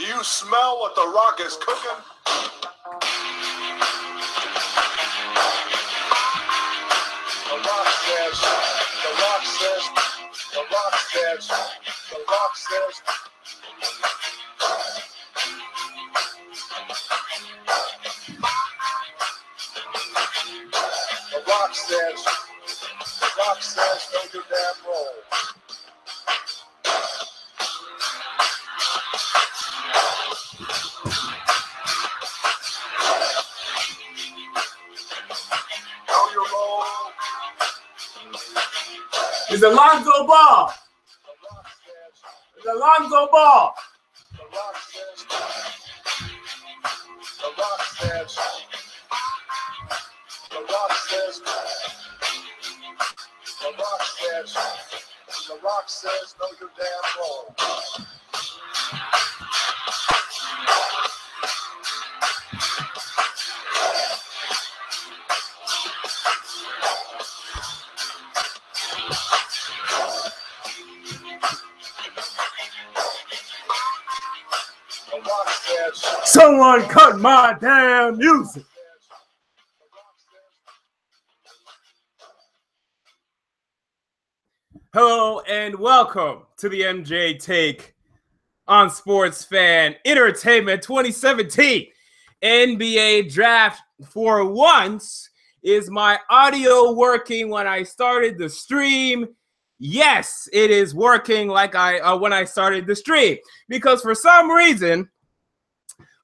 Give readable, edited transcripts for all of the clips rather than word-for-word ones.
Do you smell what the Rock is cooking? The Rock says, the Rock says, the Rock says, the Rock says. The Rock says, know your damn role. Know your role. It's Alonzo Ball. It's Alonzo Ball. The Rock says, the Rock says, the Rock says, the Rock says, the Rock says, know your damn role. The Rock says, Someone cut my damn music. Hello and welcome to the MJ Take on Sports Fan Entertainment 2017 NBA Draft. For once, is my audio working when I started the stream? Yes, it is working like when I started the stream, because for some reason,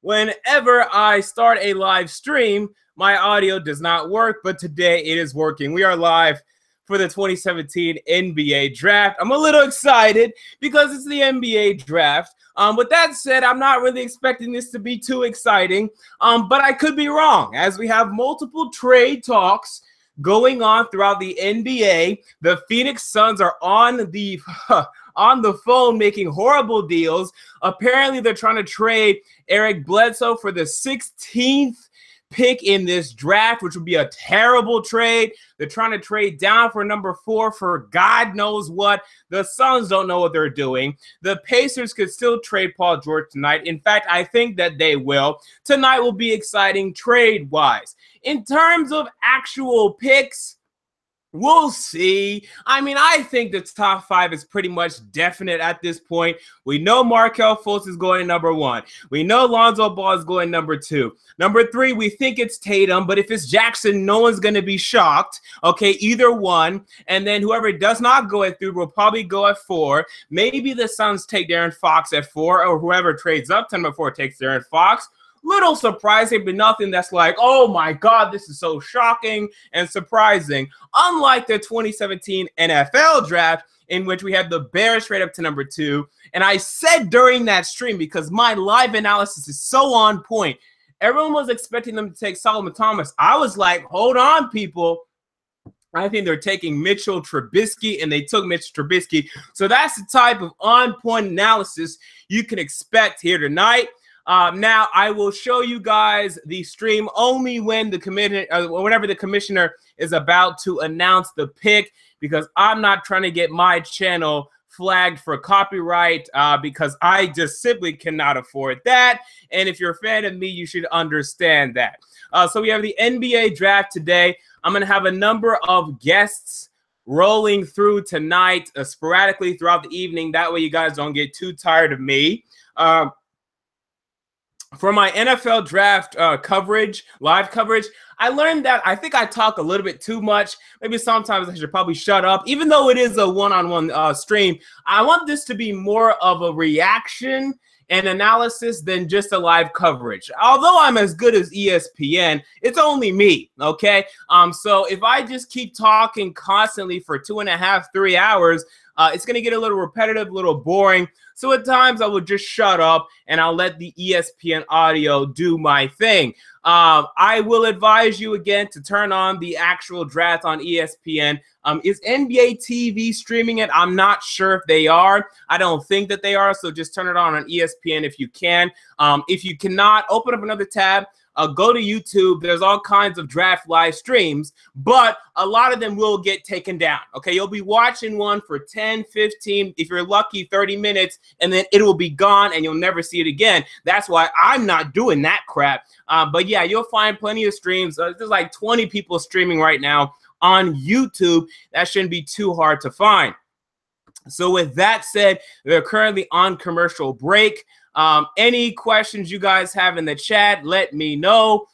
whenever I start a live stream, my audio does not work, but today it is working. We are live for the 2017 NBA Draft. I'm a little excited because it's the NBA Draft. With that said, I'm not really expecting this to be too exciting, but I could be wrong, as we have multiple trade talks going on throughout the NBA. The Phoenix Suns are on the phone making horrible deals. Apparently, they're trying to trade Eric Bledsoe for the 16th pick in this draft, which would be a terrible trade. They're trying to trade down for number 4 for God knows what. The Suns don't know what they're doing. The Pacers could still trade Paul George tonight. In fact, I think that they will. Tonight will be exciting trade-wise. In terms of actual picks, we'll see. I mean, I think the top 5 is pretty much definite at this point. We know Markelle Fultz is going number 1. We know Lonzo Ball is going number 2. Number 3, we think it's Tatum, but if it's Jackson, no one's going to be shocked. Okay, either one. And then whoever does not go at 3 will probably go at 4. Maybe the Suns take De'Aaron Fox at 4, or whoever trades up to number 4 takes De'Aaron Fox. Little surprising, but nothing that's like, oh my God, this is so shocking and surprising. Unlike the 2017 NFL Draft, in which we had the Bears trade up to number 2. And I said during that stream, because my live analysis is so on point, everyone was expecting them to take Solomon Thomas. I was like, hold on, people. I think they're taking Mitchell Trubisky, and they took Mitchell Trubisky. So that's the type of on-point analysis you can expect here tonight. Now, I will show you guys the stream only when whenever the commissioner is about to announce the pick, because I'm not trying to get my channel flagged for copyright because I just simply cannot afford that. And if you're a fan of me, you should understand that. So we have the NBA Draft today. I'm going to have a number of guests rolling through tonight sporadically throughout the evening. That way you guys don't get too tired of me. For my NFL Draft coverage, live coverage, I learned that I think I talk a little bit too much. Maybe sometimes I should probably shut up. Even though it is a one-on-one stream, I want this to be more of a reaction and analysis than just a live coverage. Although I'm as good as ESPN, it's only me, okay? So if I just keep talking constantly for 2.5, 3 hours, it's going to get a little repetitive, a little boring. So at times I will just shut up and I'll let the ESPN audio do my thing. I will advise you again to turn on the actual draft on ESPN. Is NBA TV streaming it? I'm not sure if they are. I don't think that they are. So just turn it on ESPN if you can. If you cannot, open up another tab. go to YouTube. There's all kinds of draft live streams, but a lot of them will get taken down. Okay, you'll be watching one for 10, 15, if you're lucky, 30 minutes, and then it will be gone and you'll never see it again. That's why I'm not doing that crap. But yeah, you'll find plenty of streams. There's like 20 people streaming right now on YouTube. That shouldn't be too hard to find. So with that said, we're currently on commercial break. Any questions you guys have in the chat, let me know.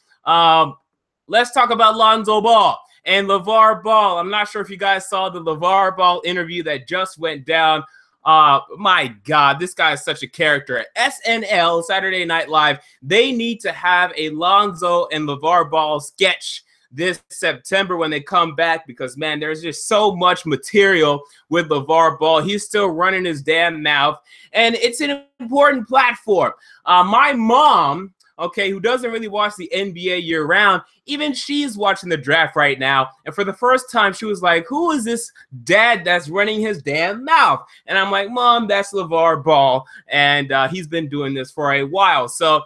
Let's talk about Lonzo Ball and LeVar Ball. I'm not sure if you guys saw the LeVar Ball interview that just went down. My God, this guy is such a character. SNL, Saturday Night Live, they need to have a Lonzo and LeVar Ball sketch this September when they come back, because, man, there's just so much material with LeVar Ball. He's still running his damn mouth, and it's an important platform. My mom, okay, who doesn't really watch the NBA year-round, even she's watching the draft right now, and for the first time, she was like, who is this dad that's running his damn mouth? And I'm like, Mom, that's LeVar Ball, and he's been doing this for a while. So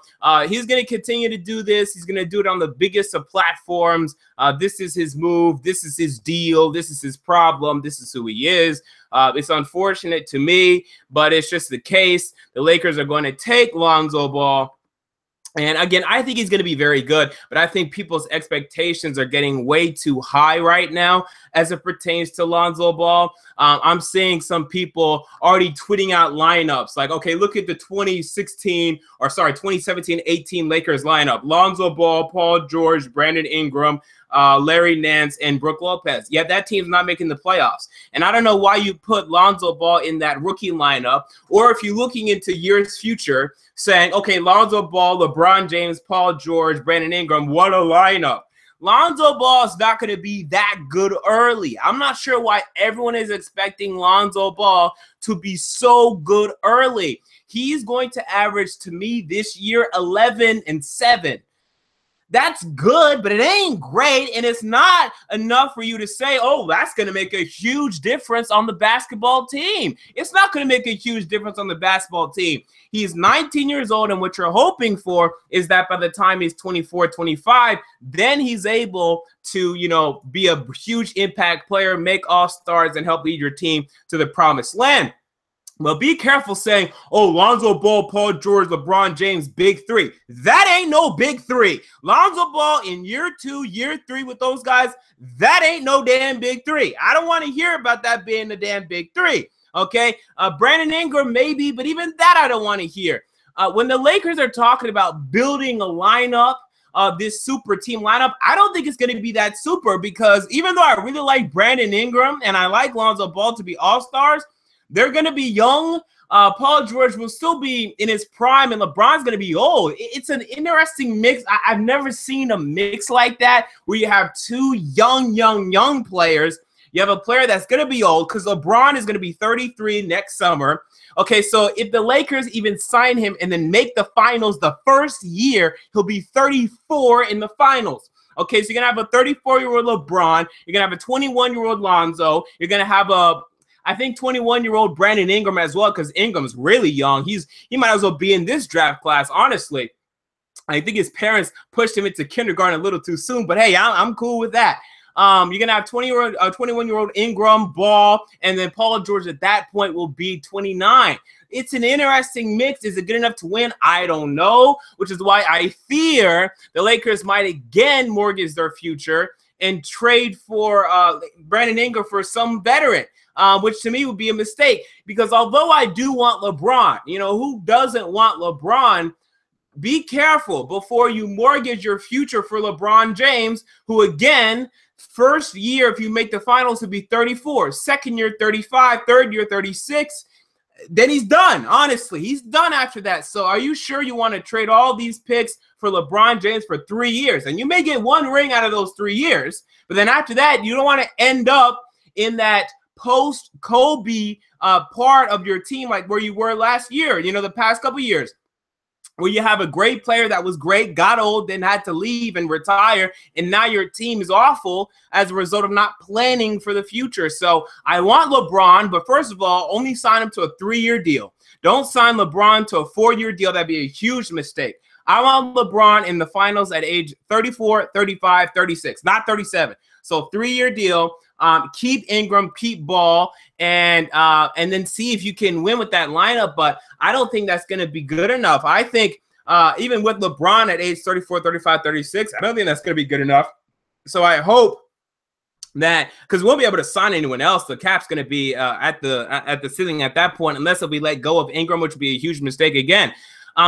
he's going to continue to do this. He's going to do it on the biggest of platforms. This is his move. This is his deal. This is his problem. This is who he is. It's unfortunate to me, but it's just the case. The Lakers are going to take Lonzo Ball. And again, I think he's going to be very good, but I think people's expectations are getting way too high right now as it pertains to Lonzo Ball. I'm seeing some people already tweeting out lineups like, okay, look at the 2017-18 Lakers lineup. Lonzo Ball, Paul George, Brandon Ingram, Larry Nance, and Brook Lopez. Yeah, that team's not making the playoffs. And I don't know why you put Lonzo Ball in that rookie lineup, or if you're looking into years future saying, okay, Lonzo Ball, LeBron James, Paul George, Brandon Ingram, what a lineup. Lonzo Ball is not going to be that good early. I'm not sure why everyone is expecting Lonzo Ball to be so good early. He's going to average, to me, this year 11 and 7. That's good, but it ain't great, and it's not enough for you to say, oh, that's going to make a huge difference on the basketball team. It's not going to make a huge difference on the basketball team. He's 19 years old, and what you're hoping for is that by the time he's 24, 25, then he's able to, you know, be a huge impact player, make all-stars, and help lead your team to the promised land. But be careful saying, oh, Lonzo Ball, Paul George, LeBron James, big three. That ain't no big three. Lonzo Ball in year 2, year 3 with those guys, that ain't no damn big three. I don't want to hear about that being the damn big three, okay? Brandon Ingram maybe, but even that I don't want to hear. When the Lakers are talking about building a lineup, this super team lineup, I don't think it's going to be that super, because even though I really like Brandon Ingram and I like Lonzo Ball to be all-stars, they're going to be young. Paul George will still be in his prime, and LeBron's going to be old. It's an interesting mix. I've never seen a mix like that where you have two young players. You have a player that's going to be old because LeBron is going to be 33 next summer. Okay, so if the Lakers even sign him and then make the finals the first year, he'll be 34 in the finals. Okay, so you're going to have a 34-year-old LeBron. You're going to have a 21-year-old Lonzo. You're going to have I think 21-year-old Brandon Ingram as well, because Ingram's really young. He might as well be in this draft class, honestly. I think his parents pushed him into kindergarten a little too soon, but hey, I'm cool with that. You're going to have 21-year-old Ingram, Ball, and then Paul George at that point will be 29. It's an interesting mix. Is it good enough to win? I don't know, which is why I fear the Lakers might again mortgage their future and trade for Brandon Ingram for some veteran. Which to me would be a mistake, because although I do want LeBron, you know, who doesn't want LeBron? Be careful before you mortgage your future for LeBron James, who, again, first year, if you make the finals, will be 34, second year, 35, third year, 36. Then he's done. Honestly, he's done after that. So are you sure you want to trade all these picks for LeBron James for 3 years? And you may get one ring out of those 3 years, but then after that, you don't want to end up in that post-Kobe part of your team, like where you were last year, you know, the past couple years, where you have a great player that was great, got old, then had to leave and retire, and now your team is awful as a result of not planning for the future. So I want LeBron, but first of all, only sign him to a 3-year deal. Don't sign LeBron to a 4-year deal. That'd be a huge mistake. I want LeBron in the finals at age 34, 35, 36, not 37. So 3-year deal. Keep Ingram, keep Ball, and then see if you can win with that lineup. But I don't think that's going to be good enough. I think even with LeBron at age 34, 35, 36, I don't think that's going to be good enough. So I hope that, because we won't be able to sign anyone else. The cap's going to be at the ceiling at that point, unless we let go of Ingram, which would be a huge mistake again.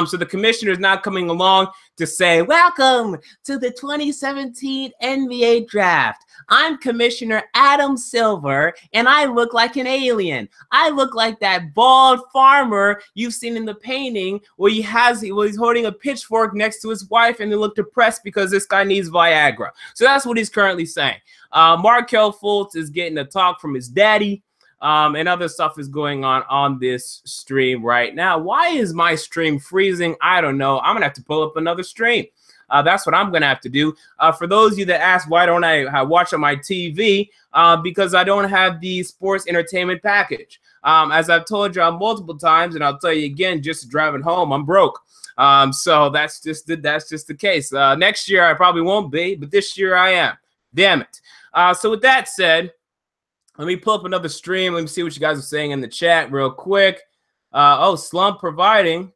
So the commissioner is now coming along to say, welcome to the 2017 NBA draft. I'm Commissioner Adam Silver, and I look like an alien. I look like that bald farmer you've seen in the painting where he's holding a pitchfork next to his wife, and they look depressed because this guy needs Viagra. So that's what he's currently saying. Markelle Fultz is getting a talk from his daddy. And other stuff is going on this stream right now. Why is my stream freezing? I don't know. I'm going to have to pull up another stream. That's what I'm going to have to do. For those of you that ask, why don't I watch on my TV? Because I don't have the sports entertainment package. As I've told you multiple times, and I'll tell you again, just driving home, I'm broke. So that's just the case. Next year, I probably won't be, but this year I am. Damn it. So with that said, let me pull up another stream. Let me see what you guys are saying in the chat real quick. Slump providing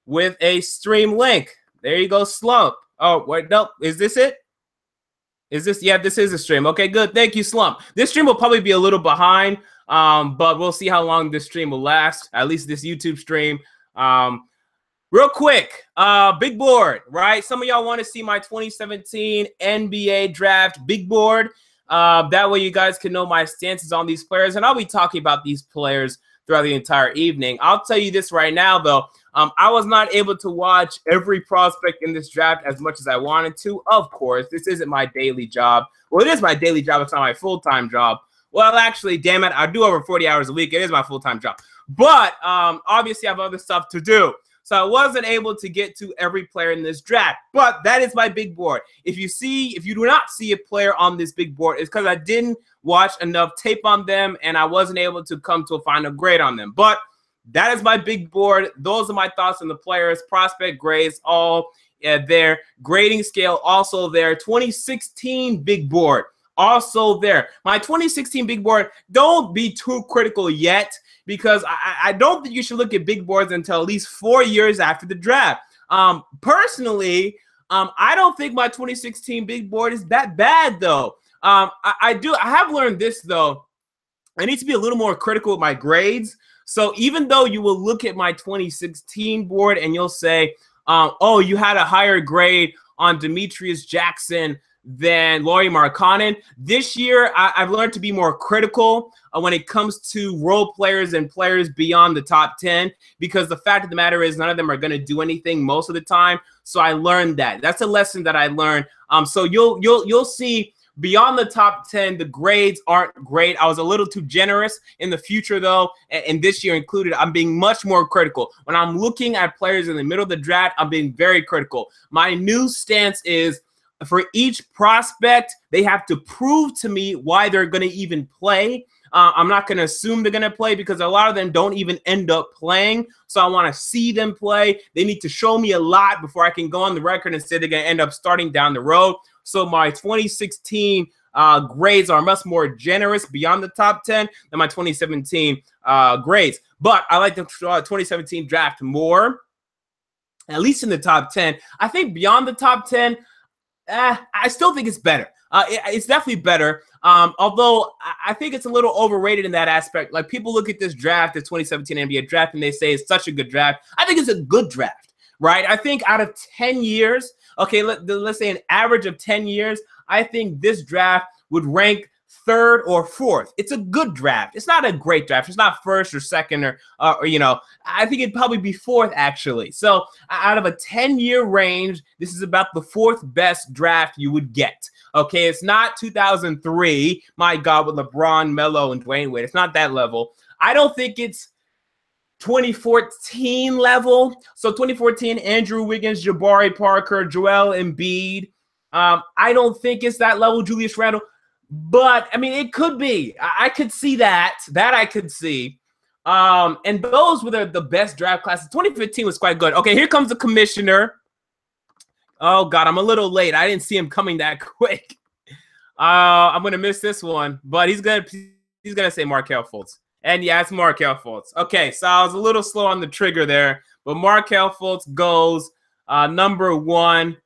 with a stream link. There you go, Slump. Oh, wait, nope. Is this it? Is this? Yeah, this is a stream. Okay, good. Thank you, Slump. This stream will probably be a little behind, but we'll see how long this stream will last, at least this YouTube stream. Real quick, big board, right? Some of y'all want to see my 2017 NBA draft big board. That way you guys can know my stances on these players, and I'll be talking about these players throughout the entire evening. I'll tell you this right now, though. I was not able to watch every prospect in this draft as much as I wanted to. Of course, this isn't my daily job. Well, it is my daily job. It's not my full-time job. Well, actually, damn it, I do over 40 hours a week. It is my full-time job. But obviously, I have other stuff to do. So I wasn't able to get to every player in this draft, but that is my big board. If you do not see a player on this big board, it's because I didn't watch enough tape on them and I wasn't able to come to a final grade on them. But that is my big board. Those are my thoughts on the players, prospect grades, all there. Grading scale also there. 2016 big board also there. My 2016 big board, don't be too critical yet, because I don't think you should look at big boards until at least 4 years after the draft. Personally, I don't think my 2016 big board is that bad, though. I have learned this, though. I need to be a little more critical with my grades. So even though you will look at my 2016 board and you'll say, oh, you had a higher grade on Demetrius Jackson than Lauri Markkanen. This year, I've learned to be more critical when it comes to role players and players beyond the top 10, because the fact of the matter is none of them are going to do anything most of the time. So I learned that. That's a lesson that I learned. So you'll see beyond the top 10, the grades aren't great. I was a little too generous. In the future, though, and this year included, I'm being much more critical. When I'm looking at players in the middle of the draft, I'm being very critical. My new stance is, for each prospect, they have to prove to me why they're going to even play. I'm not going to assume they're going to play, because a lot of them don't even end up playing. So I want to see them play. They need to show me a lot before I can go on the record and say they're going to end up starting down the road. So my 2016 grades are much more generous beyond the top 10 than my 2017 grades. But I like the 2017 draft more, at least in the top 10. I think beyond the top 10, I still think it's better. It's definitely better. Although I think it's a little overrated in that aspect. Like, people look at this draft, the 2017 NBA draft, and they say it's such a good draft. I think it's a good draft, right? I think out of 10 years, okay, let's say an average of 10 years, I think this draft would rank third or fourth. It's a good draft. It's not a great draft. It's not first or second or I think it'd probably be fourth, actually. So out of a 10-year range, this is about the fourth best draft you would get. Okay, it's not 2003, my God, with LeBron, Melo, and Dwayne Wade. It's not that level. I don't think it's 2014 level. So 2014, Andrew Wiggins, Jabari Parker, Joel Embiid. I don't think it's that level, Julius Randle. But, I mean, it could be. I could see that. That I could see. And those were the best draft classes. 2015 was quite good. Okay, here comes the commissioner. Oh God, I'm a little late. I didn't see him coming that quick. I'm gonna miss this one, but he's gonna say Markelle Fultz. And yeah, it's Markelle Fultz. Okay, so I was a little slow on the trigger there, but Markelle Fultz goes number 1,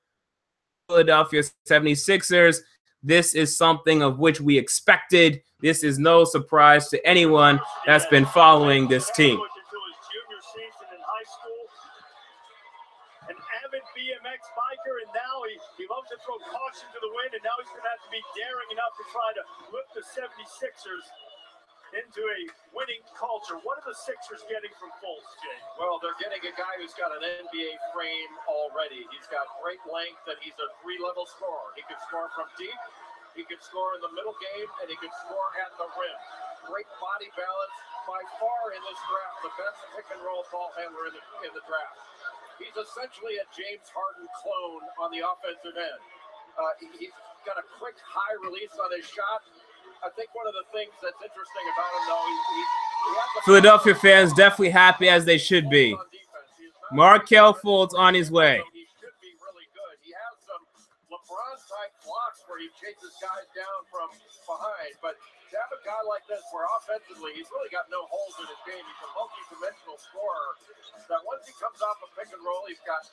Philadelphia 76ers. This is something of which we expected. This is no surprise to anyone that's been following this team. An avid BMX biker, and now he loves to throw caution to the wind, and now he's going to have to be daring enough to try to lift the 76ers into a winning culture. What are the Sixers getting from Fultz, Jay? Well, they're getting a guy who's got an NBA frame already. He's got great length, and he's a 3-level scorer. He can score from deep, he can score in the middle game, and he can score at the rim. Great body balance. By far in this draft, the best pick-and-roll ball handler in the draft. He's essentially a James Harden clone on the offensive end. He's got a quick high release on his shot. I think one of the things that's interesting about him, though, he has Philadelphia fans definitely happy as they should be. Markelle Fultz on his way. He should be really good. He has some LeBron-type blocks where he chases guys down from behind, but to have a guy like this where offensively he's really got no holes in his game, he's a multi-dimensional scorer, that once he comes off a pick and roll, he's got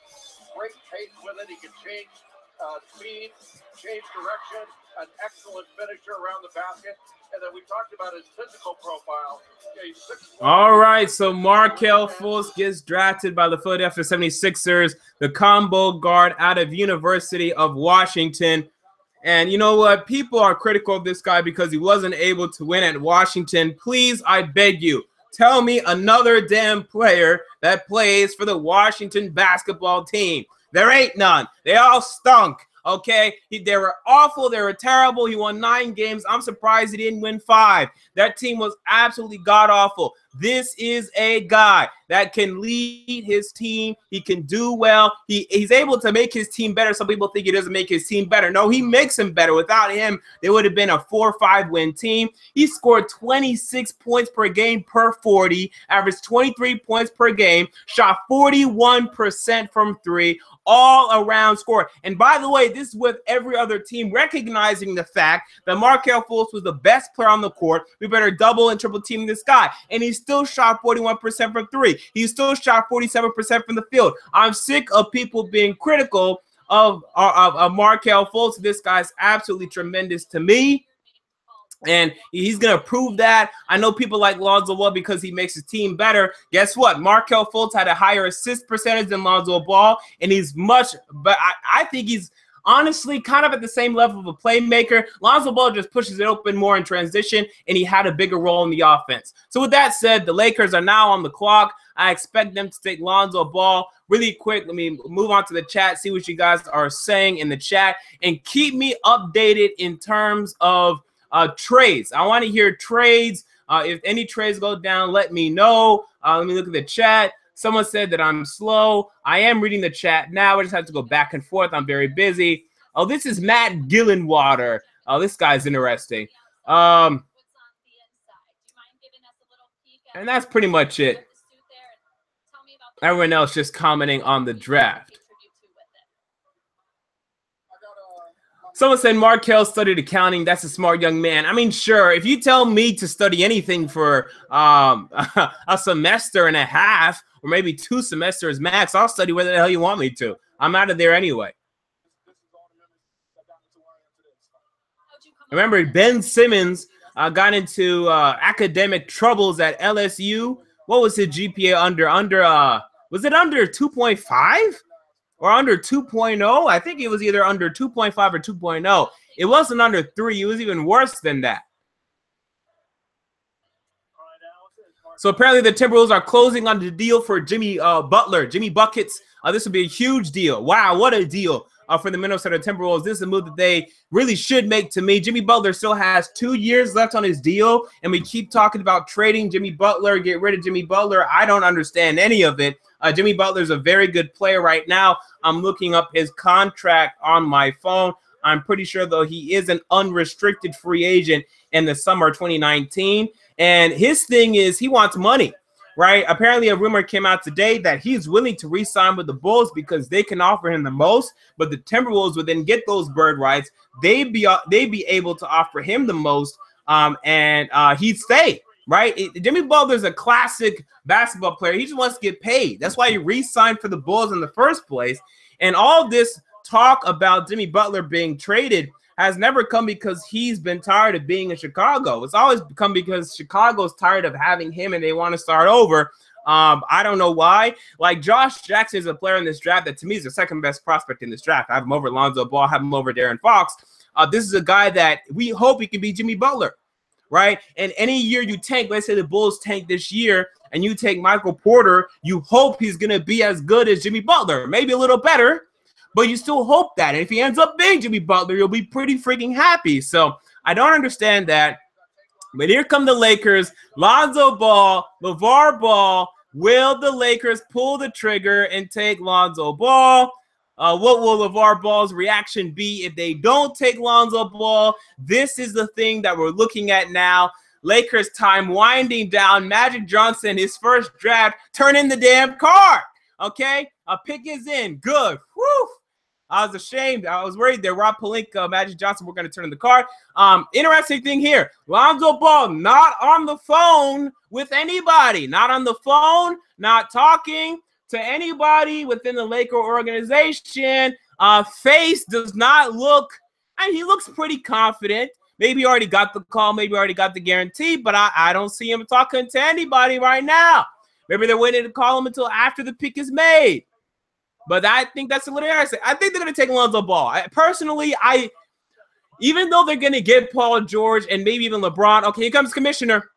great pace with it. He can change speed, change direction, an excellent finisher around the basket. And then we talked about his physical profile. All right, so Markelle Fultz gets drafted by the Philadelphia 76ers, the combo guard out of University of Washington. And you know what? People are critical of this guy because he wasn't able to win at Washington. Please, I beg you, tell me another damn player that plays for the Washington basketball team. There ain't none. They all stunk. Okay, they were awful. They were terrible. He won 9 games. I'm surprised he didn't win 5. That team was absolutely god-awful. This is a guy that can lead his team. He can do well. He's able to make his team better. Some people think he doesn't make his team better. No, he makes him better. Without him, they would have been a 4 or 5 win team. He scored 26 points per game per 40, averaged 23 points per game, shot 41% from 3, all around score. And by the way, this is with every other team recognizing the fact that Markelle Fultz was the best player on the court. We better double and triple team this guy. And he still shot 41% from 3. He still shot 47% from the field. I'm sick of people being critical of Markelle Fultz. This guy's absolutely tremendous to me. And he's going to prove that. I know people like Lonzo Ball because he makes his team better. Guess what? Markelle Fultz had a higher assist percentage than Lonzo Ball, and he's much, but I think he's honestly kind of at the same level of a playmaker. Lonzo Ball just pushes it open more in transition, and he had a bigger role in the offense. So with that said, the Lakers are now on the clock. I expect them to take Lonzo Ball really quick. Let me move on to the chat, see what you guys are saying in the chat, and keep me updated in terms of trades. I want to hear trades. If any trades go down, let me know. Let me look at the chat. Someone said that I'm slow. I am reading the chat now. I just have to go back and forth. I'm very busy. Oh, this is Matt Gillenwater. Oh, this guy's interesting. And that's pretty much it. Everyone else just commenting on the draft. Someone said Markelle studied accounting. That's a smart young man. I mean, sure, if you tell me to study anything for a semester and a half or maybe 2 semesters max, I'll study whether the hell you want me to. I'm out of there anyway. Remember, Ben Simmons got into academic troubles at LSU. What was his GPA under? Was it under 2.5? Or under 2.0? I think it was either under 2.5 or 2.0. It wasn't under 3. It was even worse than that. So apparently the Timberwolves are closing on the deal for Jimmy Butler. Jimmy Buckets. This would be a huge deal. Wow, what a deal for the Minnesota Timberwolves. This is a move that they really should make to me. Jimmy Butler still has 2 years left on his deal, and we keep talking about trading Jimmy Butler, get rid of Jimmy Butler. I don't understand any of it. Jimmy Butler's a very good player right now. I'm looking up his contract on my phone. I'm pretty sure, though, he is an unrestricted free agent in the summer 2019. And his thing is he wants money. right? Apparently, a rumor came out today that he's willing to re-sign with the Bulls because they can offer him the most, but the Timberwolves would then get those bird rights. They'd be able to offer him the most, and he'd stay, right? Jimmy Butler's a classic basketball player. He just wants to get paid. That's why he re-signed for the Bulls in the first place. And all this talk about Jimmy Butler being traded has never come because he's been tired of being in Chicago. It's always come because Chicago's tired of having him and they want to start over. I don't know why. Like, Josh Jackson is a player in this draft that to me is the second best prospect in this draft. I have him over Lonzo Ball, I have him over De'Aaron Fox. This is a guy that we hope he can be Jimmy Butler, right? And any year you tank, let's say the Bulls tank this year, and you take Michael Porter, you hope he's going to be as good as Jimmy Butler, maybe a little better. But you still hope that. And if he ends up being Jimmy Butler, you'll be pretty freaking happy. So I don't understand that. But here come the Lakers. Lonzo Ball, LeVar Ball. Will the Lakers pull the trigger and take Lonzo Ball? What will LeVar Ball's reaction be if they don't take Lonzo Ball? This is the thing that we're looking at now. Lakers time winding down. Magic Johnson, his first draft, turn in the damn card. Okay? A pick is in. Good. Whew. I was ashamed. I was worried that Rob Pelinka, Magic Johnson were going to turn in the card. Interesting thing here. Lonzo Ball not on the phone with anybody. Not on the phone. Not talking to anybody within the Laker organization. Face does not look, and he looks pretty confident. Maybe he already got the call. Maybe already got the guarantee, but I don't see him talking to anybody right now. Maybe they're waiting to call him until after the pick is made. But I think that's a little interesting. I think they're going to take Lonzo Ball. Personally, even though they're going to get Paul George and maybe even LeBron. Okay, here comes Commissioner.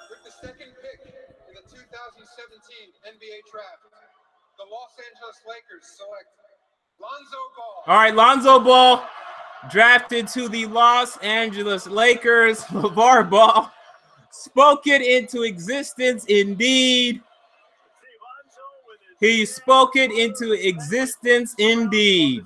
With the second pick in the 2017 NBA draft, the Los Angeles Lakers select Lonzo Ball. All right, Lonzo Ball drafted to the Los Angeles Lakers. LeVar Ball spoke it into existence indeed. He spoke it into existence indeed.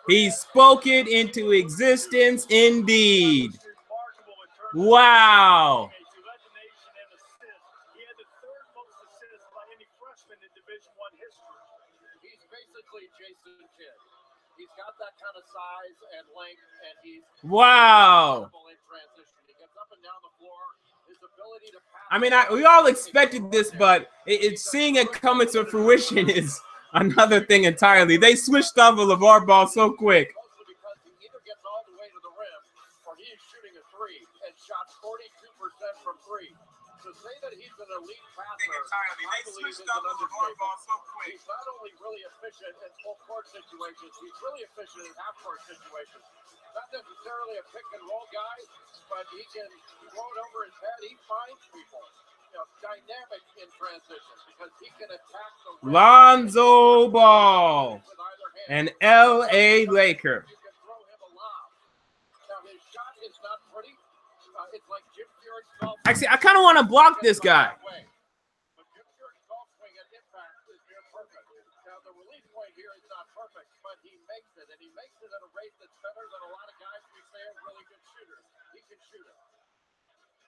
He spoke it into existence indeed. Wow. He's got that kind of size and length, and he's wow. in transition. He gets up and down the floor. His ability to pass. I mean, we all expected this, but it's seeing it come into fruition is another thing entirely. They switched off of LeVar Ball so quick. Because he either gets all the way to the rim, or he is shooting a three and shot 42% from three. To say that he's an elite passer, I believe is an understatement. He's not only really efficient in full court situations, he's really efficient in half court situations. Not necessarily a pick and roll guy, but he can throw it over his head. He finds people. Dynamic in transition because he can attack the rim. Lonzo Ball, an LA Laker. You can throw him a lob. Now his shot is not pretty. It's like Jim Furyk's golf. Actually, I kind of want to block this guy. But Jim Furyk's golf swing at impact is near perfect. Now the release point here is not perfect, but he makes it, and he makes it at a rate that's better than a lot of guys we say are really good shooters. He can shoot it.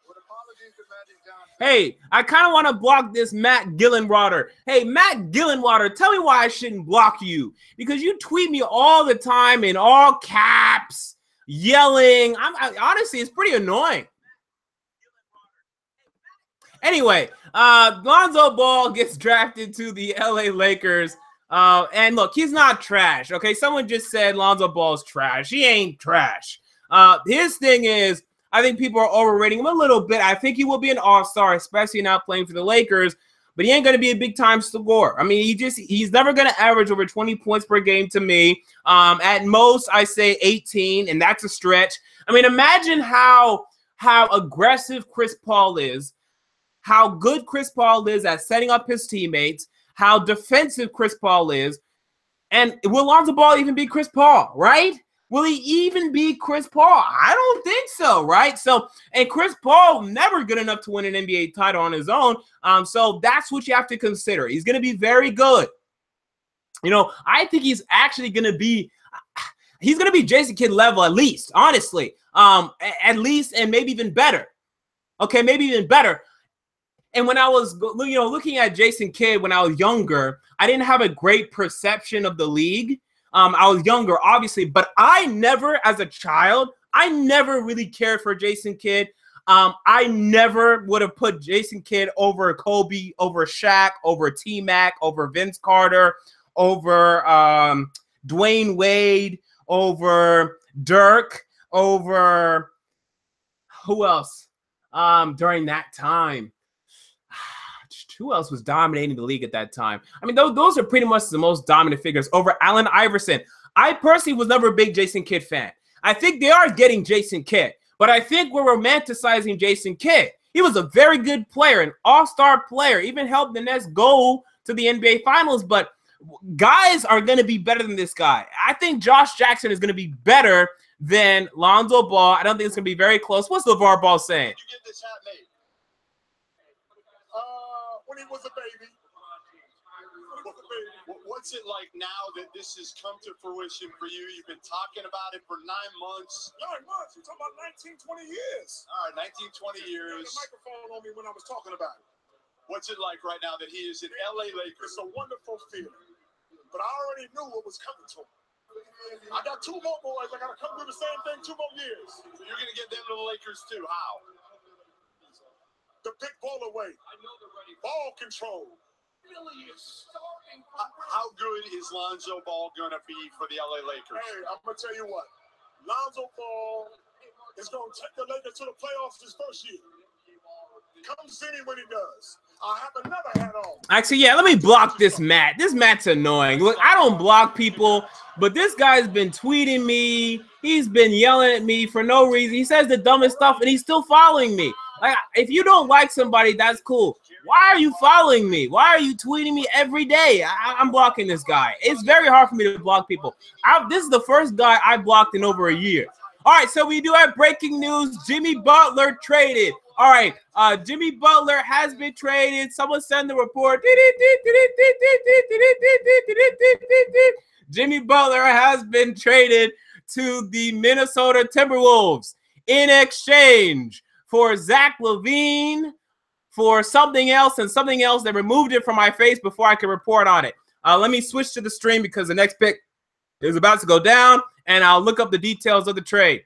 With apologies to Magic Johnson. Hey, I kind of want to block this Matt Gillenwater. Hey, Matt Gillenwater, tell me why I shouldn't block you. Because you tweet me all the time in all caps, yelling. Honestly, it's pretty annoying. Anyway, Lonzo Ball gets drafted to the LA Lakers. And look, he's not trash. Okay, someone just said Lonzo Ball's trash. He ain't trash. His thing is, I think people are overrating him a little bit. I think he will be an all-star, especially not playing for the Lakers, but he ain't going to be a big-time scorer. I mean, he's never going to average over 20 points per game to me. At most, I say 18, and that's a stretch. I mean, imagine how aggressive Chris Paul is, how good Chris Paul is at setting up his teammates, how defensive Chris Paul is, and will Lonzo Ball even be Chris Paul, right? Will he even be Chris Paul? I don't think so, right? So, and Chris Paul never good enough to win an NBA title on his own. So that's what you have to consider. He's going to be very good. You know, I think he's actually going to be Jason Kidd level at least, honestly. At least, and maybe even better. Okay, maybe even better. And when I was, looking at Jason Kidd when I was younger, I didn't have a great perception of the league. I was younger, obviously, but I never, as a child, I never really cared for Jason Kidd. I never would have put Jason Kidd over Kobe, over Shaq, over T-Mac, over Vince Carter, over Dwayne Wade, over Dirk, over who else during that time? Who else was dominating the league at that time? I mean, those are pretty much the most dominant figures. Over Allen Iverson. I personally was never a big Jason Kidd fan. I think they are getting Jason Kidd, but I think we're romanticizing Jason Kidd. He was a very good player, an all-star player, even helped the Nets go to the NBA Finals, but guys are going to be better than this guy. I think Josh Jackson is going to be better than Lonzo Ball. I don't think it's going to be very close. What's LeVar Ball saying? Did you get this hat made? When he was a baby. What's it like now that this has come to fruition for you? You've been talking about it for 9 months. 9 months? You're talking about 19, 20 years. All right, 19, 20 years. You had the microphone on me when I was talking about it. What's it like right now that he is in LA Lakers? It's a wonderful feeling. But I already knew what was coming to him. I got 2 more boys. I got to come do the same thing 2 more years. So you're going to get them to the Lakers too. How? The big ball away. Ball control. How good is Lonzo Ball going to be for the LA Lakers? Hey, I'm going to tell you what. Lonzo Ball is going to take the Lakers to the playoffs his first year. Come see me when he does. I'll have another hat on. Actually, yeah, let me block this Matt. This Matt's annoying. Look, I don't block people, but this guy's been tweeting me. He's been yelling at me for no reason. He says the dumbest stuff, and he's still following me. Like, if you don't like somebody, that's cool. Why are you following me? Why are you tweeting me every day? I'm blocking this guy. It's very hard for me to block people. This is the first guy I blocked in over a year. All right, so we do have breaking news. Jimmy Butler traded. All right, Jimmy Butler has been traded. Someone send the report. Jimmy Butler has been traded to the Minnesota Timberwolves in exchange for Zach LaVine, for something else and something else. They removed it from my face before I could report on it. Let me switch to the stream because the next pick is about to go down, and I'll look up the details of the trade.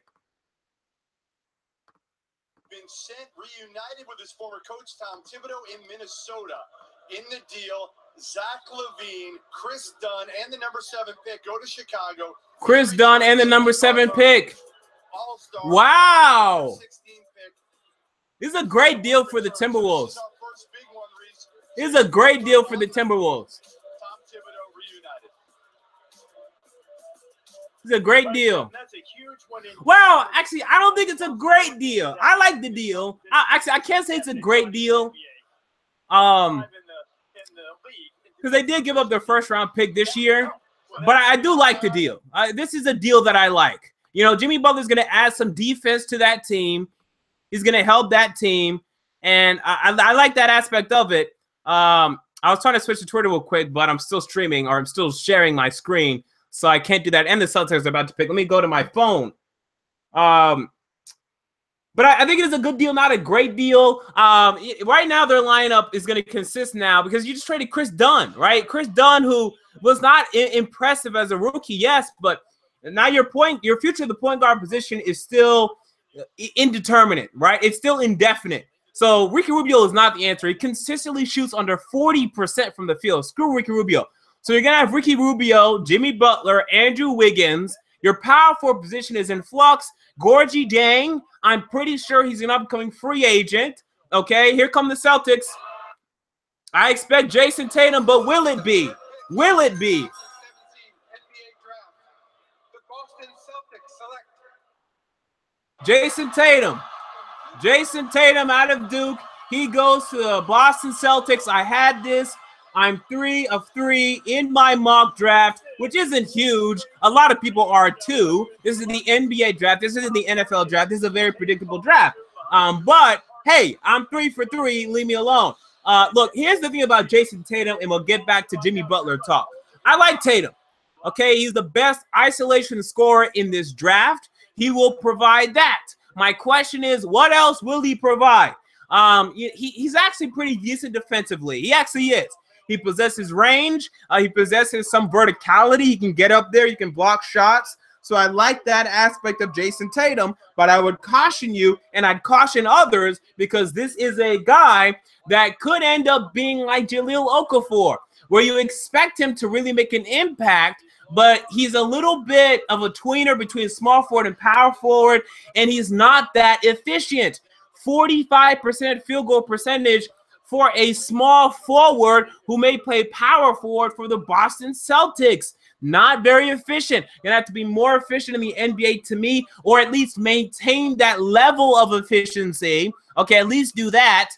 Been sent, reunited with his former coach, Tom Thibodeau, in Minnesota. In the deal, Zach LaVine, Chris Dunn, and the number 7 pick go to Chicago. Chris Dunn and the number 7 pick. All-star. Wow. 16 pick. This is a great deal for the Timberwolves. This is a great deal for the Timberwolves. Tom Thibodeau reunited. It's a great deal. That's a huge one. Well, actually, I don't think it's a great deal. I like the deal. I can't say it's a great deal. Because they did give up their first-round pick this year. But I do like the deal. This is a deal that I like. You know, Jimmy Butler's going to add some defense to that team. He's going to help that team. And I like that aspect of it. I was trying to switch to Twitter real quick, but I'm still streaming, or I'm still sharing my screen, so I can't do that. And the Celtics are about to pick. Let me go to my phone. But I think it is a good deal, not a great deal. Right now, their lineup is going to consist now because you just traded Chris Dunn, right? Chris Dunn, who was not impressive as a rookie, yes, but now your future of the point guard position is still indeterminate, right? It's still indefinite. So Ricky Rubio is not the answer. He consistently shoots under 40% from the field. Screw Ricky Rubio. So you're going to have Ricky Rubio, Jimmy Butler, Andrew Wiggins. Your power forward position is in flux. Gorgie Dang, I'm pretty sure he's an upcoming free agent. Okay, here come the Celtics. I expect Jason Tatum, but will it be? Will it be? Jason Tatum. Jason Tatum out of Duke. He goes to the Boston Celtics. I had this. I'm 3 of 3 in my mock draft, which isn't huge. A lot of people are too. This is the NBA draft. This isn't the NFL draft. This is a very predictable draft. But, hey, I'm 3 for 3. Leave me alone. Look, here's the thing about Jason Tatum, and we'll get back to Jimmy Butler talk. I like Tatum. Okay, he's the best isolation scorer in this draft. He will provide that. My question is, what else will he provide? He's actually pretty decent defensively. He actually is. He possesses range. He possesses some verticality. He can get up there. He can block shots. So I like that aspect of Jason Tatum, but I would caution you, and I'd caution others, because this is a guy that could end up being like Jahlil Okafor, where you expect him to really make an impact, but he's a little bit of a tweener between small forward and power forward, and he's not that efficient. 45% field goal percentage for a small forward who may play power forward for the Boston Celtics. Not very efficient. You're going to have to be more efficient in the NBA to me, or at least maintain that level of efficiency. Okay, at least do that.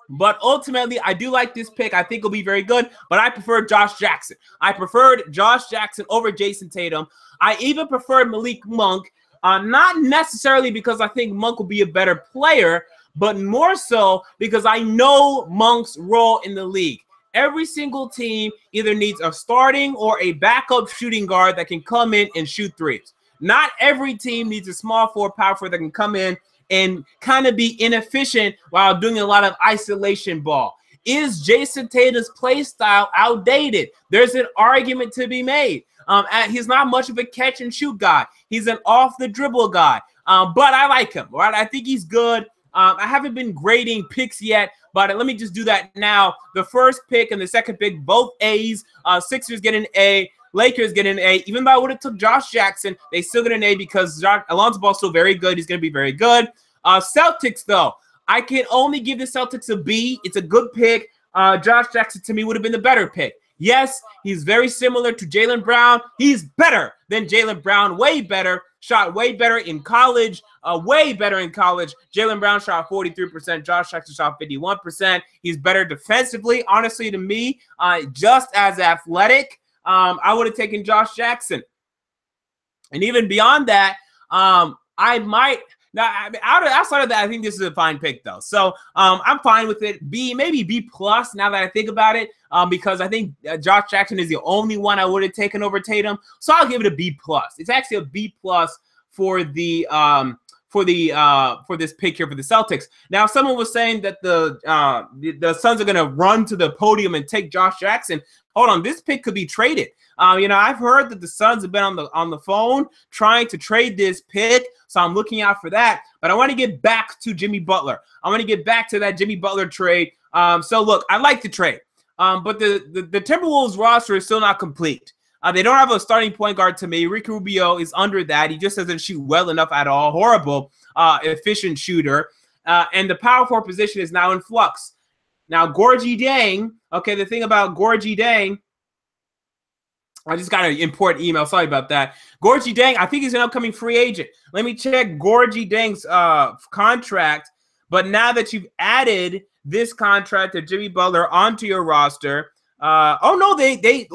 But ultimately, I do like this pick. I think it'll be very good, but I prefer Josh Jackson. I preferred Josh Jackson over Jason Tatum. I even prefer Malik Monk, not necessarily because I think Monk will be a better player, but more so because I know Monk's role in the league. Every single team either needs a starting or a backup shooting guard that can come in and shoot threes. Not every team needs a small forward, power forward that can come in and kind of be inefficient while doing a lot of isolation ball. Is Jason Tatum's play style outdated? There's an argument to be made. He's not much of a catch and shoot guy. He's an off the dribble guy, but I like him. Right? I think he's good. I haven't been grading picks yet, but let me just do that now. The first pick and the second pick, both A's. Sixers get an A. Lakers get an A. Even though I would have took Josh Jackson, they still get an A because Alonzo Ball's still very good. He's going to be very good. Celtics, though, I can only give the Celtics a B. It's a good pick. Josh Jackson, to me, would have been the better pick. Yes, he's very similar to Jaylen Brown. He's better than Jaylen Brown, way better. Shot way better in college, way better in college. Jaylen Brown shot 43%. Josh Jackson shot 51%. He's better defensively, honestly, to me, just as athletic. I would have taken Josh Jackson. And even beyond that, I might – now, outside of that, I think this is a fine pick, though. So I'm fine with it. B, maybe B+, now that I think about it, because I think Josh Jackson is the only one I would have taken over Tatum. So I'll give it a B+. It's actually a B+ for the for this pick here for the Celtics. Now, someone was saying that the Suns are going to run to the podium and take Josh Jackson. Hold on, this pick could be traded. I've heard that the Suns have been on the phone trying to trade this pick, so I'm looking out for that. But I want to get back to Jimmy Butler. I want to get back to that Jimmy Butler trade. So look, I like the trade, but the Timberwolves roster is still not complete. They don't have a starting point guard to me. Ricky Rubio is under that. He just doesn't shoot well enough at all. Horrible, efficient shooter. And the power forward position is now in flux. Now, Gorgie Dang, okay, the thing about Gorgie Dang, I just got an important email. Sorry about that. Gorgie Dang, I think he's an upcoming free agent. Let me check Gorgie Dang's contract. But now that you've added this contract of Jimmy Butler onto your roster, oh no, they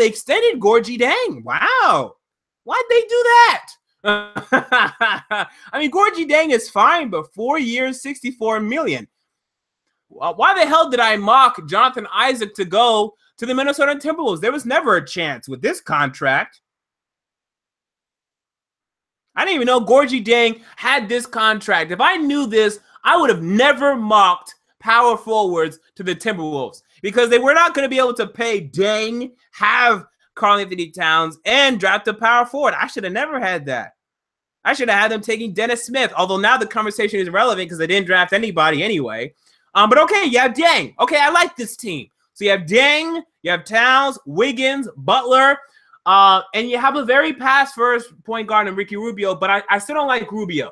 extended Gorgie Dang. Wow, why'd they do that? I mean, Gorgie Dang is fine, but 4 years, $64 million. Why the hell did I mock Jonathan Isaac to go to the Minnesota Timberwolves? There was never a chance with this contract. I didn't even know Gorgie Dang had this contract. If I knew this, I would have never mocked power forwards to the Timberwolves because they were not going to be able to pay Dang, have Karl-Anthony Towns, and draft a power forward. I should have never had that. I should have had them taking Dennis Smith, although now the conversation is irrelevant because they didn't draft anybody anyway. But okay, you have Dang. Okay, I like this team. So you have Dang, you have Towns, Wiggins, Butler, and you have a very pass-first point guard in Ricky Rubio, but I still don't like Rubio.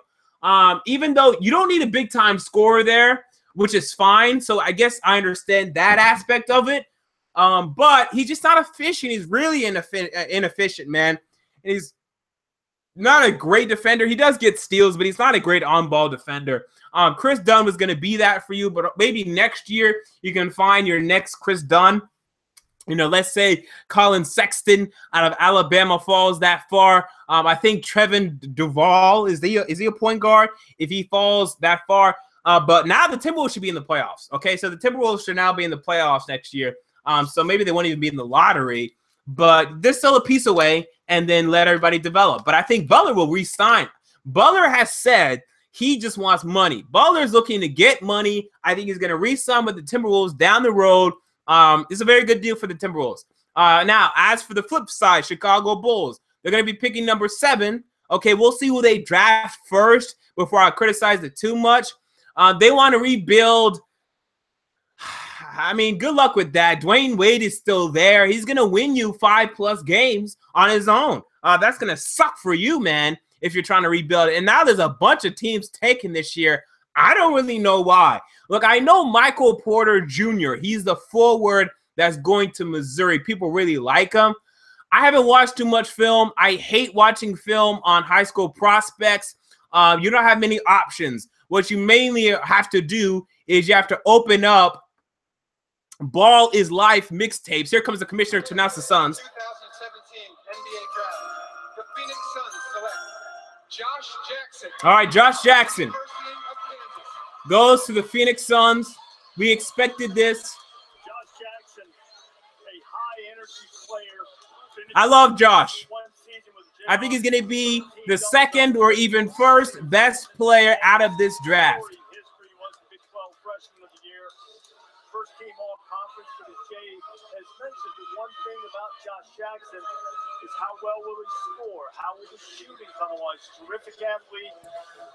Even though you don't need a big-time scorer there, which is fine. So I guess I understand that aspect of it. But he's just not efficient. He's really inefficient, man. And he's not a great defender. He does get steals, but he's not a great on-ball defender. Chris Dunn was going to be that for you, but maybe next year you can find your next Chris Dunn. Let's say Colin Sexton out of Alabama falls that far. I think Trevin Duval, is he a point guard if he falls that far? But now the Timberwolves should be in the playoffs. Okay, so the Timberwolves should now be in the playoffs next year. So maybe they won't even be in the lottery, but they're still a piece away, and then let everybody develop. But I think Butler will re-sign. Butler has said he just wants money. Butler's looking to get money. I think he's going to re-sign with the Timberwolves down the road. It's a very good deal for the Timberwolves. Now, as for the flip side, Chicago Bulls, they're going to be picking number 7. Okay, we'll see who they draft first before I criticize it too much. They want to rebuild. I mean, good luck with that. Dwayne Wade is still there. He's going to win you 5+ games on his own. That's going to suck for you, man, if you're trying to rebuild it. And now there's a bunch of teams taken this year. I don't really know why. Look, I know Michael Porter Jr. He's the forward that's going to Missouri. People really like him. I haven't watched too much film. I hate watching film on high school prospects. You don't have many options. What you mainly have to do is you have to open up Ball is Life mixtapes. Here comes the commissioner to announce the Suns. 2017 NBA Draft. The Phoenix Suns select Josh Jackson. All right, Josh Jackson University of Kansas. goes to the Phoenix Suns. We expected this. Josh Jackson, a high-energy player. I love Josh. One season with I think he's going to be the second or even first best player out of this draft. History was the Big 12 Freshman of the Year. First team all-conference for the Jay has mentioned the one thing about Josh Jackson is how well will he score? How will the shooting come along? He's a terrific athlete.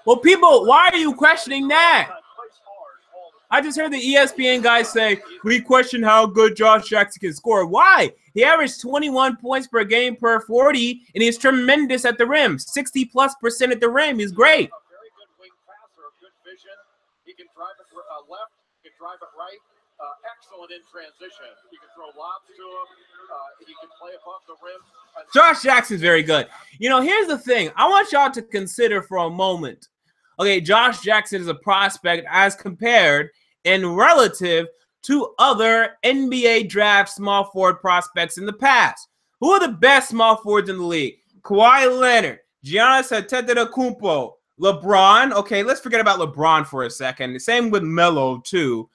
Well, people, why are you questioning that? Plays hard all the time. I just heard the ESPN guys say, we question how good Josh Jackson can score. Why? He averaged 21 points per game per 40, and he's tremendous at the rim. 60+% at the rim. He's great. A very good wing passer, good vision. He can drive it left, he can drive it right. Excellent in transition. You can throw lobs to him. He can play above the rim. Josh Jackson's very good. You know, here's the thing. I want y'all to consider for a moment. Okay, Josh Jackson is a prospect as compared and relative to other NBA draft small forward prospects in the past. Who are the best small forwards in the league? Kawhi Leonard, Giannis Antetokounmpo, LeBron. Okay, let's forget about LeBron for a second. Same with Melo, too.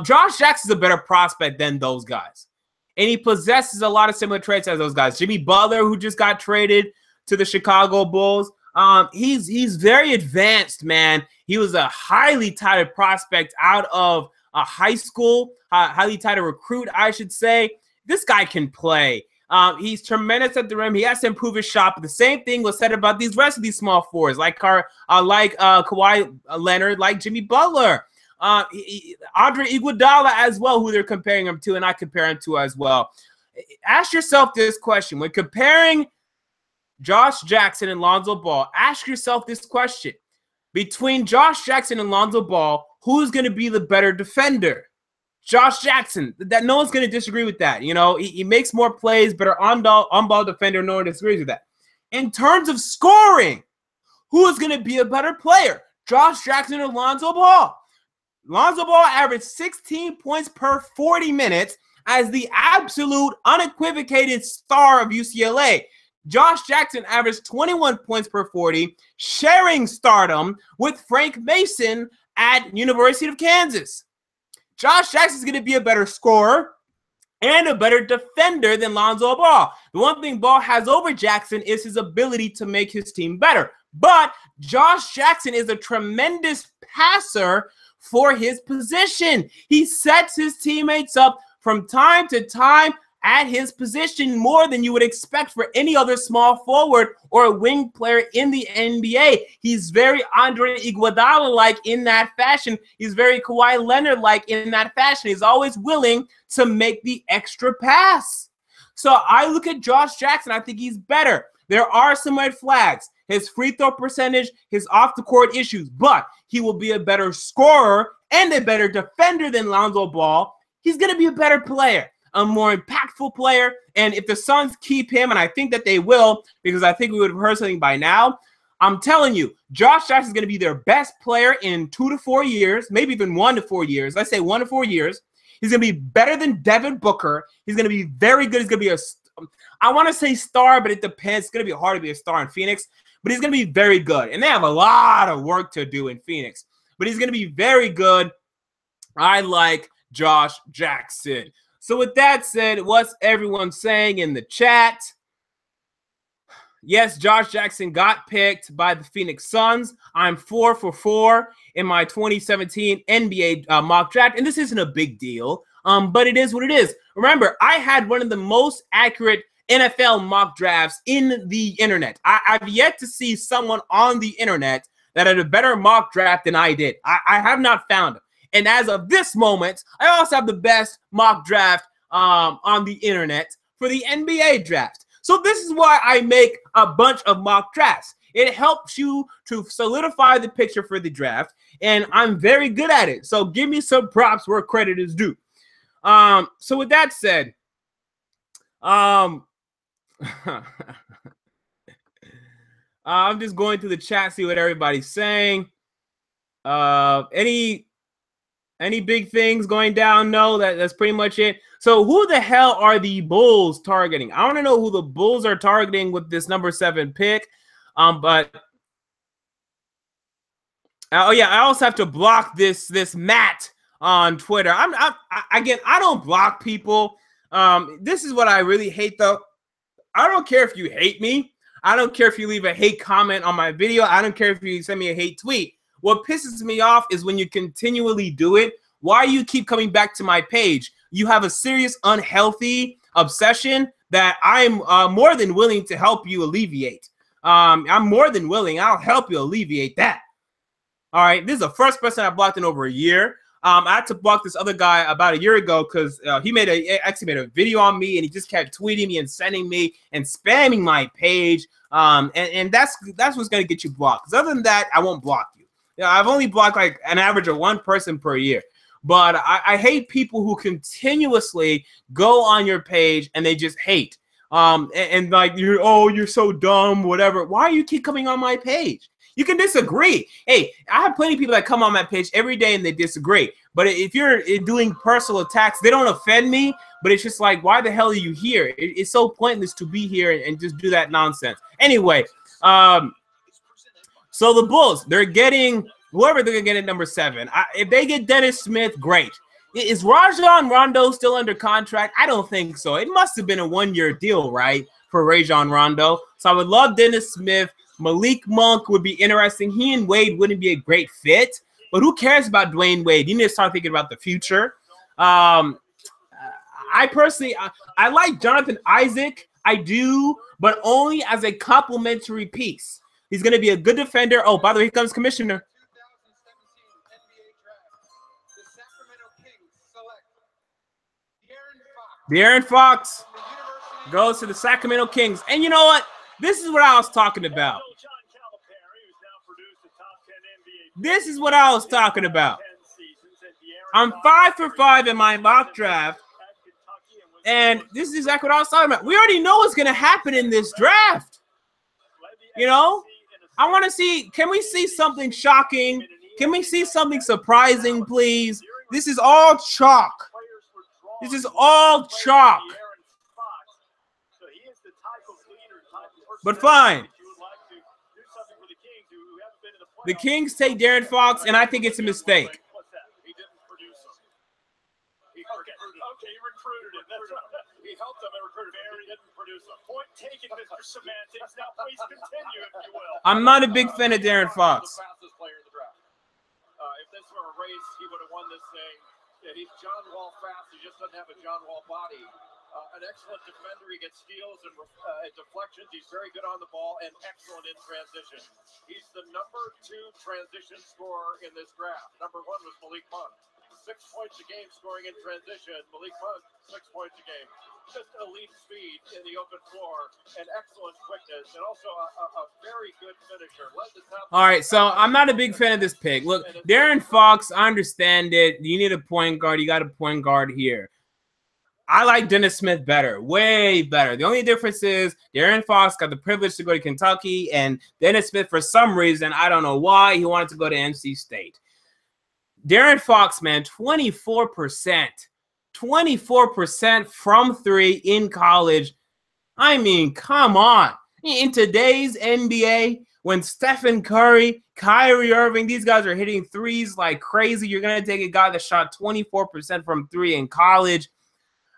Josh Jackson's a better prospect than those guys. And he possesses a lot of similar traits as those guys. Jimmy Butler, who just got traded to the Chicago Bulls, he's very advanced, man. He was a highly touted prospect out of a high school, highly touted recruit, I should say. This guy can play. He's tremendous at the rim. He has to improve his shot. But the same thing was said about these rest of these small forwards, like Kawhi Leonard, like Jimmy Butler. Andre Iguodala as well, who they're comparing him to, and I compare him to as well. Ask yourself this question. When comparing Josh Jackson and Lonzo Ball, ask yourself this question. Between Josh Jackson and Lonzo Ball, who's going to be the better defender? Josh Jackson. That no one's going to disagree with that. You know, he makes more plays, better on-ball defender. No one disagrees with that. In terms of scoring, who is going to be a better player? Josh Jackson or Lonzo Ball? Lonzo Ball averaged 16 points per 40 minutes as the absolute unequivocated star of UCLA. Josh Jackson averaged 21 points per 40, sharing stardom with Frank Mason at University of Kansas. Josh Jackson is going to be a better scorer and a better defender than Lonzo Ball. The one thing Ball has over Jackson is his ability to make his team better. But Josh Jackson is a tremendous passer for his position. He sets his teammates up from time to time at his position more than you would expect for any other small forward or a wing player in the NBA. He's very Andre Iguodala-like in that fashion. He's very Kawhi Leonard-like in that fashion. He's always willing to make the extra pass. So I look at Josh Jackson. I think he's better. There are some red flags. His free throw percentage, his off-the-court issues, but he will be a better scorer and a better defender than Lonzo Ball. He's going to be a better player, a more impactful player, and if the Suns keep him, and I think that they will, because I think we would have heard something by now, I'm telling you, Josh Jackson is going to be their best player in 2 to 4 years, maybe even 1 to 4 years. Let's say 1 to 4 years. He's going to be better than Devin Booker. He's going to be very good. He's going to be I want to say star, but it depends. It's going to be hard to be a star in Phoenix. But he's going to be very good. And they have a lot of work to do in Phoenix. But he's going to be very good. I like Josh Jackson. So with that said, what's everyone saying in the chat? Yes, Josh Jackson got picked by the Phoenix Suns. I'm 4 for 4 in my 2017 NBA mock draft, and this isn't a big deal, but it is what it is. Remember, I had one of the most accurate NFL mock drafts in the internet. I've yet to see someone on the internet that had a better mock draft than I did. I have not found it. And as of this moment, I also have the best mock draft on the internet for the NBA draft. So this is why I make a bunch of mock drafts. It helps you to solidify the picture for the draft, and I'm very good at it. So give me some props where credit is due. So with that said, I'm just going through the chat, see what everybody's saying. Any big things going down? No, that's pretty much it. So who the hell are the Bulls targeting? I want to know who the Bulls are targeting with this number 7 pick. But oh yeah, I also have to block this Matt on Twitter. Again, I don't block people. This is what I really hate though. I don't care if you hate me. I don't care if you leave a hate comment on my video. I don't care if you send me a hate tweet. What pisses me off is when you continually do it. Why you keep coming back to my page? You have a serious unhealthy obsession that I'm more than willing to help you alleviate. I'm more than willing. I'll help you alleviate that. All right. This is the first person I blocked in over a year. I had to block this other guy about a year ago because he actually made a video on me, and he just kept tweeting me and sending me and spamming my page. And that's what's going to get you blocked. Because other than that, I won't block you. I've only blocked like an average of 1 person per year. But I hate people who continuously go on your page and they just hate. And like, you're so dumb, whatever. Why do you keep coming on my page? You can disagree. Hey, I have plenty of people that come on my page every day and they disagree. But if you're doing personal attacks, they don't offend me. But it's just like, why the hell are you here? It's so pointless to be here and just do that nonsense. Anyway, so the Bulls, they're getting whoever they're going to get at number 7. If they get Dennis Smith, great. Is Rajon Rondo still under contract? I don't think so. It must have been a 1-year deal, right, for Rajon Rondo. So I would love Dennis Smith. Malik Monk would be interesting. He and Wade wouldn't be a great fit. But who cares about Dwayne Wade? You need to start thinking about the future. I personally, I like Jonathan Isaac. I do, but only as a complimentary piece. He's going to be a good defender. Oh, by the way, here comes Commissioner. De'Aaron Fox goes to the Sacramento Kings. And you know what? This is what I was talking about. This is what I was talking about. I'm 5 for 5 in my mock draft. And this is exactly what I was talking about. We already know what's going to happen in this draft. You know? I want to see, can we see something shocking? Can we see something surprising, please? This is all chalk. This is all chalk. But fine. The Kings take De'Aaron Fox, and I think it's a mistake. He helped them and recruited him. He didn't produce them. Point taken, Mr. Semantics. Now please continue, if you will. I'm not a big fan of De'Aaron Fox. The fastest player in the draft. If this were a race, he would have won this thing. Yeah, he's John Wall fast. He just doesn't have a John Wall body. An excellent defender. He gets steals and deflections. He's very good on the ball and excellent in transition. He's the number 2 transition scorer in this draft. Number 1 was Malik Monk. 6 points a game scoring in transition. Malik Monk, 6 points a game. Just elite speed in the open floor and excellent quickness, and also a very good finisher. All right, so I'm not a big fan of this pick. Look, De'Aaron Fox, I understand it. You need a point guard. You got a point guard here. I like Dennis Smith better, way better. The only difference is De'Aaron Fox got the privilege to go to Kentucky, and Dennis Smith, for some reason, I don't know why, he wanted to go to NC State. De'Aaron Fox, man, 24%. 24% from 3 in college. I mean, come on. In today's NBA, when Stephen Curry, Kyrie Irving, these guys are hitting threes like crazy, you're going to take a guy that shot 24% from 3 in college.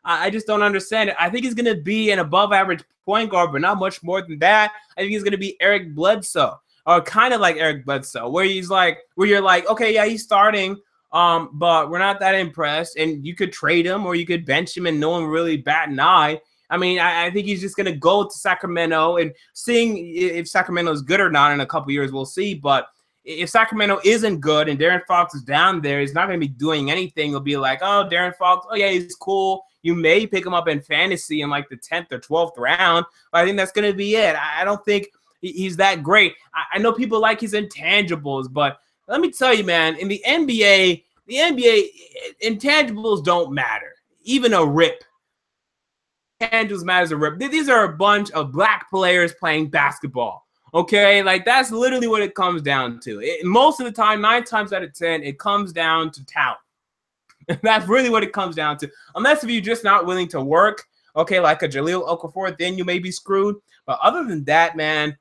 I just don't understand it. I think he's going to be an above-average point guard, but not much more than that. I think he's going to be Eric Bledsoe, or kind of like Eric Bledsoe, where you're like, okay, yeah, he's starting, but we're not that impressed, and you could trade him or you could bench him and no one really bat an eye. I mean, I think he's just going to go to Sacramento, and seeing if Sacramento is good or not in a couple years, we'll see. But if Sacramento isn't good and Darren Fox is down there, he's not going to be doing anything. He'll be like, oh, Darren Fox, oh, yeah, he's cool. You may pick him up in fantasy in like the 10th or 12th round, but I think that's going to be it. I don't think he's that great. I know people like his intangibles, but let me tell you, man, in the NBA, intangibles don't matter. Even a rip. Intangibles matters a rip. These are a bunch of black players playing basketball. Okay, like that's literally what it comes down to. Most of the time, 9 times out of 10, it comes down to talent. That's really what it comes down to. Unless if you're just not willing to work, okay, like a Jahlil Okafor, then you may be screwed. But other than that, man,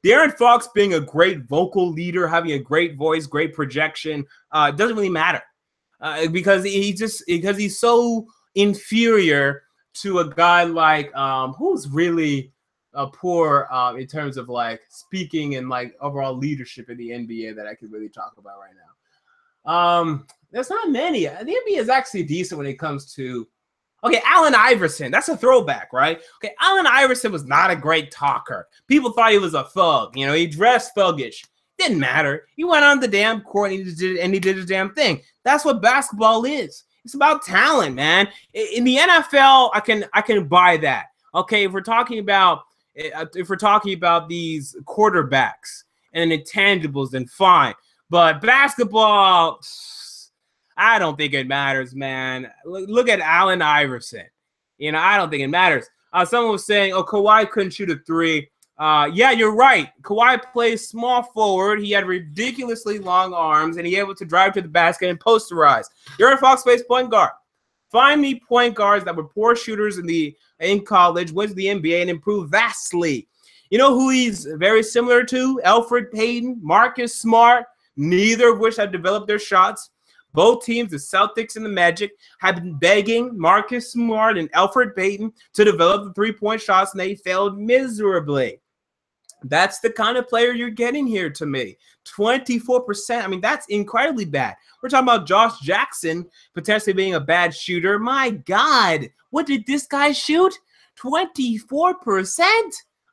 Darren Fox being a great vocal leader, having a great voice, great projection, doesn't really matter because he's so inferior to a guy like who's really poor in terms of like speaking and like overall leadership in the NBA that I could really talk about right now. There's not many. The NBA is actually decent when it comes to. Okay, Allen Iverson. That's a throwback, right? Okay, Allen Iverson was not a great talker. People thought he was a thug. You know, he dressed thuggish. Didn't matter. He went on the damn court and he did his damn thing. That's what basketball is. It's about talent, man. In the NFL, I can buy that. Okay, if we're talking about these quarterbacks and intangibles, then fine. But basketball, I don't think it matters, man. Look at Allen Iverson. You know, I don't think it matters. Someone was saying, oh, Kawhi couldn't shoot a three. Yeah, you're right. Kawhi plays small forward. He had ridiculously long arms, and he able to drive to the basket and posterize. Darren Fox plays point guard. Find me point guards that were poor shooters in college, went to the NBA, and improved vastly. You know who he's very similar to? Elfrid Payton, Marcus Smart, neither of which have developed their shots. Both teams, the Celtics and the Magic, have been begging Marcus Smart and Elfrid Payton to develop the three-point shots, and they failed miserably. That's the kind of player you're getting here to me. 24%. I mean, that's incredibly bad. We're talking about Josh Jackson potentially being a bad shooter. My God, what did this guy shoot? 24%?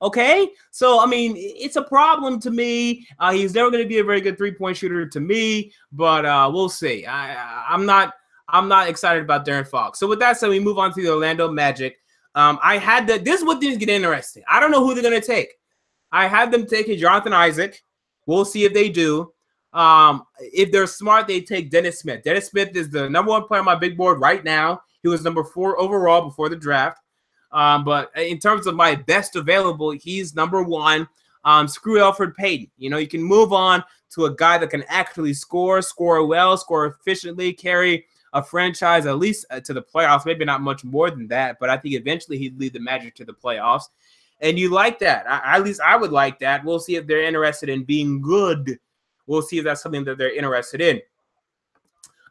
Okay, so I mean, it's a problem to me. He's never going to be a very good three-point shooter to me, but we'll see. I'm not excited about Darren Fox. So with that said, we move on to the Orlando Magic. This is what things get interesting. I don't know who they're going to take. I had them taking Jonathan Isaac. We'll see if they do. If they're smart, they take Dennis Smith. Dennis Smith is the number 1 player on my big board right now. He was number 4 overall before the draft. But in terms of my best available, he's number 1. Screw Elfrid Payton. You know, you can move on to a guy that can actually score well, score efficiently, carry a franchise at least to the playoffs. Maybe not much more than that, but I think eventually he'd lead the Magic to the playoffs. And you like that. At least I would like that. We'll see if they're interested in being good. We'll see if that's something that they're interested in.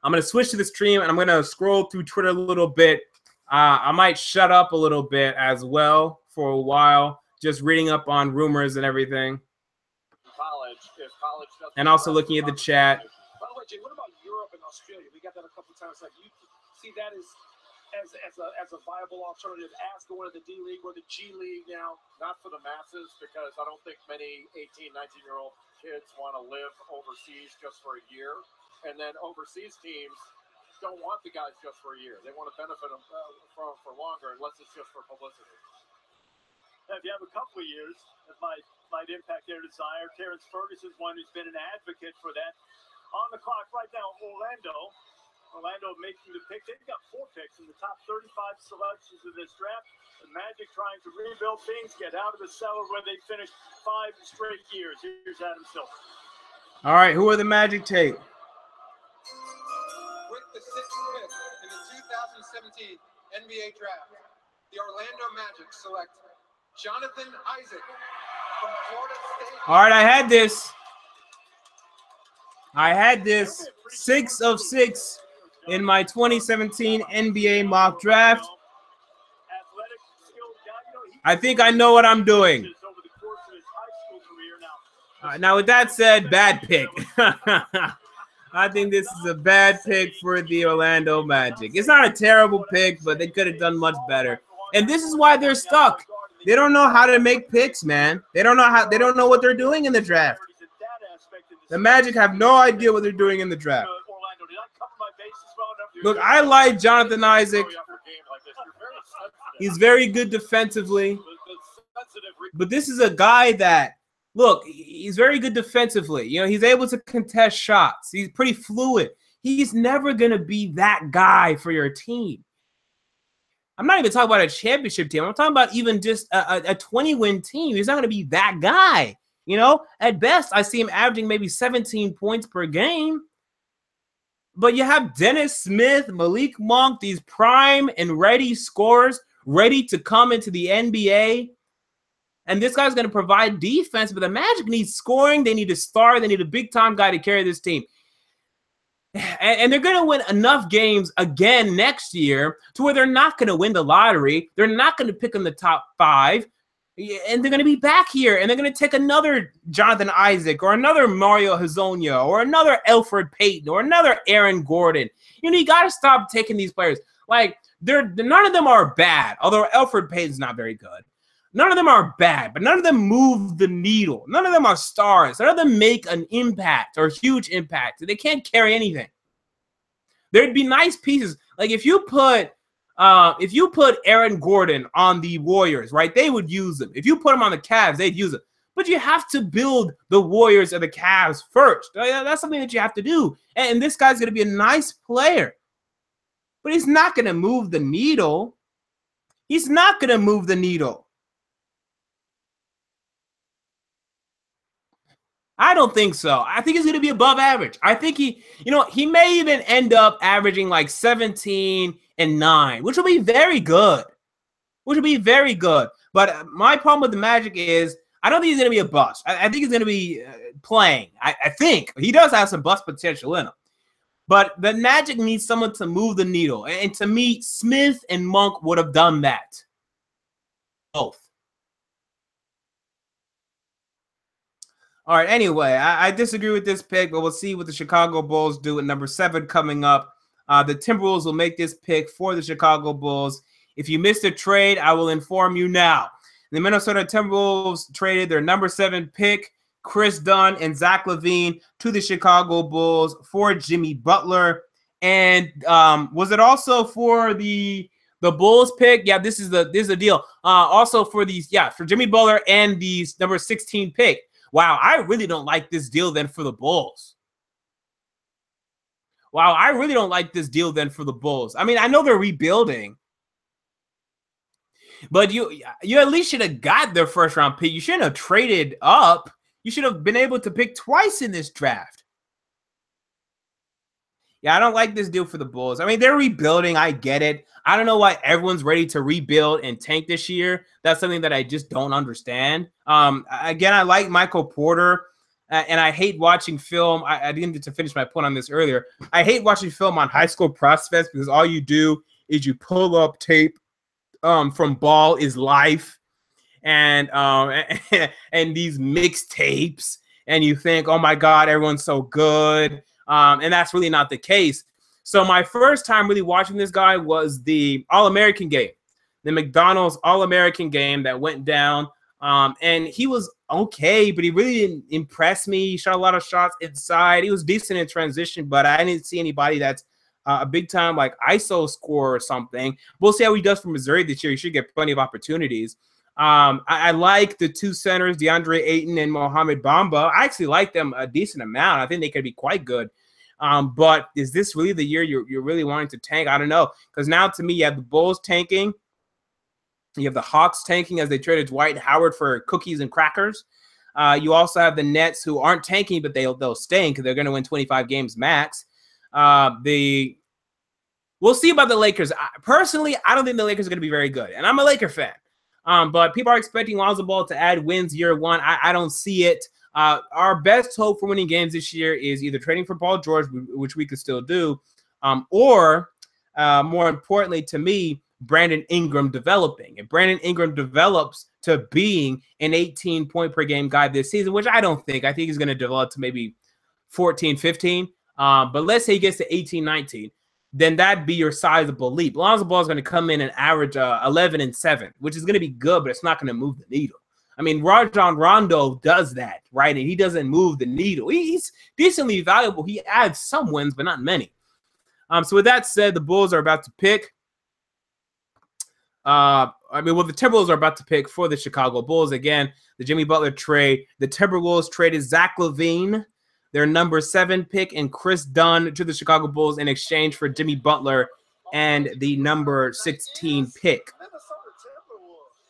I'm going to switch to the stream, and I'm going to scroll through Twitter a little bit. I might shut up a little bit as well for a while, just reading up on rumors and everything. And also looking at the chat. By the way, Jay, what about Europe and Australia? We got that a couple times. Like, you see that as a viable alternative as going to the D League or the G League now? Not for the masses, because I don't think many 18, 19-year-old kids want to live overseas just for a year. And then overseas teams don't want the guys just for a year. They want to benefit them for longer, unless it's just for publicity. If you have a couple of years, that might impact their desire. Terrence Ferguson's one who's been an advocate for that. On the clock right now, Orlando making the pick. They've got 4 picks in the top 35 selections of this draft. The Magic trying to rebuild things, get out of the cellar where they finished 5 straight years. Here's Adam Silver. All right, who are the Magic take? With the 6th pick in the 2017 NBA draft, the Orlando Magic select Jonathan Isaac from Florida State. All right, I had this. 6 of 6 in my 2017 NBA mock draft. I think I know what I'm doing. Now, with that said, bad pick. I think this is a bad pick for the Orlando Magic. It's not a terrible pick, but they could have done much better. And this is why they're stuck. They don't know how to make picks, man. They don't know what they're doing in the draft. The Magic have no idea what they're doing in the draft. Look, I like Jonathan Isaac. He's very good defensively. But this is a guy that, look, he's very good defensively. You know, he's able to contest shots. He's pretty fluid. He's never going to be that guy for your team. I'm not even talking about a championship team. I'm talking about even just a 20-win team. He's not going to be that guy. You know, at best, I see him averaging maybe 17 points per game. But you have Dennis Smith, Malik Monk, these prime and ready scorers ready to come into the NBA. And this guy's going to provide defense, but the Magic needs scoring. They need a star. They need a big-time guy to carry this team. And they're going to win enough games again next year to where they're not going to win the lottery. They're not going to pick in the top 5. And they're going to be back here, and they're going to take another Jonathan Isaac or another Mario Hezonja or another Elfrid Payton or another Aaron Gordon. You know, you got to stop taking these players. Like, none of them are bad, although Elfrid Payton's not very good. None of them are bad, but none of them move the needle. None of them are stars. None of them make an impact or huge impact. They can't carry anything. There'd be nice pieces. Like if you put Aaron Gordon on the Warriors, right, they would use him. If you put him on the Cavs, they'd use him. But you have to build the Warriors or the Cavs first. That's something that you have to do. And this guy's going to be a nice player. But he's not going to move the needle. He's not going to move the needle. I don't think so. I think he's going to be above average. I think he may even end up averaging like 17 and 9, which will be very good. But my problem with the Magic is I don't think he's going to be a bust. I think he's going to be playing. I think he does have some bust potential in him. But the Magic needs someone to move the needle. And to me, Smith and Monk would have done that. Both. All right, anyway, I disagree with this pick, but we'll see what the Chicago Bulls do at number 7 coming up. The Timberwolves will make this pick for the Chicago Bulls. If you missed a trade, I will inform you now. The Minnesota Timberwolves traded their number 7 pick, Chris Dunn and Zach LaVine, to the Chicago Bulls for Jimmy Butler. And was it also for the Bulls pick? Yeah, this is the deal. Also for for Jimmy Butler and the number 16 pick. Wow, I really don't like this deal then for the Bulls. I mean, I know they're rebuilding, but you at least should have got their first round pick. You shouldn't have traded up. You should have been able to pick twice in this draft. Yeah, I don't like this deal for the Bulls. I mean, they're rebuilding. I get it. I don't know why everyone's ready to rebuild and tank this year. That's something that I just don't understand. Again, I like Michael Porter, and I hate watching film. I didn't get to finish my point on this earlier. I hate watching film on high school prospects because all you do is you pull up tape from Ball is Life and these mixtapes, and you think, oh my God, everyone's so good. And that's really not the case. So my first time really watching this guy was the All-American game, the McDonald's All-American game that went down. And he was okay, but he really didn't impress me. He shot a lot of shots inside. He was decent in transition, but I didn't see anybody that's a big-time like ISO scorer or something. We'll see how he does for Missouri this year. He should get plenty of opportunities. I like the two centers, DeAndre Ayton and Mohamed Bamba. I actually like them a decent amount. I think they could be quite good. But is this really the year you're really wanting to tank? I don't know. Because now to me, you have the Bulls tanking. You have the Hawks tanking as they traded Dwight Howard for cookies and crackers. You also have the Nets who aren't tanking, but they'll stink because they're going to win 25 games max. We'll see about the Lakers. Personally, I don't think the Lakers are going to be very good. And I'm a Laker fan. But people are expecting Lonzo Ball to add wins year one. I don't see it. Our best hope for winning games this year is either trading for Paul George, which we could still do, or more importantly to me, Brandon Ingram developing. If Brandon Ingram develops to being an 18-point per game guy this season, which I don't think. I think he's going to develop to maybe 14, 15. But let's say he gets to 18, 19. Then that'd be your sizable leap. Lonzo Ball is going to come in and average 11 and 7, which is going to be good, but it's not going to move the needle. I mean, Rajon Rondo does that, right? And he doesn't move the needle. He's decently valuable. He adds some wins, but not many. So with that said, the Bulls are about to pick. The Timberwolves are about to pick for the Chicago Bulls. Again, the Jimmy Butler trade. The Timberwolves traded Zach LaVine, their number 7 pick, and Chris Dunn to the Chicago Bulls in exchange for Jimmy Butler and the number 16 pick. Minnesota Timberwolves.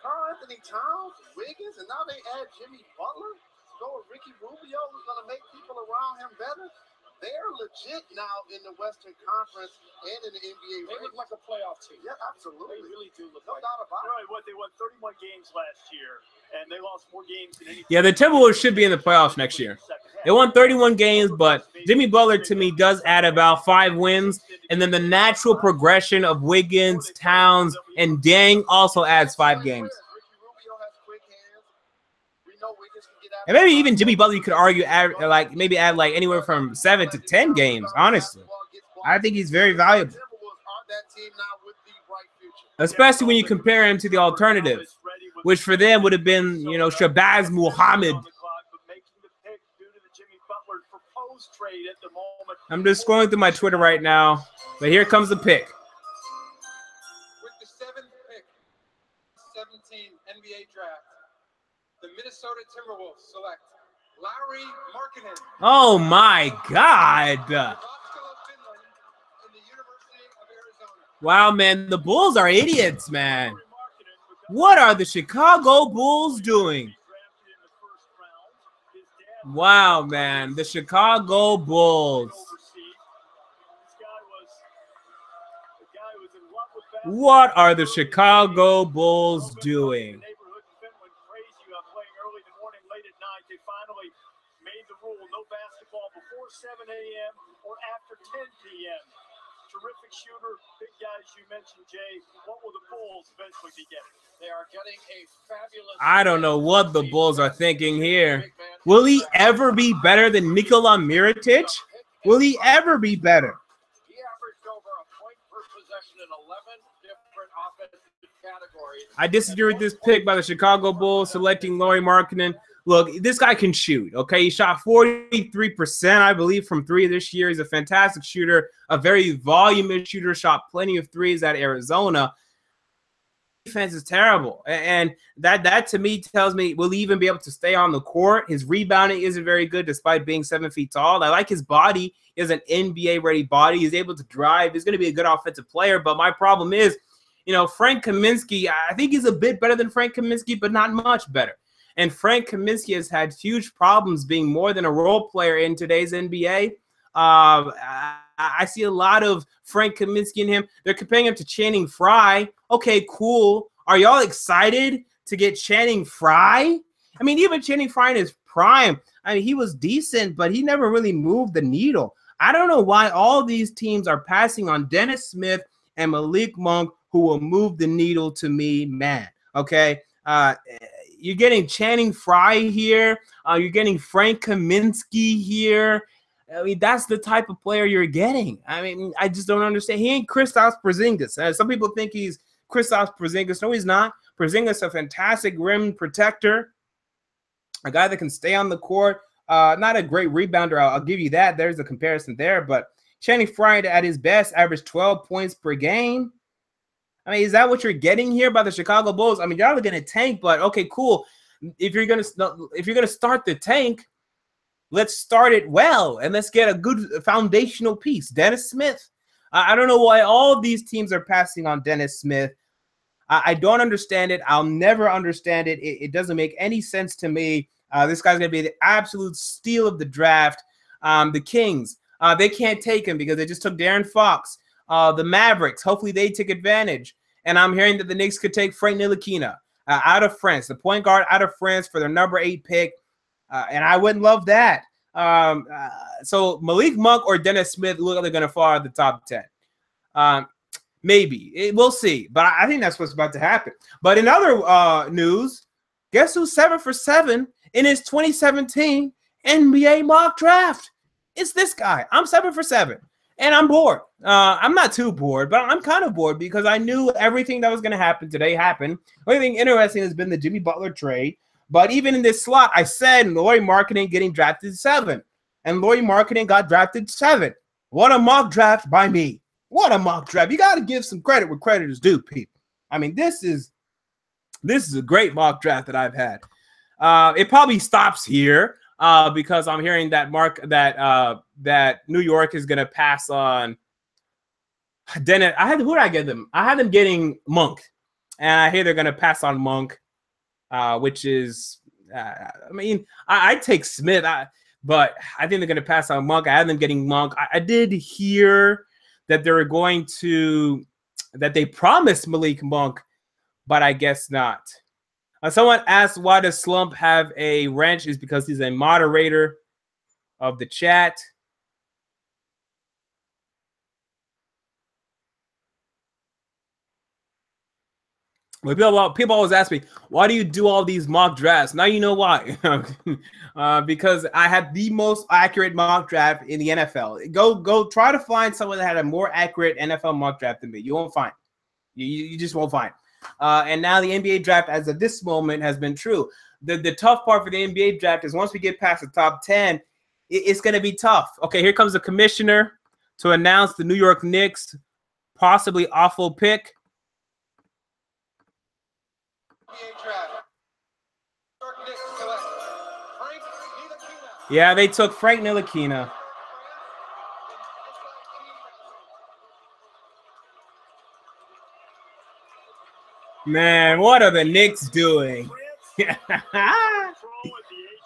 Karl Anthony Towns, Wiggins, and now they add Jimmy Butler. Go with Ricky Rubio, who's going to make people around him better. They're legit now in the Western Conference and in the NBA. They look like a playoff team. Yeah, absolutely. They really do look like. No doubt about it. Right, they won 31 games last year, and they lost more games than any. Yeah, the Timberwolves should be in the playoffs next year. They won 31 games, but Jimmy Butler to me does add about 5 wins, and then the natural progression of Wiggins, Towns, and Deng also adds 5 games. And maybe even Jimmy Butler, you could argue, add anywhere from 7 to 10 games, honestly. I think he's very valuable. Especially when you compare him to the alternative, which for them would have been, Shabazz Muhammad. I'm just scrolling through my Twitter right now, but here comes the pick. With the 7th pick, 17 NBA draft, the Minnesota Timberwolves select Larry Markkinen. Oh my God! Wow, man, the Bulls are idiots, man. What are the Chicago Bulls doing? Wow, man, the Chicago Bulls. What are the Chicago Bulls doing? They finally made the rule, no basketball before 7 a.m. or after 10 p.m. Terrific shooter, big guys you mentioned, Jay. What will the Bulls eventually be getting? They are getting a fabulous. I don't know what the Bulls are thinking here. Will he ever be better than Nikola Mirotic? Will he ever be better? He averaged over a point per possession in 11 different offensive categories. I disagree with this pick by the Chicago Bulls selecting Lauri Markkinen. Look, this guy can shoot, okay? He shot 43%, I believe, from 3 this year. He's a fantastic shooter, a very voluminous shooter, shot plenty of 3s at Arizona. Defense is terrible, and that to me tells me, will he even be able to stay on the court? His rebounding isn't very good despite being 7 feet tall. I like his body. He has an NBA-ready body. He's able to drive. He's going to be a good offensive player, but my problem is, Frank Kaminsky, I think he's a bit better than Frank Kaminsky, but not much better. And Frank Kaminsky has had huge problems being more than a role player in today's NBA. I see a lot of Frank Kaminsky in him. They're comparing him to Channing Frye. Okay, cool. Are y'all excited to get Channing Frye? I mean, even Channing Frye in his prime, he was decent, but he never really moved the needle. I don't know why all these teams are passing on Dennis Smith and Malik Monk, who will move the needle to me, man. Okay? You're getting Channing Frye here. You're getting Frank Kaminsky here. I mean, that's the type of player you're getting. I mean, I just don't understand. He ain't Kristaps Porzingis. Some people think he's Kristaps Porzingis. No, he's not. Porzingis, a fantastic rim protector, a guy that can stay on the court. Not a great rebounder. I'll give you that. There's a comparison there. But Channing Frye, at his best, averaged 12 points per game. I mean, is that what you're getting here by the Chicago Bulls? I mean, y'all are going to tank, but okay, cool. If you're gonna start the tank, let's start it well and let's get a good foundational piece. Dennis Smith. I don't know why all of these teams are passing on Dennis Smith. I don't understand it. I'll never understand it. It doesn't make any sense to me. This guy's gonna be the absolute steal of the draft. The Kings, they can't take him because they just took Darren Fox. The Mavericks, hopefully they take advantage. And I'm hearing that the Knicks could take Frank Ntilikina out of France, the point guard out of France for their number 8 pick. And I wouldn't love that. So Malik Monk or Dennis Smith look like they're going to fall out of the top 10. Maybe. We'll see. But I think that's what's about to happen. But in other news, guess who's 7 for 7 in his 2017 NBA mock draft? It's this guy. I'm 7 for 7. And I'm bored. I'm not too bored, but I'm kind of bored because I knew everything that was going to happen today happened. The only thing interesting has been the Jimmy Butler trade. But even in this slot, I said Lauri Markkanen getting drafted 7. And Lauri Markkanen got drafted 7. What a mock draft by me. What a mock draft. You got to give some credit where credit is due, people. I mean, this is a great mock draft that I've had. It probably stops here because I'm hearing that that New York is going to pass on Dennis. Who did I get them? I had them getting Monk. And I hear they're going to pass on Monk. Which is, I take Smith, but I think they're going to pass on Monk. I had them getting Monk. I did hear that they promised Malik Monk, but I guess not. Someone asked why does Slump have a wrench? Is because he's a moderator of the chat. People always ask me, why do you do all these mock drafts? Now you know why. Because I had the most accurate mock draft in the NFL. Go try to find someone that had a more accurate NFL mock draft than me. You won't find. You just won't find. And now the NBA draft, as of this moment, has been true. The tough part for the NBA draft is once we get past the top 10, it's going to be tough. Okay, here comes the commissioner to announce the New York Knicks possibly awful pick. Yeah, they took Frank Ntilikina. Man, what are the Knicks doing? Okay,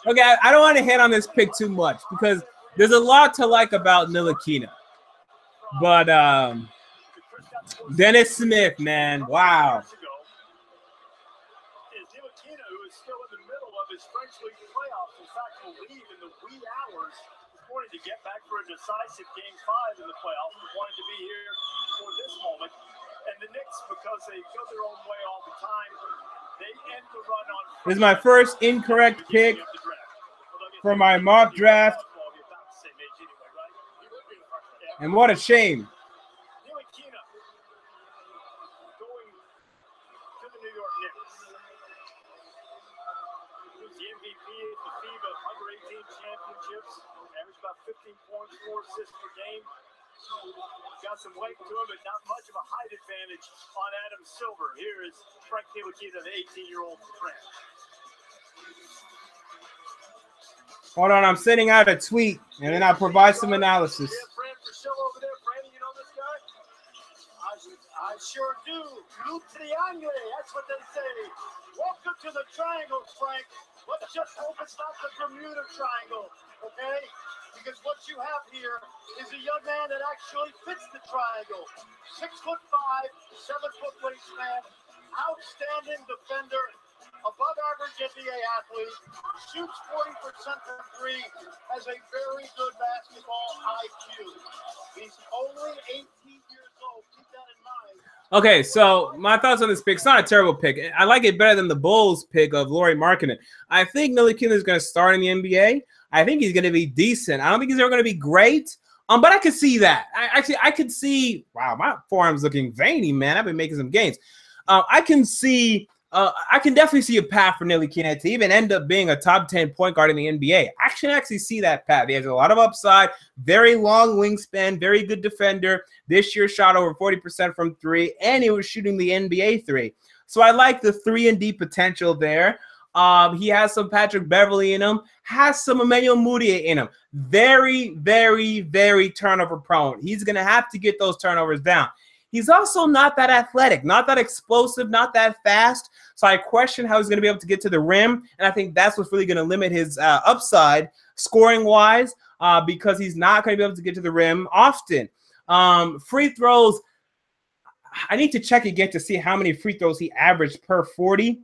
I don't want to hit on this pick too much because there's a lot to like about Ntilikina. But Dennis Smith, man, wow. To get back for a decisive Game 5 in the playoffs, wanted to be here for this moment. And the Knicks, because they go their own way all the time, they end the run on. This is my first incorrect pick for my mock draft. And what a shame. Ntilikina going to the New York Knicks. He was the MVP at the FIBA Under-18 Championships. Averaged about 15 points, 4 assists per game. Got some weight to him, but not much of a height advantage on Adam Silver. Here is Frank Ntilikina, the 18-year-old Trent. Hold on, I'm sending out a tweet, and then I'll provide some analysis. Fran Priscilla over there. Fran, you know this guy? I sure do. Blue triangle, that's what they say. Welcome to the triangle, Frank. Let's just hope it's not the Bermuda Triangle, okay? Because what you have here is a young man that actually fits the triangle. 6'5", 7-foot wingspan, outstanding defender, above average NBA athlete, shoots 40% from three, has a very good basketball IQ. He's only 18 years old. Keep that in mind. Okay, so my thoughts on this pick. It's not a terrible pick. I like it better than the Bulls pick of Lauri Markkanen. I think Ntilikina is going to start in the NBA. I think he's going to be decent. I don't think he's ever going to be great. But I could see that. I could see. Wow, my forearm's looking veiny, man. I've been making some gains. I can definitely see a path for Ntilikina to even end up being a top 10 point guard in the NBA. I can actually see that path. He has a lot of upside, very long wingspan, very good defender. This year shot over 40% from three, and he was shooting the NBA three. So I like the 3-and-D potential there. He has some Patrick Beverly in him, has some Emmanuel Mudiay in him. Very, very, very turnover prone. He's going to have to get those turnovers down. He's also not that athletic, not that explosive, not that fast. So I question how he's going to be able to get to the rim. And I think that's what's really going to limit his upside scoring-wise because he's not going to be able to get to the rim often. Free throws, I need to check again to see how many free throws he averaged per 40.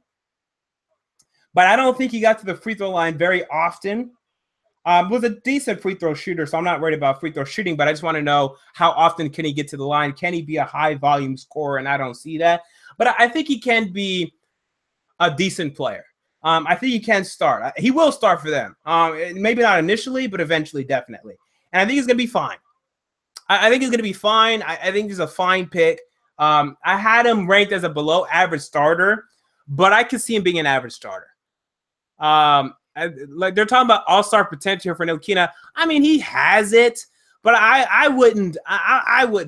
But I don't think he got to the free throw line very often. Was a decent free throw shooter, so I'm not worried about free throw shooting, but I just want to know how often can he get to the line? Can he be a high volume scorer? And I don't see that. But I think he can be a decent player. I think he can start. He will start for them. Maybe not initially, but eventually, definitely. And I think he's going to be fine. I think he's going to be fine. I think he's a fine pick. I had him ranked as a below average starter, but I could see him being an average starter. Like they're talking about all-star potential for Ntilikina. I mean, he has it, but I wouldn't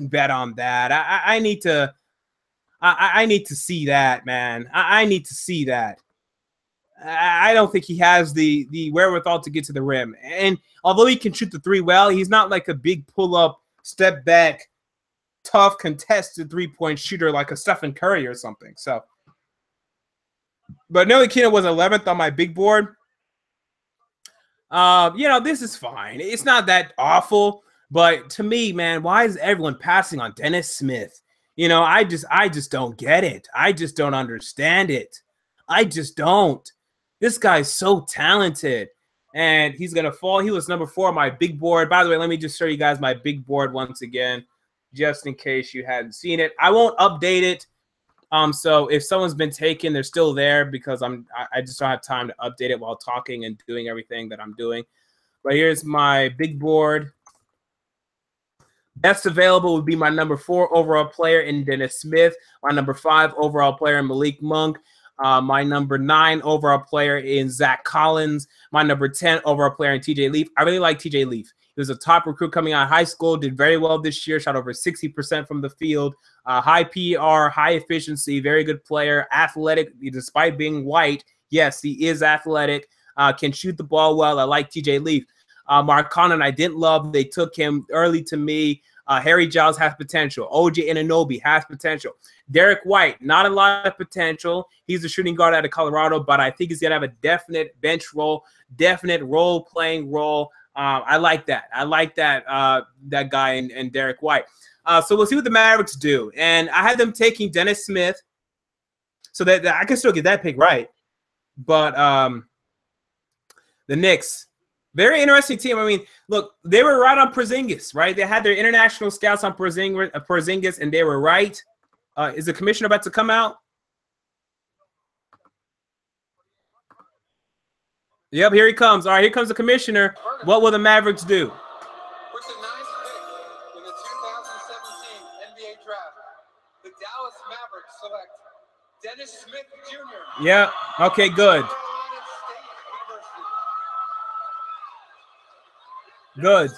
bet on that. I need to see that, man. I need to see that. I don't think he has the wherewithal to get to the rim. And although he can shoot the three well, he's not like a big pull-up, step back, tough contested three-point shooter like a Stephen Curry or something. So, but Ntilikina was 11th on my big board. This is fine. It's not that awful, but to me, man, why is everyone passing on Dennis Smith? I just don't get it. I just don't understand it. I just don't. This guy's so talented, and he's gonna fall. He was number 4 on my big board. By the way, let me just show you guys my big board once again, just in case you hadn't seen it. I won't update it. So if someone's been taken, they're still there because I just don't have time to update it while talking and doing everything that I'm doing. But here's my big board. Best available would be my number 4 overall player in Dennis Smith, my number 5 overall player in Malik Monk, my number 9 overall player in Zach Collins, my number 10 overall player in TJ Leaf. I really like TJ Leaf. He was a top recruit coming out of high school, did very well this year, shot over 60% from the field, high PER, high efficiency, very good player, athletic, despite being white. Yes, he is athletic, can shoot the ball well. I like TJ Leaf. Mark Connon, I didn't love. They took him early to me. Harry Giles has potential. OJ Anunoby has potential. Derek White, not a lot of potential. He's a shooting guard out of Colorado, but I think he's going to have a definite bench role, definite role-playing role. I like that. I like that that guy and Derek White. So we'll see what the Mavericks do. And I had them taking Dennis Smith so that I can still get that pick right. But the Knicks, very interesting team. I mean, look, they were right on Porzingis, right? They had their international scouts on Porzingis, and they were right. Is the commissioner about to come out? Yep, here he comes. All right, here comes the commissioner. What will the Mavericks do? With the 9th pick in the 2017 NBA draft, the Dallas Mavericks select Dennis Smith Jr. Yeah, okay, good. Good.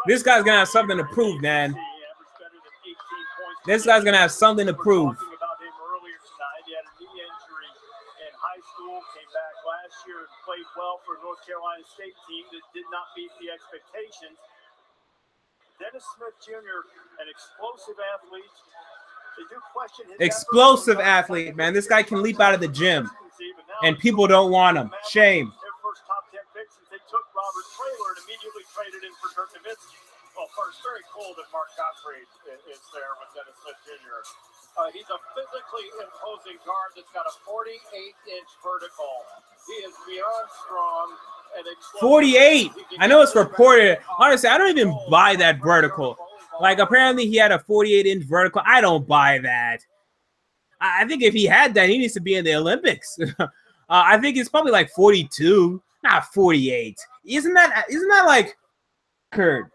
This guy's going to have something to prove, man. This guy's going to have something to prove. Last year and played well for North Carolina State team that did not meet the expectations. Dennis Smith Jr., an explosive athlete. They do question his explosive athlete, man. This guy can leap out of the gym, and people don't want him. Shame. Their first top 10 pick since they took Robert Traylor and immediately traded in for Dirk Nowitzki. Well, first, very cool that Mark Gottfried is there with Dennis Smith Jr. He's a physically imposing guard that's got a 48-inch vertical. He is beyond strong and explosive. 48. I know it's reported. Honestly, I don't even buy that vertical. Like, apparently he had a 48-inch vertical. I don't buy that. I think if he had that, he needs to be in the Olympics. I think it's probably like 42, not 48. Isn't that like Kurt?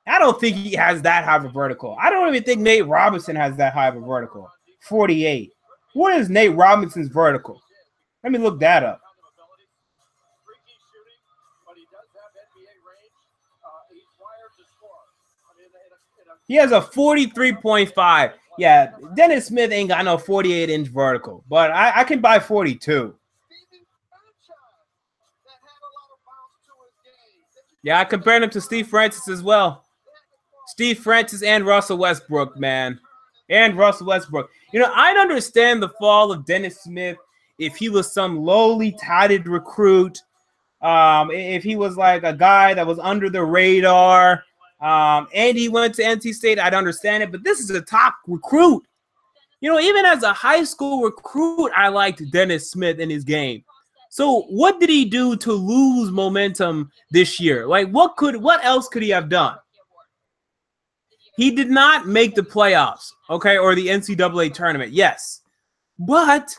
I don't think he has that high of a vertical. I don't even think Nate Robinson has that high of a vertical. 48. What is Nate Robinson's vertical? Let me look that up. He has a 43.5. Yeah, Dennis Smith ain't got no 48-inch vertical, but I can buy 42. Yeah, I compared him to Steve Francis as well. Steve Francis and Russell Westbrook, man. And Russell Westbrook. I'd understand the fall of Dennis Smith if he was some lowly touted recruit, if he was like a guy that was under the radar, and he went to NC State, I'd understand it. But this is a top recruit. Even as a high school recruit, I liked Dennis Smith in his game. So what did he do to lose momentum this year? Like, what else could he have done? He did not make the playoffs, okay, or the NCAA tournament, yes. But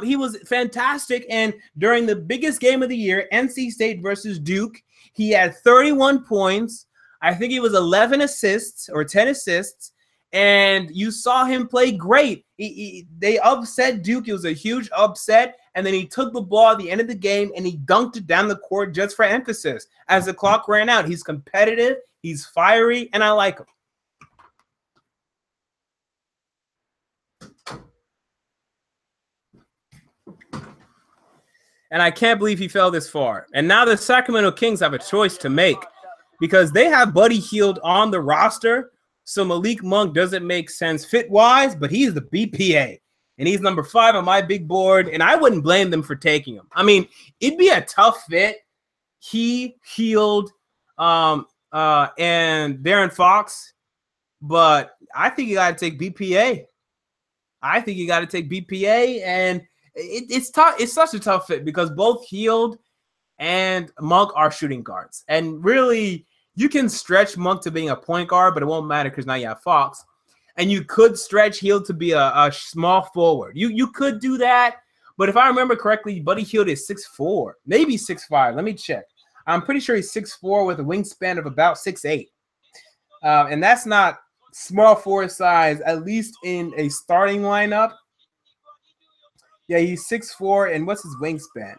he was fantastic, and during the biggest game of the year, NC State versus Duke, he had 31 points. I think he was 11 assists or 10 assists, and you saw him play great. They upset Duke. It was a huge upset, and then he took the ball at the end of the game, and he dunked it down the court just for emphasis. As the clock ran out, he's competitive, he's fiery, and I like him. And I can't believe he fell this far. And now the Sacramento Kings have a choice to make because they have Buddy Hield on the roster. So Malik Monk doesn't make sense fit-wise, but he's the BPA. And he's number 5 on my big board. And I wouldn't blame them for taking him. I mean, it'd be a tough fit. He, Hield, and Darren Fox. But I think you got to take BPA. And it's tough. It's such a tough fit because both Hield and Monk are shooting guards. And really, you can stretch Monk to being a point guard, but it won't matter because now you have Fox. And you could stretch Hield to be a small forward. You could do that. But if I remember correctly, Buddy Hield is 6'4", maybe 6'5". Let me check. I'm pretty sure he's 6'4" with a wingspan of about 6'8". And that's not small forward size, at least in a starting lineup. Yeah, he's 6'4", and what's his wingspan?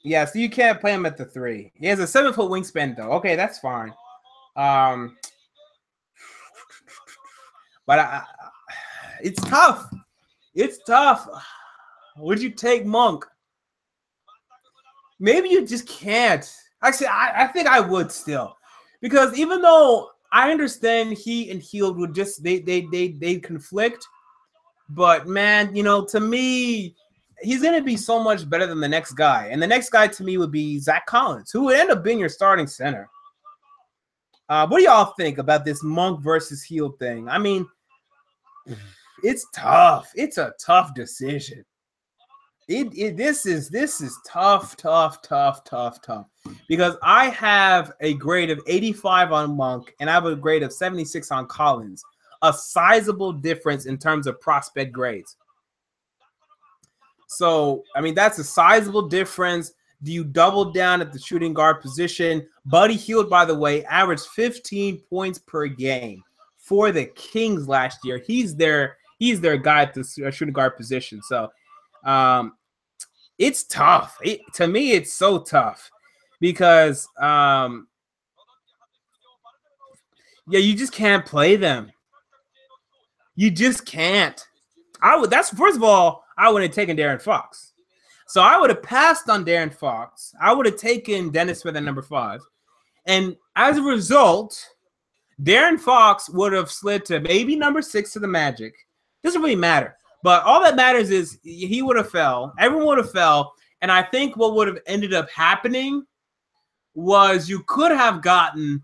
Yeah, so you can't play him at the 3. He has a 7-foot wingspan, though. Okay, that's fine. But it's tough. It's tough. Would you take Monk? Maybe you just can't. Actually, I think I would still. Because even though I understand he and Hield would just, they conflict. But, man, you know, to me, he's going to be so much better than the next guy. And the next guy to me would be Zach Collins, who would end up being your starting center. What do y'all think about this Monk versus Hield thing? I mean, it's tough. It's a tough decision. This is tough. Because I have a grade of 85 on Monk, and I have a grade of 76 on Collins. A sizable difference in terms of prospect grades. So, I mean, that's a sizable difference. Do you double down at the shooting guard position? Buddy Hield, by the way, averaged 15 points per game for the Kings last year. He's their guy at the shooting guard position. So, it's tough. To me, it's so tough because, yeah, you just can't play them. You just can't. First of all, I would have taken Darren Fox. So I would have passed on Darren Fox. I would have taken Dennis Smith at number 5. And as a result, Darren Fox would have slid to maybe number 6 to the Magic. Doesn't really matter. But all that matters is he would have fell. Everyone would have fell. And I think what would have ended up happening was you could have gotten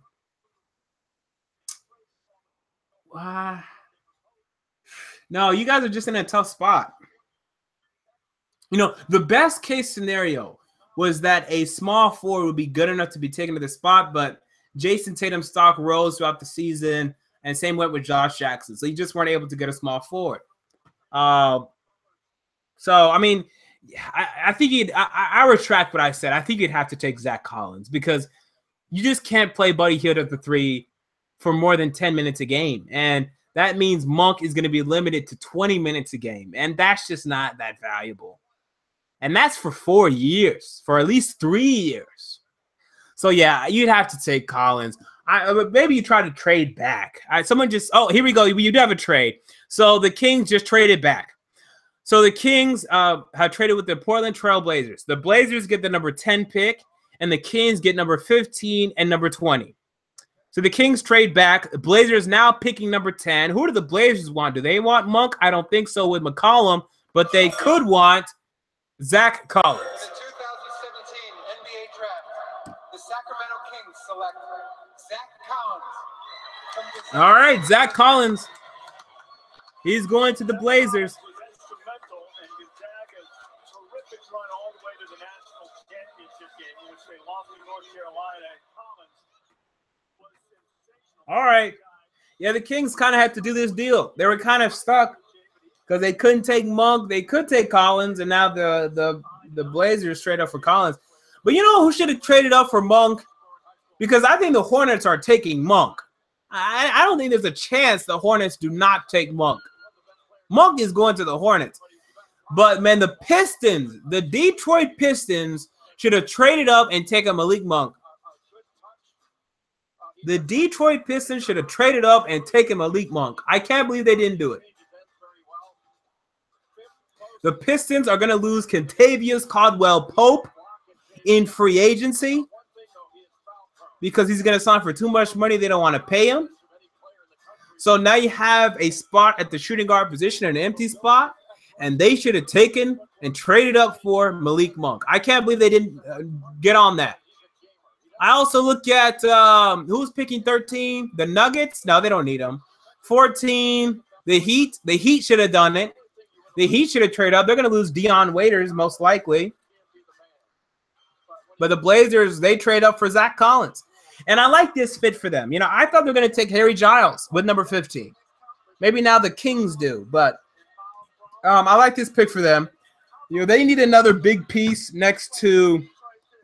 no, you guys are just in a tough spot. You know, the best case scenario was that a small forward would be good enough to be taken to the spot, but Jason Tatum's stock rose throughout the season, and same went with Josh Jackson. So you just weren't able to get a small forward. So, I mean, I think I retract what I said. I think you'd have to take Zach Collins because you just can't play Buddy Hield at the 3 for more than 10 minutes a game. And that means Monk is going to be limited to 20 minutes a game. And that's just not that valuable. And that's for 4 years, for at least 3 years. So, yeah, you'd have to take Collins. Maybe you try to trade back. Here we go. You do have a trade. So the Kings just traded back. So the Kings have traded with the Portland Trail Blazers. The Blazers get the number 10 pick, and the Kings get number 15 and number 20. So the Kings trade back. The Blazers now picking number 10. Who do the Blazers want? Do they want Monk? I don't think so with McCollum, but they could want Zach Collins. In the 2017 NBA Draft, the Sacramento Kings select Zach Collins. All right, Zach Collins. He's going to the Blazers. going all the way to the national championship game, in which they lost to North Carolina. And Collins was sensational. All right. Yeah, the Kings kind of had to do this deal. They were kind of stuck because they couldn't take Monk. They could take Collins, and now the Blazers trade up for Collins. But you know who should have traded up for Monk? Because I think the Hornets are taking Monk. I don't think there's a chance the Hornets do not take Monk. Monk is going to the Hornets. But, man, the Pistons, the Detroit Pistons should have traded up and taken Malik Monk. The Detroit Pistons should have traded up and taken Malik Monk. I can't believe they didn't do it. The Pistons are going to lose Kentavious Caldwell-Pope in free agency because he's going to sign for too much money. They don't want to pay him. So now you have a spot at the shooting guard position, an empty spot, and they should have taken and traded up for Malik Monk. I can't believe they didn't get on that. I also look at who's picking 13? The Nuggets? No, they don't need them. 14, the Heat. The Heat should have done it. The Heat should have traded up. They're going to lose Dion Waiters most likely. But the Blazers, they trade up for Zach Collins. And I like this fit for them. You know, I thought they were going to take Harry Giles with number 15. Maybe now the Kings do. But I like this pick for them. You know, they need another big piece next to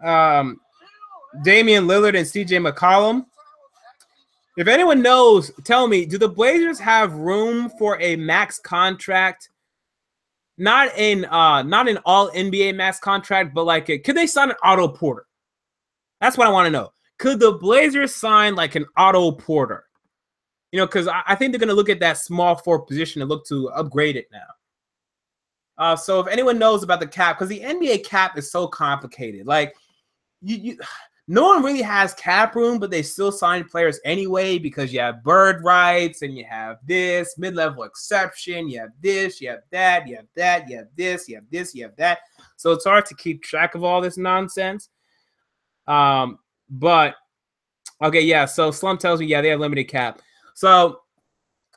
Damian Lillard and CJ McCollum. If anyone knows, tell me, do the Blazers have room for a max contract? Not an all NBA max contract, but like could they sign an Otto Porter? That's what I want to know. Could the Blazers sign like an Otto Porter? You know, because I think they're going to look at that small forward position and look to upgrade it now. So if anyone knows about the cap, because the NBA cap is so complicated. Like, no one really has cap room, but they still sign players anyway because you have bird rights and you have this, mid-level exception, you have this, you have that, you have that, you have this, you have this, you have that. So it's hard to keep track of all this nonsense. But, okay, yeah, so Slum tells me, yeah, they have limited cap. So,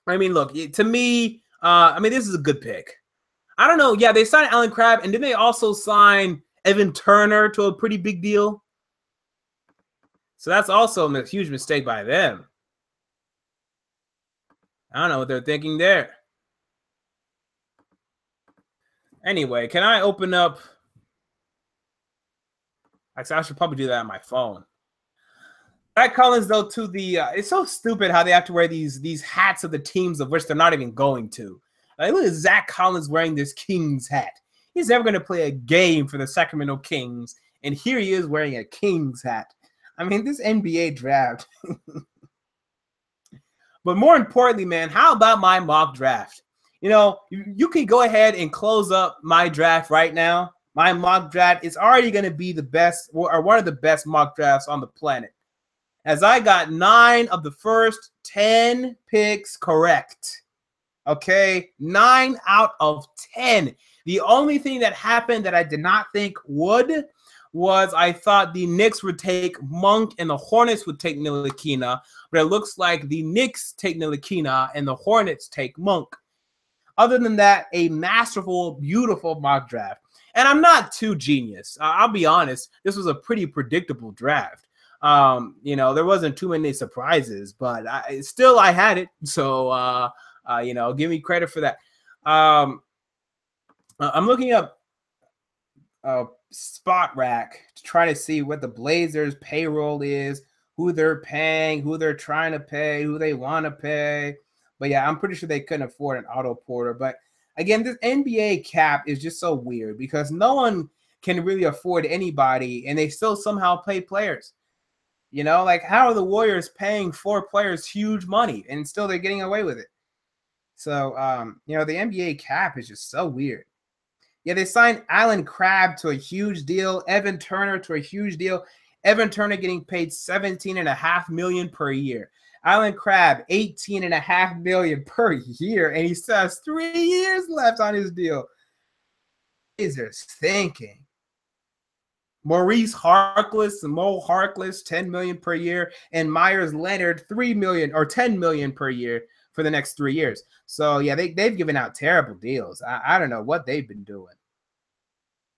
I mean, look, to me, this is a good pick. I don't know. Yeah, they signed Alan Crabb, and then they also sign Evan Turner to a pretty big deal. So that's also a huge mistake by them. I don't know what they're thinking there. Anyway, can I open up? Actually, I should probably do that on my phone. Zach Collins, though, to the it's so stupid how they have to wear these hats of the teams of which they're not even going to. Like, look at Zach Collins wearing this Kings hat. He's never going to play a game for the Sacramento Kings, and here he is wearing a Kings hat. I mean, this NBA draft. But more importantly, man, how about my mock draft? You know, you can go ahead and close up my draft right now. My mock draft is already going to be the best, or one of the best mock drafts on the planet, as I got 9 of the first 10 picks correct. Okay, 9 out of 10. The only thing that happened that I did not think would was I thought the Knicks would take Monk and the Hornets would take Ntilikina, but it looks like the Knicks take Ntilikina and the Hornets take Monk. Other than that, a masterful, beautiful mock draft. And I'm not too genius. I'll be honest. This was a pretty predictable draft. You know, there wasn't too many surprises, but I had it. So, you know, give me credit for that. I'm looking up Spot Rack to try to see what the Blazers payroll is, who they're paying, who they're trying to pay, who they want to pay. But yeah, I'm pretty sure they couldn't afford an Otto Porter. But again, this NBA cap is just so weird because no one can really afford anybody and they still somehow pay players. You know, like how are the Warriors paying 4 players huge money and still they're getting away with it? So, you know, the NBA cap is just so weird. Yeah, they signed Alan Crabb to a huge deal, Evan Turner to a huge deal. Evan Turner getting paid $17.5 million per year. Alan Crabb, $18.5 million per year, and he still has 3 years left on his deal. Blazers thinking. Maurice Harkless, Mo Harkless, $10 million per year, and Myers Leonard, $3 million or $10 million per year for the next 3 years. So yeah, they've given out terrible deals. I don't know what they've been doing.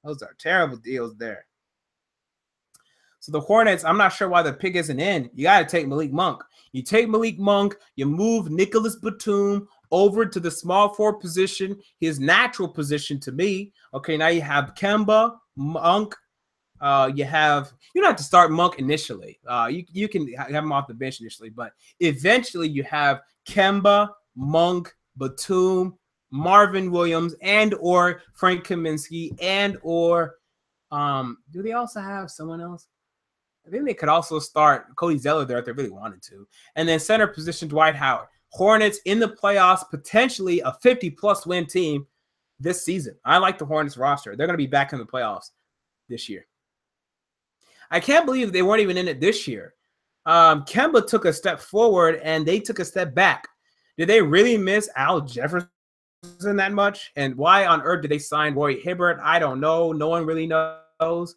Those are terrible deals there. So the Hornets, I'm not sure why the pick isn't in. You got to take Malik Monk. You take Malik Monk, you move Nicholas Batum over to the small forward position, his natural position to me. Okay, now you have Kemba, Monk. You don't have to start Monk initially. You can have him off the bench initially, but eventually you have Kemba, Monk, Batum, Marvin Williams, and or Frank Kaminsky, and or do they also have someone else? I think they could also start Cody Zeller there if they really wanted to. And then center position, Dwight Howard. Hornets in the playoffs, potentially a 50-plus win team this season. I like the Hornets roster. They're going to be back in the playoffs this year. I can't believe they weren't even in it this year. Kemba took a step forward, and they took a step back. Did they really miss Al Jefferson that much? And why on earth did they sign Roy Hibbert? I don't know. No one really knows.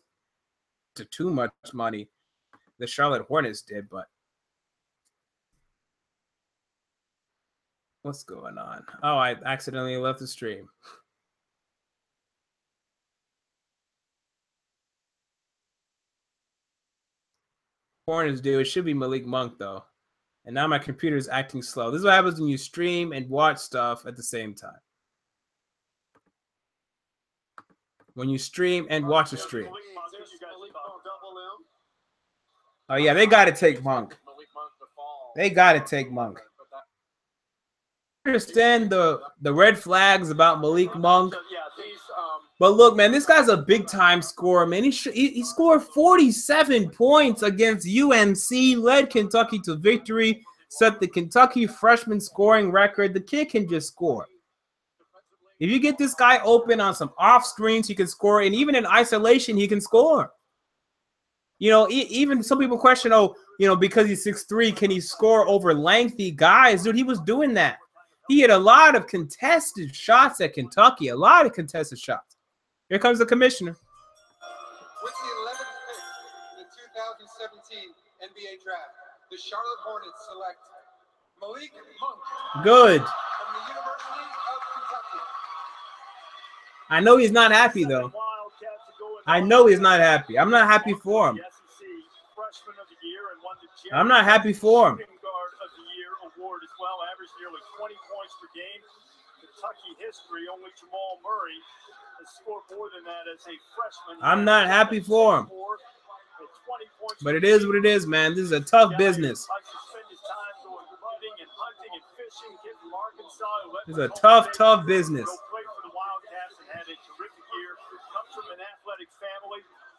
To too much money. The Charlotte Hornets did, but what's going on? Oh, I accidentally left the stream. Hornets do. It should be Malik Monk, though. And now my computer is acting slow. This is what happens when you stream and watch stuff at the same time. When you stream and watch a stream. Oh, yeah, they got to take Monk. They got to take Monk. I understand the red flags about Malik Monk. But look, man, this guy's a big-time scorer, man. He scored 47 points against UNC, led Kentucky to victory, set the Kentucky freshman scoring record. The kid can just score. If you get this guy open on some off screens, he can score. And even in isolation, he can score. You know, even some people question, because he's 6'3", can he score over lengthy guys? Dude, he was doing that. He had a lot of contested shots at Kentucky, a lot of contested shots. Here comes the commissioner. With the 11th pick in the 2017 NBA draft, the Charlotte Hornets select Malik Monk. Good. From the University of Kentucky. I know he's not happy, though. I know he's not happy. I'm not happy for him. I'm not happy for him. Award as well, averaged nearly 20 points per game. Kentucky history, only Jamal Murray has scored more than that as a freshman. I'm not happy for him. But it is what it is, man. This is a tough business. This is a tough business.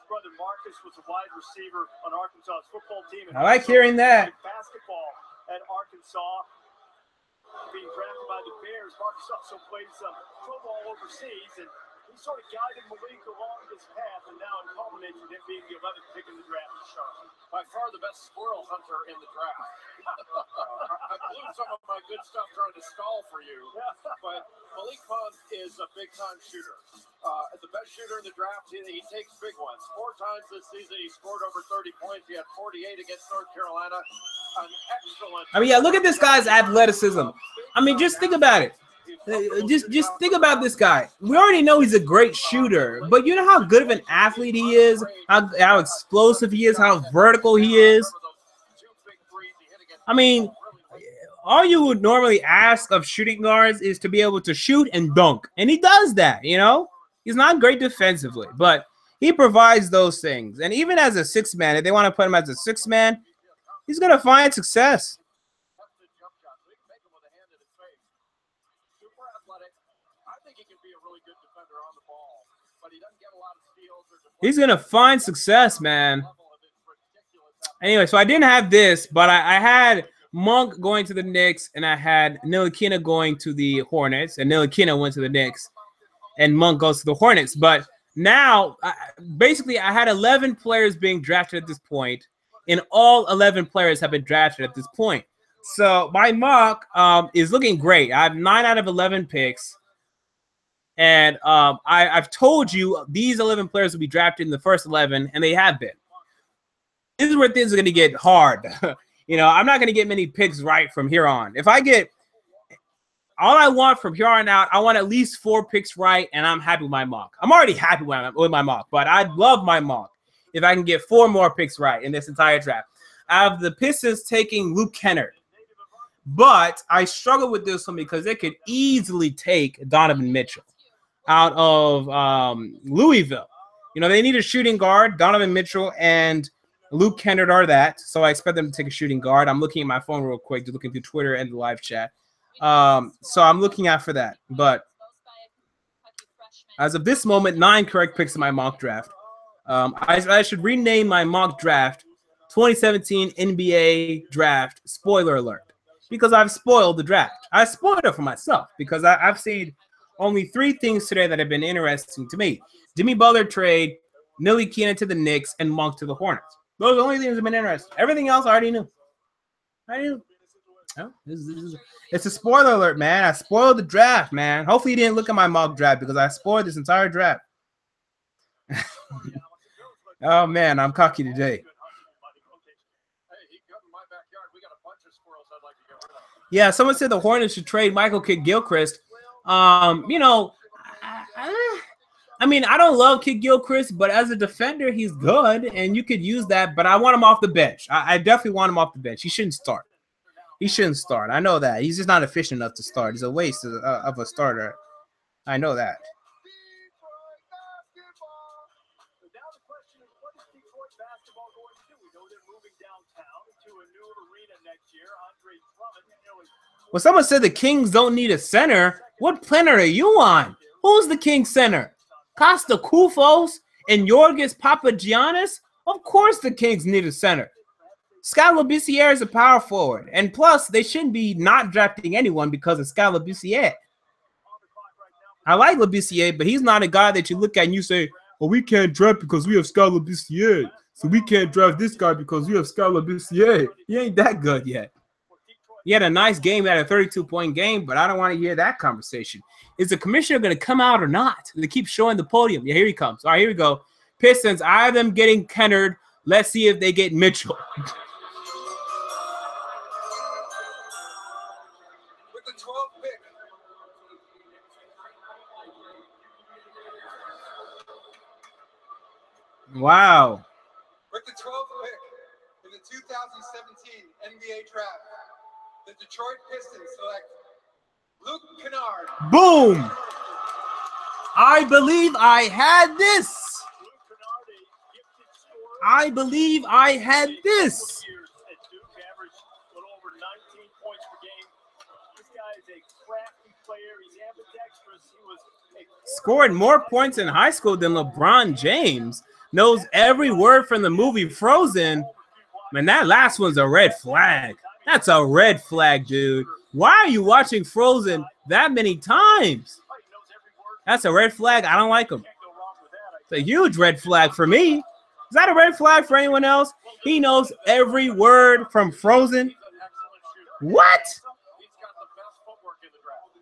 Brother Marcus was a wide receiver on Arkansas's football team. I like hearing that. Basketball at Arkansas, being drafted by the Bears. Marcus also played some pro ball overseas, and he sort of guided Malik along this path, and now it culminates with him being the 11th pick in the draft in Charlotte. By far the best squirrel hunter in the draft. I blew some of my good stuff trying to stall for you, but Malik Monk is a big-time shooter. The best shooter in the draft, he takes big ones. 4 times this season, he scored over 30 points. He had 48 against North Carolina. An excellent. I mean, yeah, look at this guy's athleticism. I mean, just think about it. Just think about this guy. We already know he's a great shooter, but you know how good of an athlete he is, how explosive he is, how vertical he is. I mean, all you would normally ask of shooting guards is to be able to shoot and dunk, and he does that, you know? He's not great defensively, but he provides those things. And even as a 6-man, if they want to put him as a 6-man, he's going to find success. He's going to find success, man. Anyway, so I didn't have this, but I had Monk going to the Knicks, and I had Ntilikina going to the Hornets, and Ntilikina went to the Knicks, and Monk goes to the Hornets. But now, basically, I had 11 players being drafted at this point, and all 11 players have been drafted at this point. So my mock is looking great. I have 9 out of 11 picks. And I've told you these 11 players will be drafted in the first 11, and they have been. This is where things are going to get hard. You know, I'm not going to get many picks right from here on. If I get All I want from here on out, I want at least 4 picks right, and I'm happy with my mock. I'm already happy with my mock, but I'd love my mock if I can get 4 more picks right in this entire draft. I have the Pistons taking Luke Kennard, but I struggle with this one because they could easily take Donovan Mitchell out of Louisville. You know, they need a shooting guard. Donovan Mitchell and Luke Kennard are that, so I expect them to take a shooting guard. I'm looking at my phone real quick, just looking through Twitter and the live chat. So I'm looking out for that. But as of this moment, 9 correct picks in my mock draft. I should rename my mock draft 2017 NBA Draft Spoiler Alert, because I've spoiled the draft. I spoiled it for myself because I've seen only 3 things today that have been interesting to me. Jimmy Butler trade, Millie Keenan to the Knicks, and Monk to the Hornets. Those are the only things that have been interesting. Everything else I already knew. Oh, it's a spoiler alert, man. I spoiled the draft, man. Hopefully you didn't look at my mock draft because I spoiled this entire draft. Oh, man, I'm cocky today. Yeah, someone said the Hornets should trade Michael Kidd-Gilchrist. You know, I mean, I don't love Kidd-Gilchrist, but as a defender, he's good, and you could use that. But I want him off the bench. I definitely want him off the bench. He shouldn't start. He shouldn't start. I know that. He's just not efficient enough to start. He's a waste of a starter. I know that. Well, someone said the Kings don't need a center. What planet are you on? Who's the Kings center? Costa Koufos and Yorgos Papagiannis? Of course the Kings need a center. Scott Labissiere is a power forward. And plus, they shouldn't be not drafting anyone because of Scott Labissiere. I like Labissiere, but he's not a guy that you look at and you say, well, we can't draft because we have Scott Labissiere. So we can't draft this guy because we have Scott Labissiere. He ain't that good yet. He had a nice game, had a 32-point game, but I don't want to hear that conversation. Is the commissioner going to come out or not? They keep showing the podium. Yeah, here he comes. All right, here we go. Pistons, I have them getting Kennard. Let's see if they get Mitchell. With the 12th pick. Wow. With the 12th pick in the 2017 NBA Draft, the Detroit Pistons select Luke Kennard. Boom! I believe I had this. I believe I had this. Scored more points in high school than LeBron James. Knows every word from the movie Frozen. Man, that last one's a red flag. That's a red flag, dude. Why are you watching Frozen that many times? That's a red flag. I don't like him. It's a huge red flag for me. Is that a red flag for anyone else? He knows every word from Frozen. What? He's got the best footwork in the draft.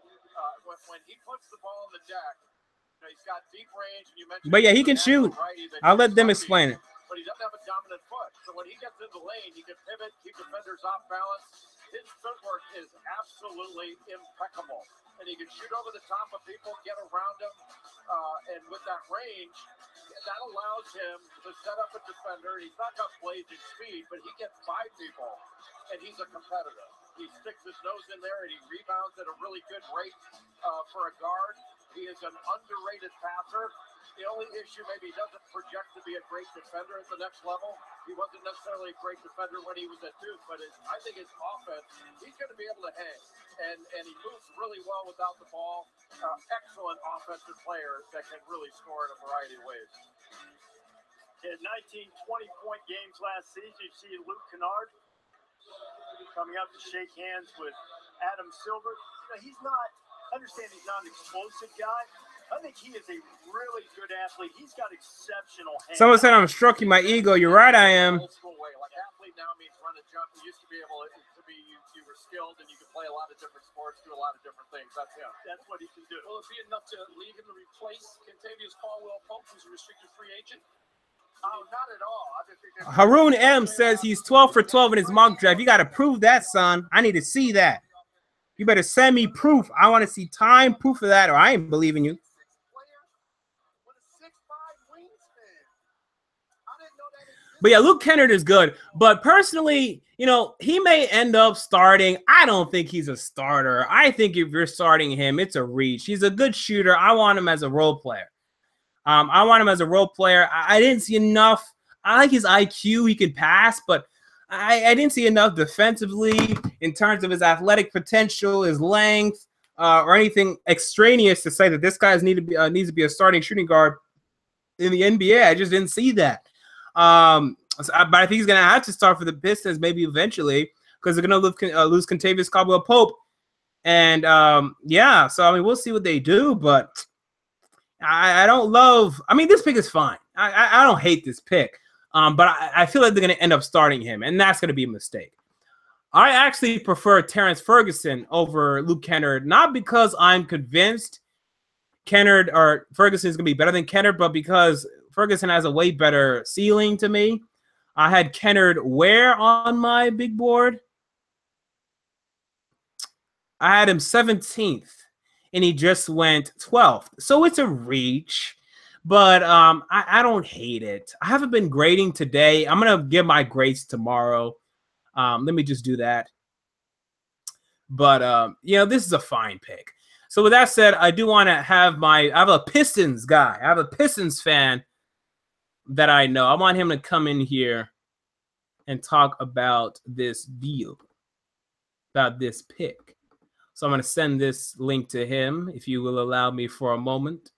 When he puts the ball in the deck, he's got deep range. And you mentioned but yeah, he can shoot. I'll let them explain it. But he doesn't have a dominant foot. So when he gets in the lane, he can pivot, keep defenders off balance. His footwork is absolutely impeccable. And he can shoot over the top of people, get around them. And with that range, that allows him to set up a defender. He's not got blazing speed, but he gets by people, and he's a competitor. He sticks his nose in there, and he rebounds at a really good rate for a guard. He is an underrated passer. The only issue, maybe he doesn't project to be a great defender at the next level. He wasn't necessarily a great defender when he was at Duke, but I think his offense, he's going to be able to hang. And he moves really well without the ball. Excellent offensive player that can really score in a variety of ways. He had 19, 20-point games last season. You see Luke Kennard coming up to shake hands with Adam Silver. He's not, I understand he's not an explosive guy. I think he is a really good athlete. He's got exceptional hands. Someone said I'm stroking my ego. You're right, I am. Old school way. Like athlete now means run and jump. You used to be able to be, you were skilled and you could play a lot of different sports, do a lot of different things. That's him. That's what he can do. Will it be enough to lead him to replace Kentavious Caldwell-Pope, who's a restricted free agent? Oh, not at all. I just think Haroon M says he's 12 for 12 in his mock draft. You got to prove that, son. I need to see that. You better send me proof. I want to see time proof of that, or I ain't believing you. But yeah, Luke Kennard is good. But personally, you know, he may end up starting. I don't think he's a starter. I think if you're starting him, it's a reach. He's a good shooter. I want him as a role player. I didn't see enough. I like his IQ. He can pass, but I didn't see enough defensively in terms of his athletic potential, his length, or anything extraneous to say that this guy needs to be a starting shooting guard in the NBA. I just didn't see that. But I think he's going to have to start for the Pistons maybe eventually because they're going to lose Kentavious Caldwell-Pope. And, yeah, so, I mean, we'll see what they do, but I don't love – I mean, this pick is fine. I don't hate this pick, but I feel like they're going to end up starting him, and that's going to be a mistake. I actually prefer Terrence Ferguson over Luke Kennard, not because I'm convinced Kennard or Ferguson is going to be better than Kennard, but because Ferguson has a way better ceiling to me. I had Kennard where on my big board? I had him 17th, and he just went 12th. So it's a reach, but I don't hate it. I haven't been grading today. I'm going to give my grades tomorrow. Let me just do that. But, you know, this is a fine pick. So with that said, I do want to have I have a Pistons guy. I have a Pistons fan that I know. I want him to come in here and talk about this deal, about this pick. So I'm going to send this link to him, if you will allow me for a moment.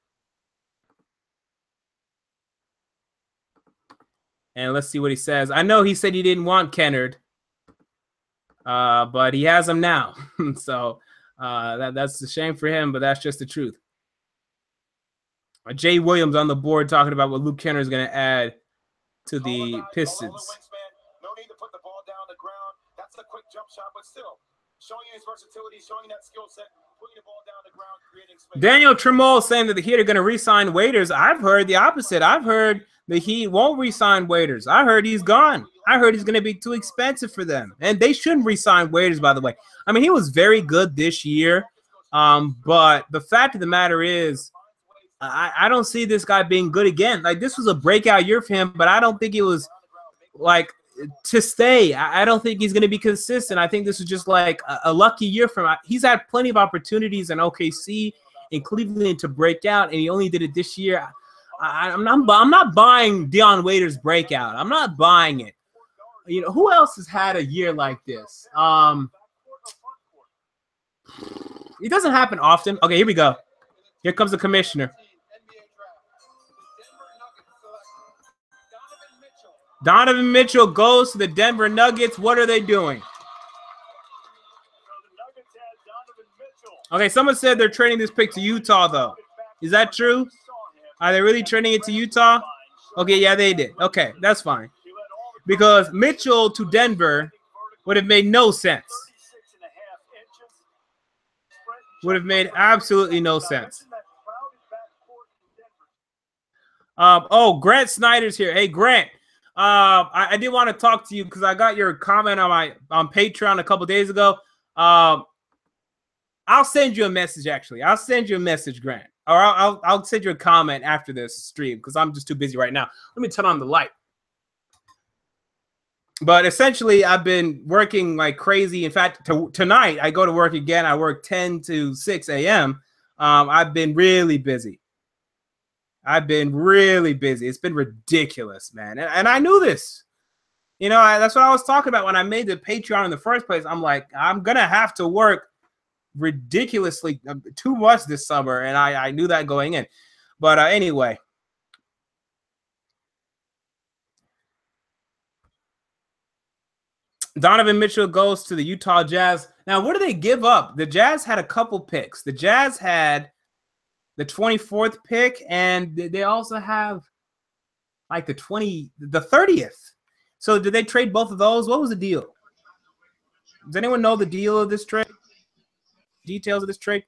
And let's see what he says. I know he said he didn't want Kennard, but he has him now. So that's a shame for him, but that's just the truth. Jay Williams on the board talking about what Luke Kennard is going to add to the Pistons. No need to put the ball down the ground. That's a quick jump shot, but still showing his versatility, showing that skill set, putting the ball down the ground, creating space. Daniel Tremol saying that the Heat are going to re-sign Waiters. I've heard the opposite. I've heard the Heat won't re-sign Waiters. I heard he's gone. I heard he's going to be too expensive for them. And they shouldn't re-sign Waiters, by the way. I mean, he was very good this year. But the fact of the matter is, I don't see this guy being good again. Like, this was a breakout year for him, but I don't think it was, like, to stay. I don't think he's going to be consistent. I think this was just, like, a lucky year for him. He's had plenty of opportunities in OKC, in Cleveland to break out, and he only did it this year. I'm not buying Dion Waiters' breakout. I'm not buying it. You know, who else has had a year like this? It doesn't happen often. Okay, here we go. Here comes the commissioner. Donovan Mitchell goes to the Denver Nuggets. What are they doing? Okay, someone said they're trading this pick to Utah, though. Is that true? Are they really trading it to Utah? Okay, yeah, they did. Okay, that's fine. Because Mitchell to Denver would have made no sense. Would have made absolutely no sense. Oh, Grant Snyder's here. Hey, Grant. I did want to talk to you because I got your comment on Patreon a couple days ago. I'll send you a message, actually. I'll send you a message, Grant. Or I'll send you a comment after this stream because I'm just too busy right now. Let me turn on the light. But essentially, I've been working like crazy. In fact, tonight, I go to work again. I work 10 to 6 a.m. I've been really busy. It's been ridiculous, man. And I knew this. You know, that's what I was talking about when I made the Patreon in the first place. I'm like, I'm going to have to work ridiculously too much this summer. And I knew that going in. But anyway. Donovan Mitchell goes to the Utah Jazz. Now, what do they give up? The Jazz had a couple picks. The Jazz had the 24th pick, and they also have like the 30th. So did they trade both of those? What was the deal? Does anyone know the deal of this trade? Details of this trade?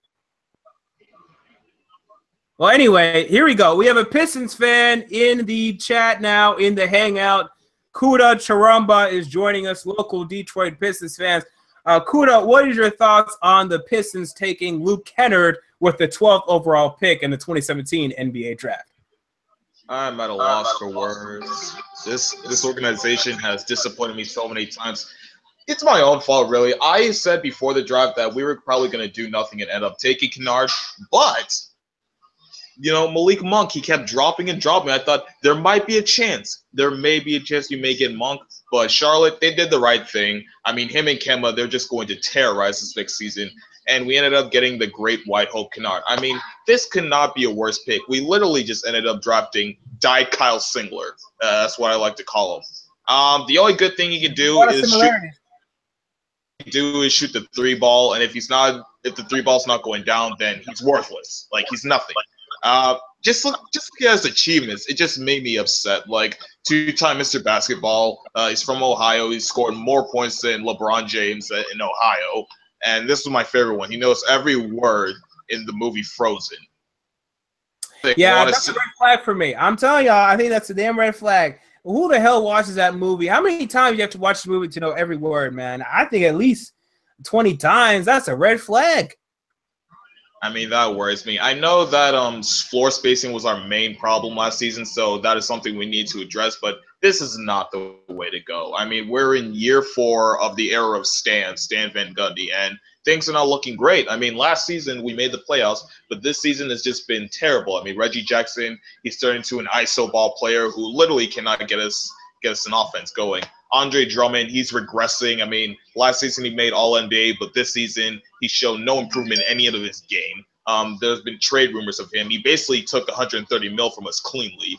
Well, anyway, here we go. We have a Pistons fan in the chat now, in the Hangout. Kuda Charamba is joining us, local Detroit Pistons fans. Kuda, what is your thoughts on the Pistons taking Luke Kennard with the 12th overall pick in the 2017 NBA draft? I'm at a loss for words. This organization has disappointed me so many times. It's my own fault, really. I said before the draft that we were probably going to do nothing and end up taking Kennard, but you know, Malik Monk, he kept dropping and dropping. I thought there might be a chance. There may be a chance you may get Monk, but Charlotte, they did the right thing. I mean, him and Kemba, they're just going to terrorize this next season. And we ended up getting the great White Hope Kennard. I mean, this could not be a worse pick. We literally just ended up drafting Dyke Kyle Singler. That's what I like to call him. The only good thing he can do is shoot the three ball, and if the three ball's not going down, then he's worthless. Like, he's nothing. Just look at his achievements. It just made me upset. Like, two-time Mr. Basketball. He's from Ohio. He scored more points than LeBron James in Ohio. And this was my favorite one. He knows every word in the movie Frozen. Yeah, that's a red flag for me. I'm telling y'all, I think that's a damn red flag. Who the hell watches that movie? How many times you have to watch the movie to know every word, man? I think at least 20 times. That's a red flag. I mean, that worries me. I know that floor spacing was our main problem last season, so that is something we need to address, but this is not the way to go. I mean, we're in year 4 of the era of Stan Van Gundy, and things are not looking great. I mean, last season we made the playoffs, but this season has just been terrible. I mean, Reggie Jackson, he's turned into an iso ball player who literally cannot get us an offense going. Andre Drummond, he's regressing. I mean, last season he made All-NBA, but this season he's shown no improvement in any of his game. There's been trade rumors of him. He basically took 130 mil from us cleanly.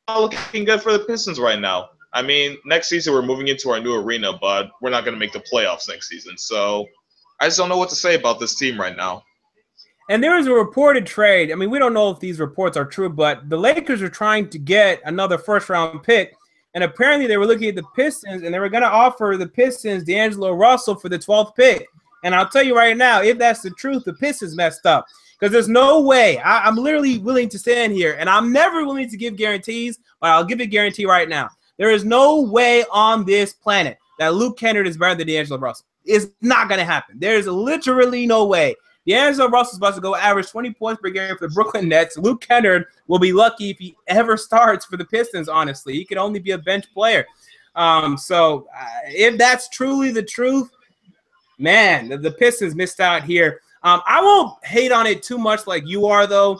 Not looking good for the Pistons right now. I mean, next season we're moving into our new arena, but we're not going to make the playoffs next season. So I just don't know what to say about this team right now. And there was a reported trade. I mean, we don't know if these reports are true, but the Lakers are trying to get another first-round pick. And apparently they were looking at the Pistons, and they were going to offer the Pistons D'Angelo Russell for the 12th pick. And I'll tell you right now, if that's the truth, the Pistons messed up. Because there's no way. I'm literally willing to stand here, and I'm never willing to give guarantees, but I'll give a guarantee right now. There is no way on this planet that Luke Kennard is better than D'Angelo Russell. It's not going to happen. There's literally no way. D'Angelo Russell's about to go average 20 points per game for the Brooklyn Nets. Luke Kennard will be lucky if he ever starts for the Pistons, honestly. He could only be a bench player. So if that's truly the truth, man, the Pistons missed out here. I won't hate on it too much like you are, though.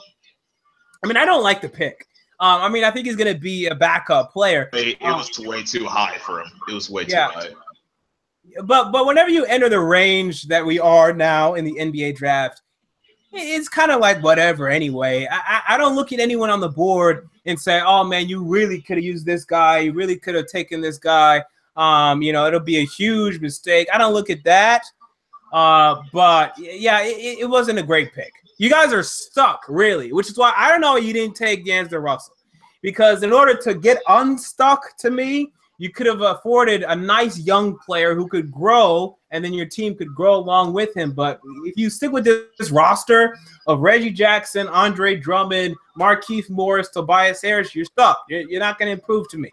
I mean, I don't like the pick. I mean, I think he's going to be a backup player. It was way too high for him. It was way too high. But whenever you enter the range that we are now in the NBA draft, it's kind of like whatever anyway. I don't look at anyone on the board and say, oh, man, you really could have used this guy. You really could have taken this guy. You know, it'll be a huge mistake. I don't look at that. But, yeah, it wasn't a great pick. You guys are stuck, really, which is why I don't know why you didn't take D'Angelo Russell. Because in order to get unstuck, to me, you could have afforded a nice young player who could grow, and then your team could grow along with him. But if you stick with this roster of Reggie Jackson, Andre Drummond, Markieff Morris, Tobias Harris, you're stuck. You're not going to improve to me.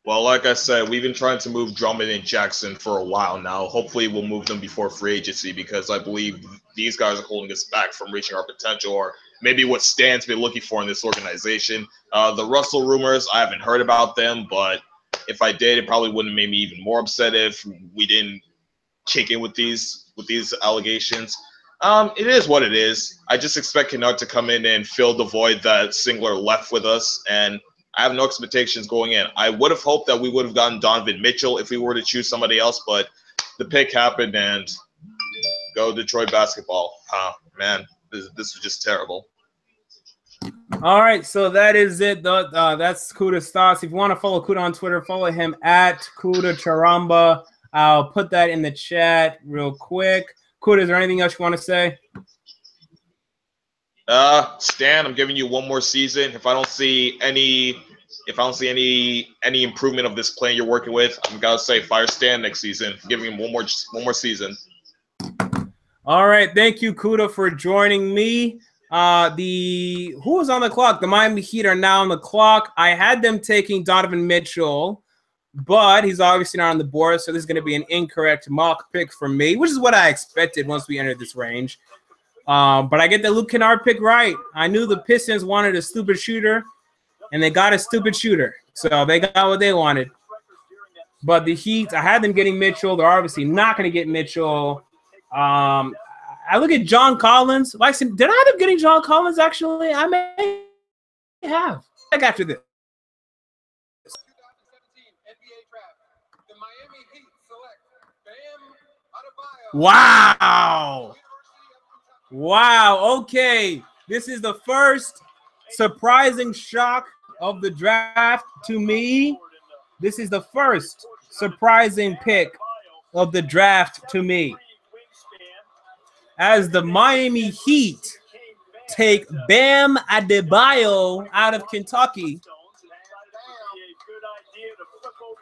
Well, like I said, we've been trying to move Drummond and Jackson for a while now. Hopefully we'll move them before free agency because I believe these guys are holding us back from reaching our potential or maybe what Stan's been looking for in this organization. The Russell rumors, I haven't heard about them, but if I did, it probably wouldn't have made me even more upset if we didn't kick in with these allegations. It is what it is. I just expect Kennard to come in and fill the void that Singler left with us, and I have no expectations going in. I would have hoped that we would have gotten Donovan Mitchell if we were to choose somebody else, but the pick happened, and go Detroit basketball. Man, this was just terrible. All right, so that is it. That's Kuda's thoughts. If you want to follow Kuda on Twitter, follow him at Kuda Charamba. I'll put that in the chat real quick. Kuda, is there anything else you want to say? Stan, I'm giving you one more season. If I don't see any improvement of this plan you're working with, I'm gonna say fire Stan next season. I'm giving him one more season. All right, thank you, Kuda, for joining me. Who was on the clock? The Miami Heat are now on the clock. I had them taking Donovan Mitchell, but he's obviously not on the board, so this is going to be an incorrect mock pick for me, which is what I expected once we entered this range. But I get the Luke Kennard pick right. I knew the Pistons wanted a stupid shooter, and they got a stupid shooter. So they got what they wanted. But the Heat, I had them getting Mitchell. They're obviously not going to get Mitchell. I look at John Collins. Like, did I end up getting John Collins, actually? I may have. Like after this. 2017 NBA Draft. The Miami Heat select Bam Adebayo. Wow. Wow. Okay. This is the first surprising shock of the draft to me. This is the first surprising pick of the draft to me. As the Miami Heat take Bam Adebayo out of Kentucky.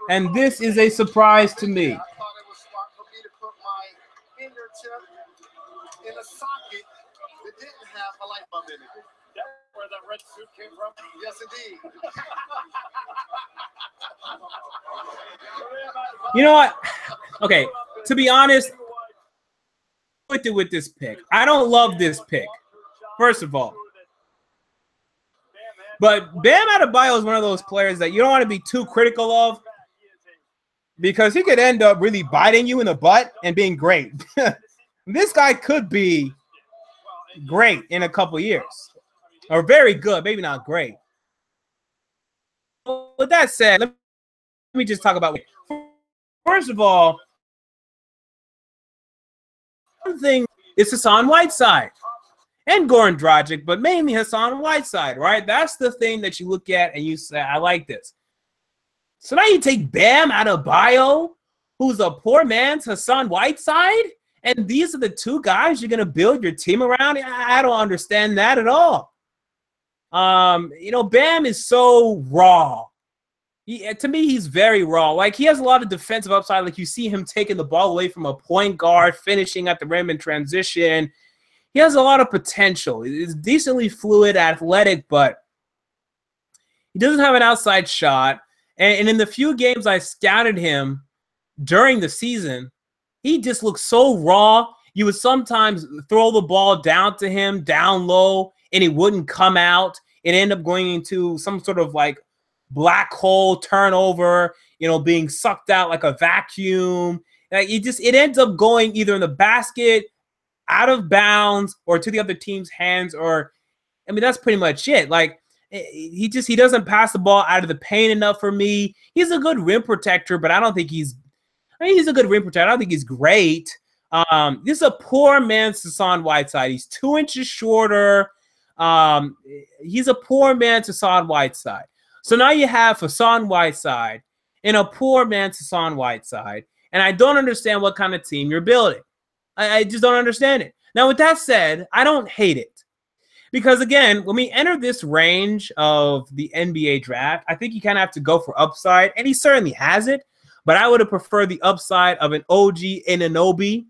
And this is a surprise to me. I thought it was smart for me to put my fingertip in a socket that didn't have a light bulb in it. That's where that red suit came from. Yes, indeed. You know what? Okay, to be honest, with this pick. I don't love this pick, first of all. But Bam Adebayo is one of those players that you don't want to be too critical of because he could end up really biting you in the butt and being great. This guy could be great in a couple years. Or very good, maybe not great. With that said, let me just talk about. First of all, one thing is Hassan Whiteside and Goran Dragic, but mainly Hassan Whiteside, right? That's the thing that you look at and you say, I like this. So now you take Bam Adebayo, who's a poor man's Hassan Whiteside, and these are the two guys you're going to build your team around? I don't understand that at all. You know, Bam is so raw. To me, he's very raw. Like, he has a lot of defensive upside. Like, you see him taking the ball away from a point guard, finishing at the rim in transition. He has a lot of potential. He's decently fluid, athletic, but he doesn't have an outside shot. And in the few games I scouted him during the season, he just looked so raw. You would sometimes throw the ball down to him, down low, and it wouldn't come out. It ended up going into some sort of like black hole turnover, you know, being sucked out like a vacuum. Like it ends up going either in the basket, out of bounds, or to the other team's hands. Or, I mean, that's pretty much it. Like, he doesn't pass the ball out of the paint enough for me. He's a good rim protector, but I don't think he's a good rim protector. I don't think he's great. This is a poor man's Hassan Whiteside. He's 2 inches shorter. He's a poor man's Hassan Whiteside. So now you have Hassan Whiteside and a poor man's Hassan Whiteside. And I don't understand what kind of team you're building. I just don't understand it. Now, with that said, I don't hate it. Because, again, when we enter this range of the NBA draft, I think you kind of have to go for upside. And he certainly has it. But I would have preferred the upside of an OG Anunoby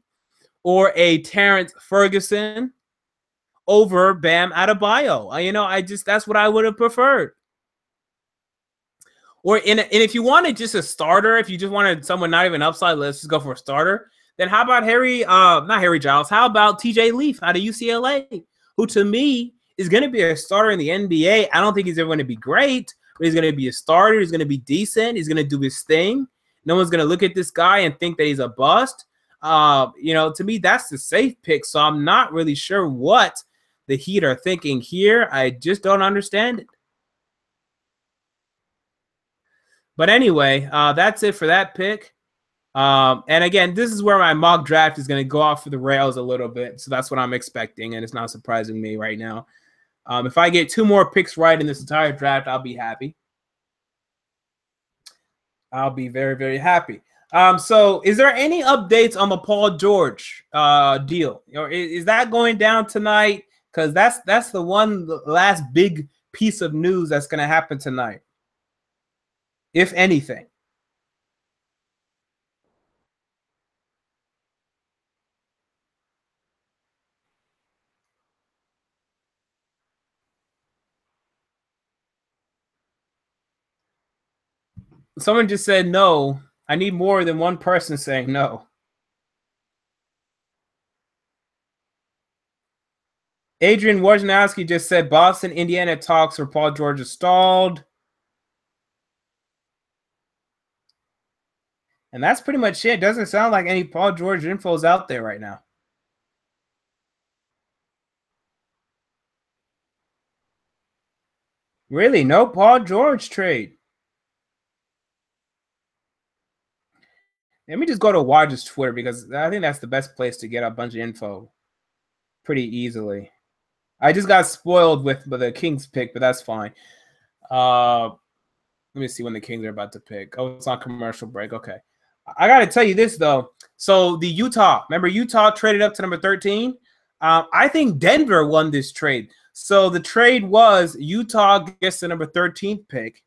or a Terrence Ferguson over Bam Adebayo. You know, that's what I would have preferred. Or and if you wanted just a starter, if you just wanted someone not even upside, let's just go for a starter. Then how about not Harry Giles? How about TJ Leaf out of UCLA, who to me is going to be a starter in the NBA? I don't think he's ever going to be great, but he's going to be a starter. He's going to be decent. He's going to do his thing. No one's going to look at this guy and think that he's a bust. You know, to me, that's the safe pick. So I'm not really sure what the Heat are thinking here. I just don't understand it. But anyway, that's it for that pick. And again, this is where my mock draft is going to go off the rails a little bit. So that's what I'm expecting, and it's not surprising me right now. If I get 2 more picks right in this entire draft, I'll be happy. I'll be very, very happy. So is there any updates on the Paul George deal? Or is that going down tonight? Because that's the last big piece of news that's going to happen tonight, if anything. Someone just said no. I need more than one person saying no. Adrian Wojnarowski just said Boston, Indiana talks for Paul George is stalled. And that's pretty much it. Doesn't sound like any Paul George info is out there right now. Really, no Paul George trade. Let me just go to Woj's Twitter because I think that's the best place to get a bunch of info pretty easily. I just got spoiled with the Kings pick, but that's fine. Let me see when the Kings are about to pick. Oh, it's on commercial break. Okay. I got to tell you this, though. So the remember Utah traded up to number 13? I think Denver won this trade. So the trade was Utah gets the number 13th pick.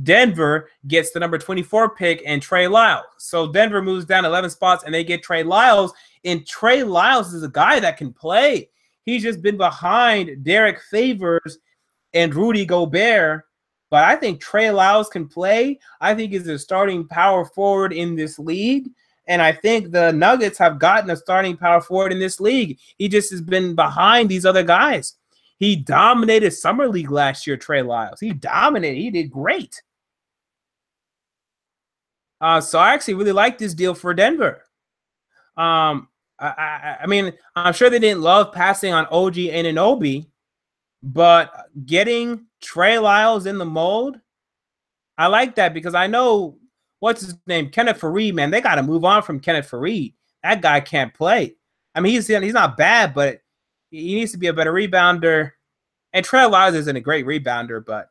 Denver gets the number 24 pick and Trey Lyles. So Denver moves down 11 spots and they get Trey Lyles. And Trey Lyles is a guy that can play. He's just been behind Derek Favors and Rudy Gobert. But I think Trey Lyles can play. I think he's a starting power forward in this league. And I think the Nuggets have gotten a starting power forward in this league. He just has been behind these other guys. He dominated Summer League last year, Trey Lyles. He dominated. He did great. So I actually really like this deal for Denver. I mean, I'm sure they didn't love passing on OG Anunoby, but getting Trey Lyles in the mold, I like that because I know what's his name, Kenneth Faried. Man, they got to move on from Kenneth Faried. That guy can't play. I mean, he's not bad, but he needs to be a better rebounder. And Trey Lyles isn't a great rebounder, but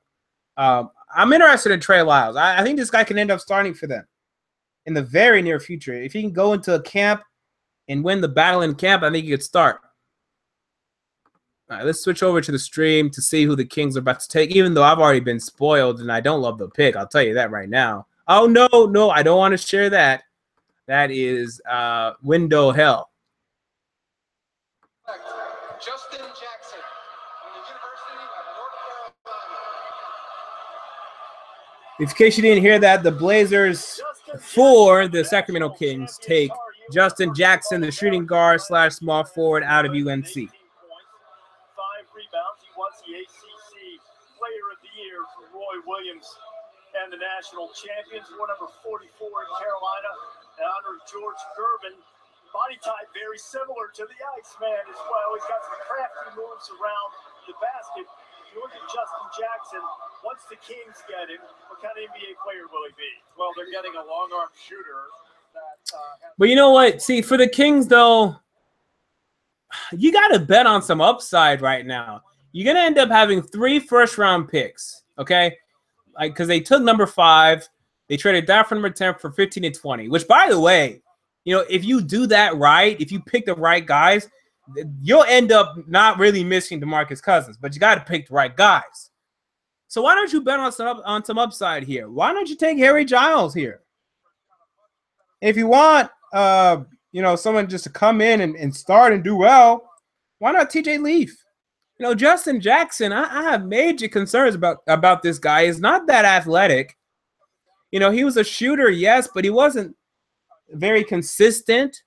I'm interested in Trey Lyles. I think this guy can end up starting for them in the very near future. If he can go into a camp and win the battle in camp, I think he could start. All right, let's switch over to the stream to see who the Kings are about to take, even though I've already been spoiled and I don't love the pick. I'll tell you that right now. Oh, no, I don't want to share that. That is window hell. Justin Jackson from the University of North Carolina. In case you didn't hear that, the Blazers for the Sacramento Kings take Justin Jackson, the shooting guard / small forward out of UNC. 5 rebounds. He won the ACC Player of the Year for Roy Williams and the national champions. Wore number 44 in Carolina in honor of George Gervin. Body type very similar to the Iceman as well. He's got some crafty moves around the basket. If you look at Justin Jackson, once the Kings get him, what kind of NBA player will he be? Well, they're getting a long arm shooter. But you know what? See, for the Kings, though, you got to bet on some upside right now. You're going to end up having 3 first-round picks, okay? Like, because they took number 5. They traded that for number 10 for 15 and 20, which, by the way, you know, if you do that right, if you pick the right guys, you'll end up not really missing DeMarcus Cousins, but you got to pick the right guys. So why don't you bet on some upside here? Why don't you take Harry Giles here? If you want, you know, someone just to come in and start and do well, why not TJ Leaf? You know, Justin Jackson, I have major concerns about this guy. He's not that athletic. You know, he was a shooter, yes, but he wasn't very consistent.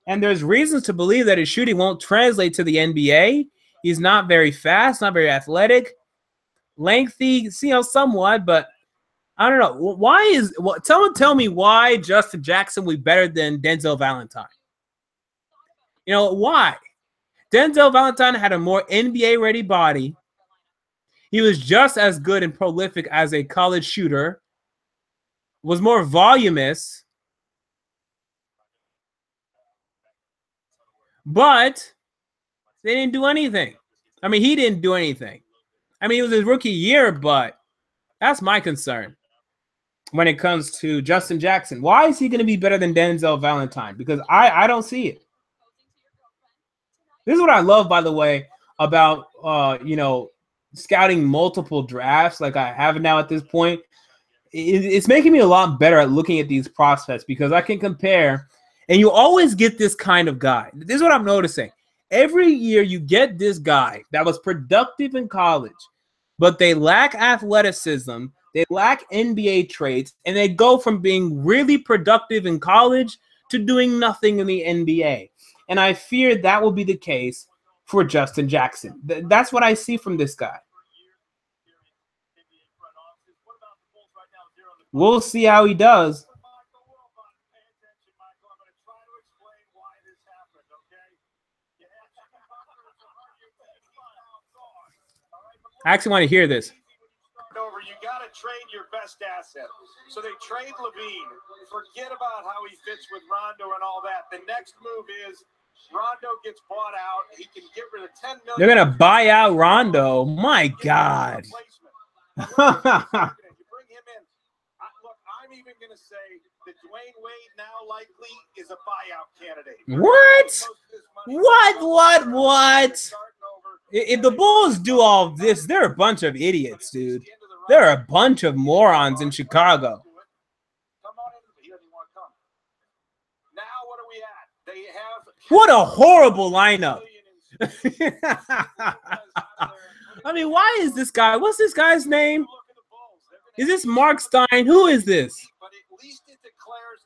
And there's reasons to believe that his shooting won't translate to the NBA. He's not very fast, not very athletic, lengthy, you know, somewhat, but I don't know. Someone tell me why Justin Jackson will be better than Denzel Valentine. You know, why? Denzel Valentine had a more NBA-ready body. He was just as good and prolific as a college shooter, was more voluminous, but they didn't do anything. I mean, he didn't do anything. I mean, it was his rookie year, but that's my concern when it comes to Justin Jackson. Why is he going to be better than Denzel Valentine? Because I don't see it. This is what I love, by the way, about, you know, scouting multiple drafts like I have now at this point. It's making me a lot better at looking at these prospects because I can compare, and you always get this kind of guy. This is what I'm noticing. Every year you get this guy that was productive in college, but they lack athleticism. They lack NBA traits, and they go from being really productive in college to doing nothing in the NBA. And I fear that will be the case for Justin Jackson. That's what I see from this guy. We'll see how he does. I actually want to hear this. You got to trade your best asset. So they trade Levine. Forget about how he fits with Rondo and all that. The next move is Rondo gets bought out. He can get rid of $10 million. They're gonna buy out Rondo. My God. You bring him in. Look, I'm even going to say that Dwayne Wade now likely is a buyout candidate. What? If the Bulls do all this, they're a bunch of idiots, dude. They're a bunch of morons in Chicago. Now what are we at? They have what a horrible lineup. I mean, why is this guy? What's this guy's name? Is this Mark Stein? Who is this? But at least it declares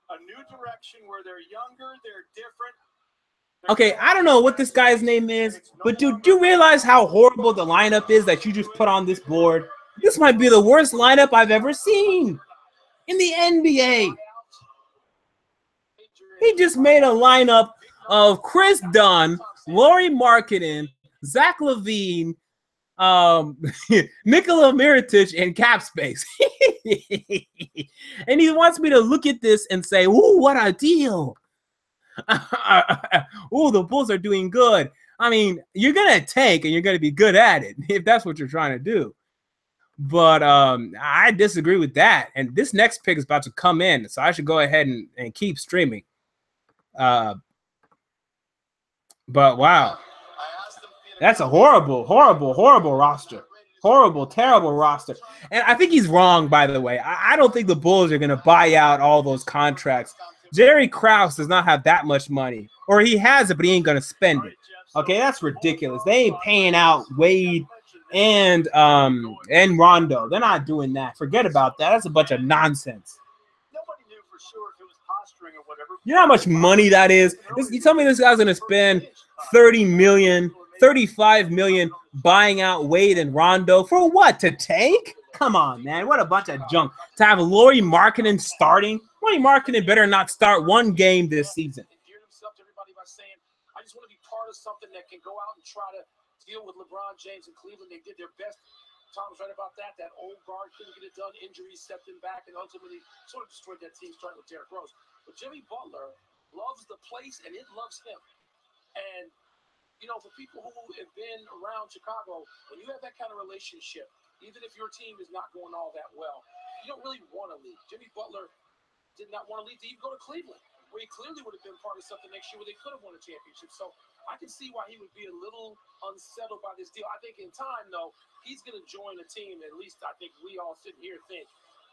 a new direction where they're younger, they're different. Okay, I don't know what this guy's name is, but dude, do you realize how horrible the lineup is that you just put on this board? This might be the worst lineup I've ever seen in the NBA. He just made a lineup of Chris Dunn, Lauri Markkanen, Zach LaVine, Nikola Mirotic, and cap space. And he wants me to look at this and say, ooh, what a deal. Oh, the Bulls are doing good. I mean, you're gonna tank and you're gonna be good at it if that's what you're trying to do. But I disagree with that. And this next pick is about to come in, so I should go ahead and keep streaming. But wow, that's a horrible roster. Horrible, terrible roster. And I think he's wrong, by the way. I don't think the Bulls are gonna buy out all those contracts. Jerry Krause does not have that much money, or he has it, but he ain't gonna spend it. Okay, that's ridiculous. They ain't paying out Wade and Rondo. They're not doing that. Forget about that. That's a bunch of nonsense. Nobody knew for sure if it was posturing or whatever. You know how much money that is? You tell me this guy's gonna spend $30 million, $35 million buying out Wade and Rondo for what? To tank? Come on, man. What a bunch of junk. To have Lauri Markkanen starting. Lauri Markkanen better not start one game this season. I just want to be part of something that can go out and try to deal with LeBron James and Cleveland. They did their best. Tom's right about that. That old guard couldn't get it done. Injuries set them back and ultimately sort of destroyed that team starting with Derrick Rose. But Jimmy Butler loves the place and it loves him. And, you know, for people who have been around Chicago, when you have that kind of relationship, even if your team is not going all that well, you don't really want to leave. Jimmy Butler did not want to leave to even go to Cleveland, where he clearly would have been part of something next year where they could have won a championship. So I can see why he would be a little unsettled by this deal. I think in time, though, he's going to join a team, at least I think we all sit here think,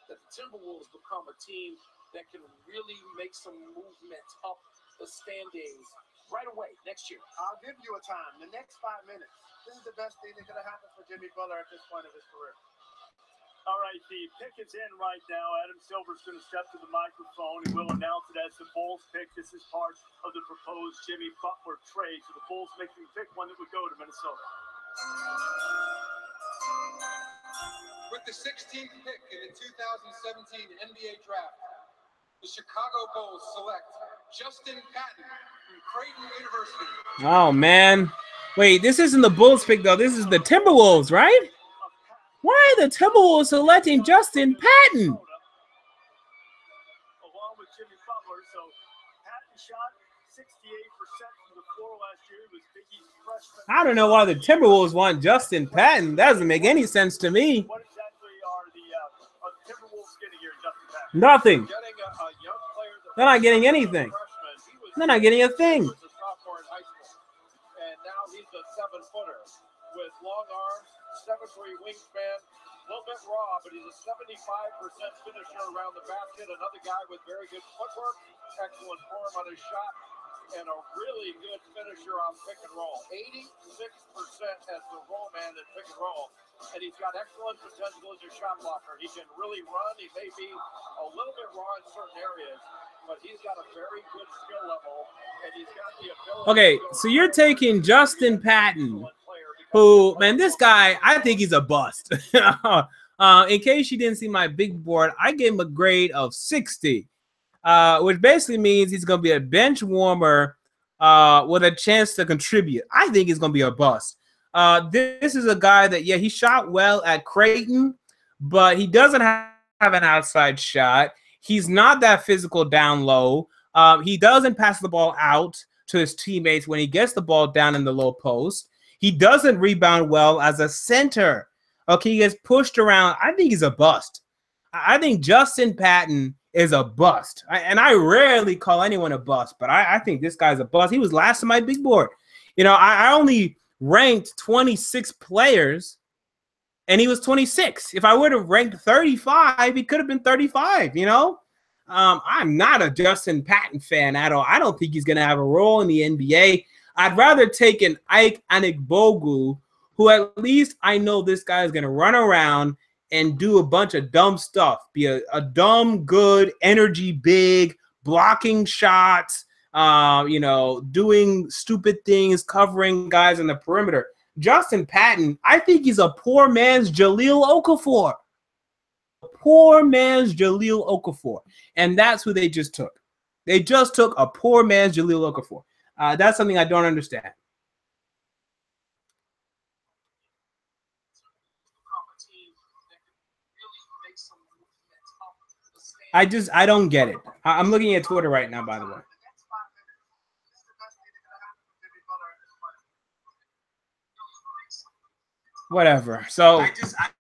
that the Timberwolves become a team that can really make some movement up the standings right away next year. I'll give you a time. The next 5 minutes. This is the best thing that could have happened for Jimmy Butler at this point of his career. All right, the pick is in right now. Adam Silver's going to step to the microphone. He will announce it as the Bulls pick. This is part of the proposed Jimmy Butler trade. So the Bulls making the pick, one that would go to Minnesota. With the 16th pick in the 2017 NBA Draft, the Chicago Bulls select Justin Patton from Creighton University. Oh, man. Wait, this isn't the Bulls pick, though. This is the Timberwolves, right? Why are the Timberwolves selecting Justin Patton? Along with Jimmy Butler, so Patton shot 68% from the floor last year. He was Biggie's freshman. I don't know why the Timberwolves want Justin Patton. That doesn't make any sense to me. What exactly are the Timberwolves getting here, Justin Patton? Nothing. Getting a young player They're not getting anything. They're not getting a thing. He was a sophomore in high school, and now he's a 7-footer with long arms, 7'3" wingspan, a little bit raw, but he's a 75% finisher around the basket. Another guy with very good footwork, excellent form on his shot. and a really good finisher on pick and roll. 86% as the roll man in pick and roll. And he's got excellent potential as a shot blocker. He can really run. He may be a little bit raw in certain areas, but he's got a very good skill level, and he's got the ability. Okay, so you're taking Justin Patton, who, man, this guy, I think he's a bust. In case you didn't see my big board, I gave him a grade of 60, which basically means he's going to be a bench warmer with a chance to contribute. I think he's going to be a bust. This is a guy that, yeah, he shot well at Creighton, but he doesn't have an outside shot. He's not that physical down low. He doesn't pass the ball out to his teammates when he gets the ball down in the low post. He doesn't rebound well as a center. Okay, he gets pushed around. I think he's a bust. I think Justin Patton is a bust. And I rarely call anyone a bust, but I think this guy's a bust. He was last on my big board. You know, I only ranked 26 players, and he was 26. If I would have ranked 35, he could have been 35, you know? I'm not a Justin Patton fan at all. I don't think he's going to have a role in the NBA. I'd rather take an Ike Anigbogu, who at least I know this guy is going to run around and do a bunch of dumb stuff, be a dumb, good, energy big, blocking shots, you know, doing stupid things, covering guys on the perimeter. Justin Patton, I think he's a poor man's Jahlil Okafor. Poor man's Jahlil Okafor. And that's who they just took. They just took a poor man's Jahlil Okafor. That's something I don't understand. I don't get it. I'm looking at Twitter right now, by the way. Whatever. So I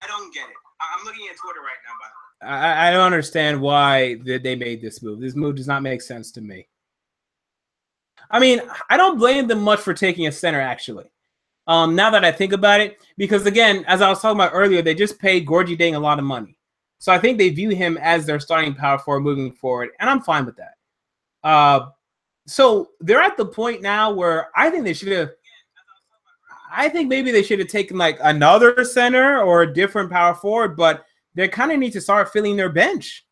don't get it. I'm looking at Twitter right now, by the way. I don't understand why they made this move. This move does not make sense to me. I mean, I don't blame them much for taking a center, actually. Now that I think about it, because again, as I was talking about earlier, they just paid Gorgie Dang a lot of money. So I think they view him as their starting power forward moving forward, and I'm fine with that. So they're at the point now where I think they should have. I think maybe they should have taken like another center or a different power forward, but they kind of need to start filling their bench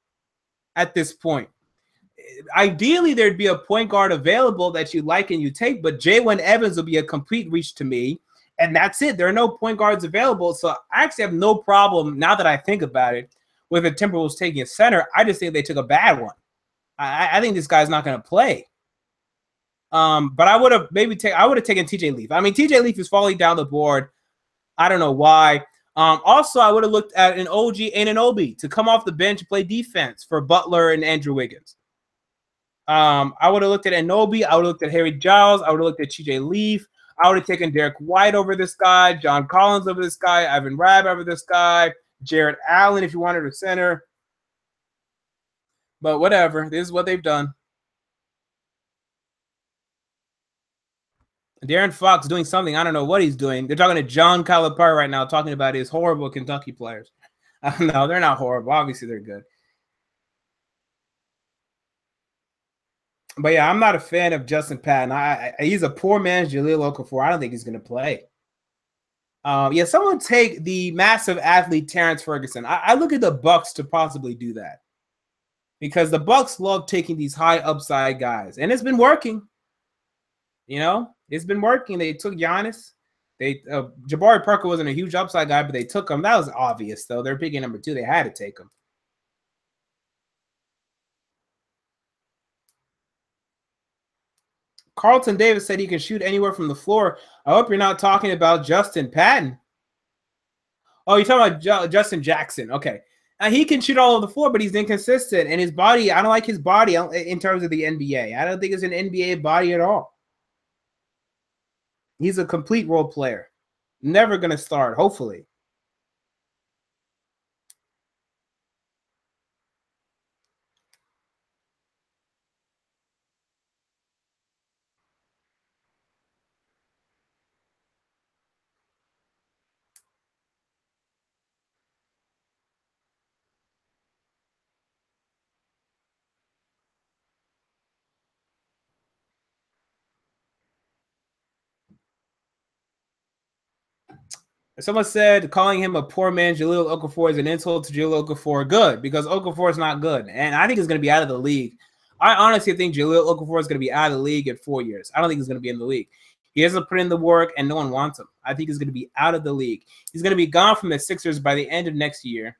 at this point. Ideally, there'd be a point guard available that you like and you take, but Jalen Evans will be a complete reach to me, and that's it. There are no point guards available, so I actually have no problem, now that I think about it, with the Timberwolves taking a center. I just think they took a bad one. I think this guy's not going to play. But I would have taken TJ Leaf. I mean, TJ Leaf is falling down the board. I don't know why. Also, I would have looked at an OG Anunoby to come off the bench and play defense for Butler and Andrew Wiggins. I would have looked at Anunoby. I would have looked at Harry Giles. I would have looked at TJ Leaf. I would have taken Derek White over this guy, John Collins over this guy, Ivan Rabb over this guy, Jared Allen if you wanted a center. But whatever. This is what they've done. Darren Fox doing something. I don't know what he's doing. They're talking to John Calipari right now, talking about his horrible Kentucky players. No, they're not horrible. Obviously, they're good. But yeah, I'm not a fan of Justin Patton. He's a poor man's Jahlil Okafor. I don't think he's going to play. Yeah, someone take the massive athlete Terrence Ferguson. I look at the Bucks to possibly do that because the Bucks love taking these high upside guys, and it's been working. You know, it's been working. They took Giannis. Jabari Parker wasn't a huge upside guy, but they took him. That was obvious, though. They're picking number 2. They had to take him. Carlton Davis said he can shoot anywhere from the floor. I hope you're not talking about Justin Patton. Oh, you're talking about Justin Jackson. Okay. He can shoot all over the floor, but he's inconsistent. And his body, I don't like his body in terms of the NBA. I don't think it's an NBA body at all. He's a complete role player. Never going to start, hopefully. Someone said calling him a poor man, Jahlil Okafor, is an insult to Jahlil Okafor. Good, because Okafor is not good. And I think he's going to be out of the league. I honestly think Jahlil Okafor is going to be out of the league in 4 years. I don't think he's going to be in the league. He hasn't put in the work, and no one wants him. I think he's going to be out of the league. He's going to be gone from the Sixers by the end of next year.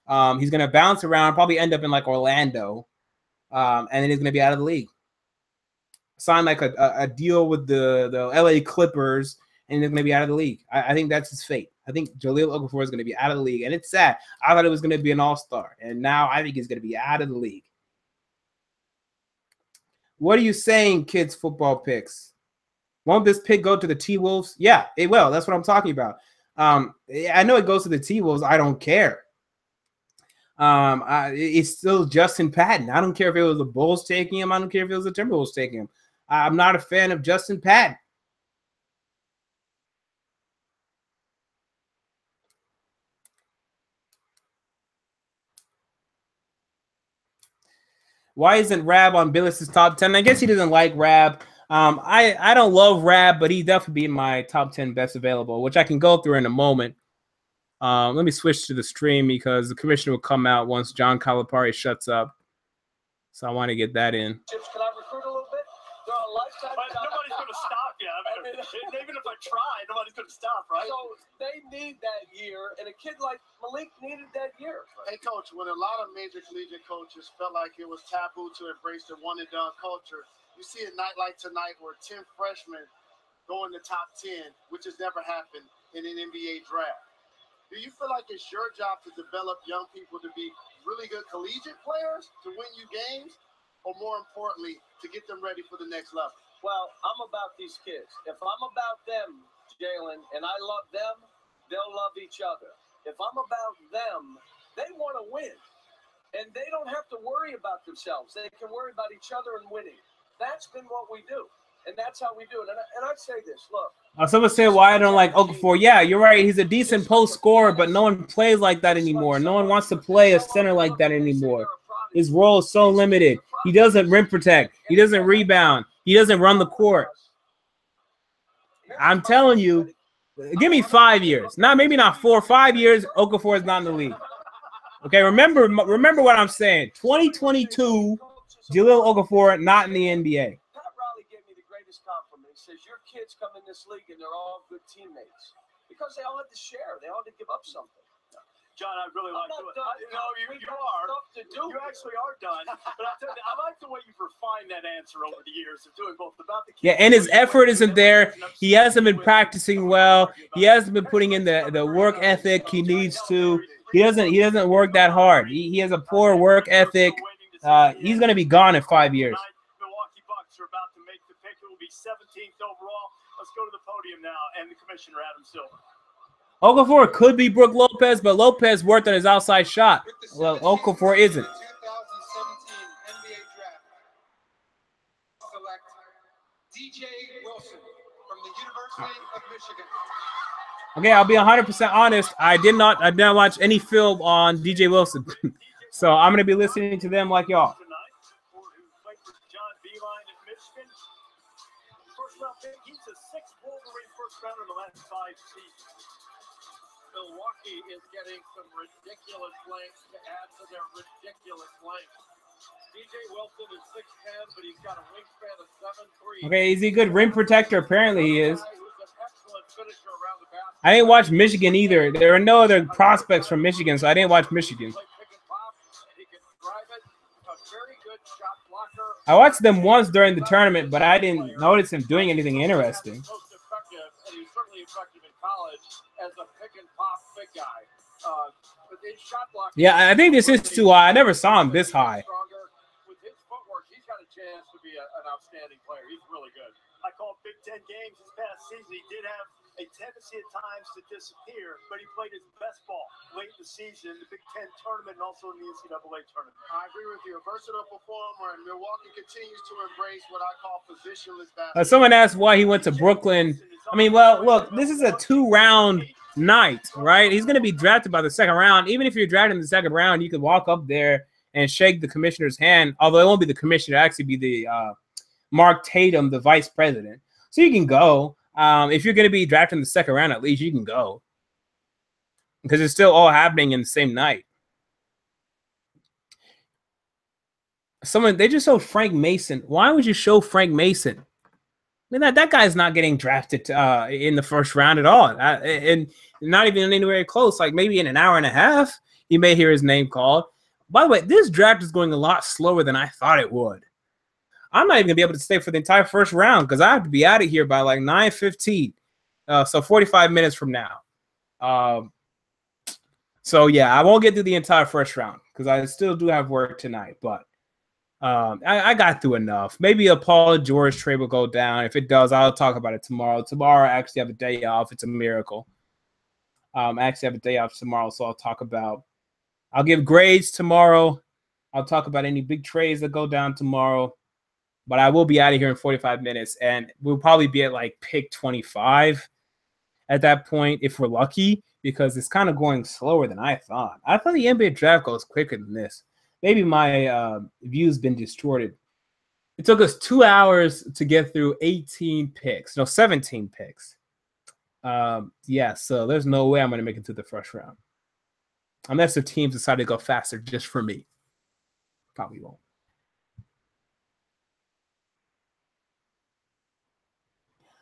He's going to bounce around, probably end up in like Orlando, and then he's going to be out of the league. Sign like a deal with the LA Clippers, and he's going to be out of the league. I think that's his fate. I think Jahlil Okafor is going to be out of the league, and it's sad. I thought it was going to be an all-star, and now I think he's going to be out of the league. What are you saying, kids' football picks? Won't this pick go to the T-Wolves? Yeah, it will. That's what I'm talking about. I know it goes to the T-Wolves. I don't care. It's still Justin Patton. I don't care if it was the Bulls taking him. I don't care if it was the Timberwolves taking him. I'm not a fan of Justin Patton. Why isn't Rab on Billis's top 10? I guess he doesn't like Rab. I don't love Rab, but he'd definitely be in my top 10 best available, which I can go through in a moment. Let me switch to the stream because the commissioner will come out once John Calipari shuts up. So I want to get that in. Can I recruit a little bit? They're on lifetime. But nobody's going to stop you. I mean, even if I try, nobody's going to stop, right? So they need that year, and a kid like Malik needed that year. Hey, Coach, when a lot of major collegiate coaches felt like it was taboo to embrace the one-and-done culture, you see a night like tonight where 10 freshmen go in the top 10, which has never happened in an NBA draft. Do you feel like it's your job to develop young people to be really good collegiate players to win you games, or more importantly, to get them ready for the next level? Well, I'm about these kids. If I'm about them, Jalen, and I love them, they'll love each other. If I'm about them, they want to win. And they don't have to worry about themselves. They can worry about each other and winning. That's been what we do. And that's how we do it. And I'd say this, look. Someone said why I don't like Okafor. Yeah, you're right. He's a decent post scorer, but no one plays like that anymore. No one wants to play a center like that anymore. His role is so limited. He doesn't rim protect. He doesn't rebound. He doesn't run the court. I'm telling you, give me 5 years. Maybe not 4 or 5 years. Okafor is not in the league. Okay, remember what I'm saying. 2022, Jahlil Okafor not in the NBA. Pat Riley gave me the greatest compliment. He says, your kids come in this league and they're all good teammates. Because they all had to share. They all had to give up something. John, I really like the way you are. You actually are done. But I like the way you've refined that answer over the years of doing both. About the yeah, and his effort isn't there. He hasn't been practicing well. He hasn't been putting in the work ethic he needs to. He doesn't work that hard. He has a poor work ethic. He's going to be gone in 5 years. Milwaukee Bucks are about to make the pick. It will be 17th overall. Let's go to the podium now and the commissioner, Adam Silver. Okafor could be Brook Lopez, but Lopez worked on his outside shot. Well, Okafor isn't. 2017 NBA draft. Select DJ Wilson from the University of Michigan. Okay, I'll be 100% honest. I did not watch any film on DJ Wilson, so I'm gonna be listening to them like y'all. He's a sixth Wolverine first rounder in the last 5 seasons. Milwaukee is getting some ridiculous length to add to their ridiculous length. DJ Wilson is 6'10", but he's got a wingspan of 7'3". Okay, is he a good rim protector? Apparently he is. I didn't watch Michigan either. There are no other prospects from Michigan, so I didn't watch Michigan. I watched them once during the tournament, but I didn't notice him doing anything interesting. Yeah, I think this is too high. I never saw him this high. With his footwork, he's got a chance to be an outstanding player. He's really good. I called Big Ten games this past season. He did have a tendency at times to disappear, but he played his best ball late in the season, the Big Ten tournament, and also in the NCAA tournament. I agree with you. A versatile performer, and Milwaukee continues to embrace what I call positionless basketball. Someone asked why he went to Brooklyn. I mean, well, look, this is a 2-round night, right? He's going to be drafted by the second round. Even if you're drafted in the second round, you could walk up there and shake the commissioner's hand, although it won't be the commissioner, it'll actually be the Mark Tatum, the vice president. So you can go. If you're going to be drafted in the second round, at least you can go. Because it's still all happening in the same night. They just showed Frank Mason. Why would you show Frank Mason? I mean, that guy's not getting drafted in the first round at all. And not even anywhere close. Like maybe in an hour and a half, you may hear his name called. By the way, this draft is going a lot slower than I thought it would. I'm not even going to be able to stay for the entire first round because I have to be out of here by like 9:15. So 45 minutes from now. So, yeah, I won't get through the entire first round because I still do have work tonight. But I got through enough. Maybe a Paul George trade will go down. If it does, I'll talk about it tomorrow. Tomorrow, I actually have a day off. It's a miracle. I actually have a day off tomorrow, so I'll give grades tomorrow. I'll talk about any big trades that go down tomorrow. But I will be out of here in 45 minutes, and we'll probably be at like pick 25 at that point if we're lucky, because it's kind of going slower than I thought. I thought the NBA draft goes quicker than this. Maybe my view's been distorted. It took us 2 hours to get through 17 picks. Yeah, so there's no way I'm going to make it to the first round. Unless the teams decide to go faster just for me. Probably won't.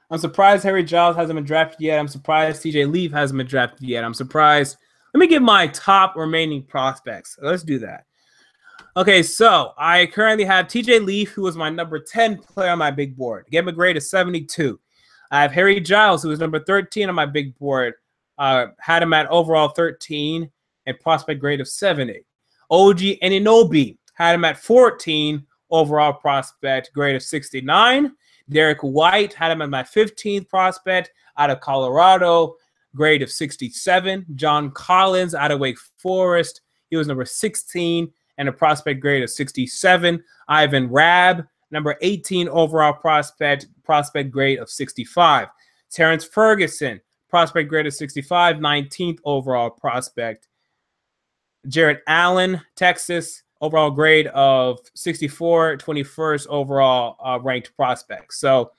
I'm surprised Harry Giles hasn't been drafted yet. I'm surprised TJ Leaf hasn't been drafted yet. I'm surprised. Let me give my top remaining prospects. Let's do that. Okay, so I currently have TJ Leaf, who was my number 10 player on my big board. Gave him a grade of 72. I have Harry Giles, who was number 13 on my big board. Had him at overall 13 and prospect grade of 70. OG Anunoby had him at 14, overall prospect grade of 69. Derek White had him at my 15th prospect out of Colorado, grade of 67. John Collins out of Wake Forest, he was number 16 and a prospect grade of 67. Ivan Rabb, number 18 overall prospect grade of 65. Terrence Ferguson, prospect grade of 65, 19th overall prospect. Jarrett Allen, Texas, overall grade of 64, 21st overall ranked prospect. So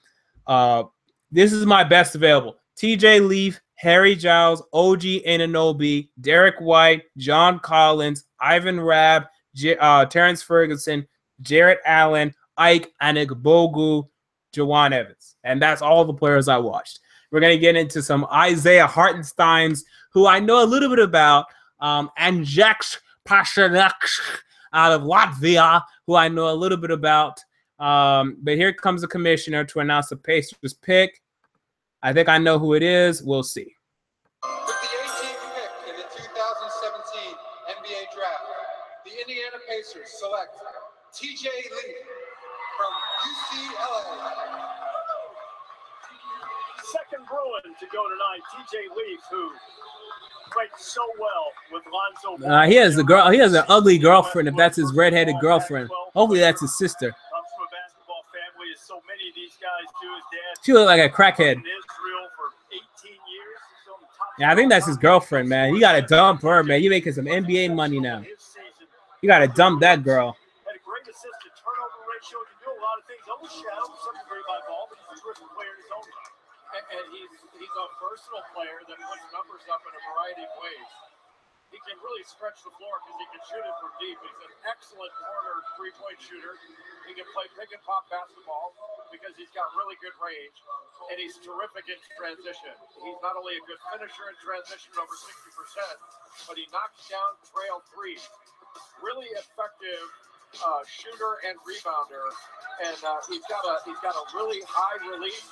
this is my best available. TJ Leaf, Harry Giles, OG Anunoby, Derek White, John Collins, Ivan Rabb, Terrence Ferguson, Jarrett Allen, Ike Anigbogu, Jawan Evans. And that's all the players I watched. We're going to get into some Isaiah Hartensteins, who I know a little bit about, Anjeks Pasternak out of Latvia, who I know a little bit about. But here comes the commissioner to announce the Pacers pick. I think I know who it is. We'll see. With the 18th pick in the 2017 NBA draft, the Indiana Pacers select TJ Leaf from UCLA. Second Bruin to go tonight, TJ Leaf, who played so well with Lonzo. He has an ugly girlfriend. If that's his redheaded girlfriend, hopefully that's his sister. Comes from a basketball family, as so many of these guys do. His dad. She looked like a crackhead. In Israel for 18 years. Yeah, I think that's his girlfriend, man. You gotta dump her, man. You're making some NBA money now. You gotta dump that girl. Had a great assist to turnover ratio. Can do a lot of things. Overshadowed to some degree by ball, but he's a terrific player in his own right. And he's a versatile player that puts numbers up in a variety of ways. He can really stretch the floor because he can shoot it from deep. He's an excellent corner three-point shooter. He can play pick and pop basketball because he's got really good range, and he's terrific in transition. He's not only a good finisher in transition, over 60%, but he knocks down trail threes. Really effective shooter and rebounder, and he's got a really high release.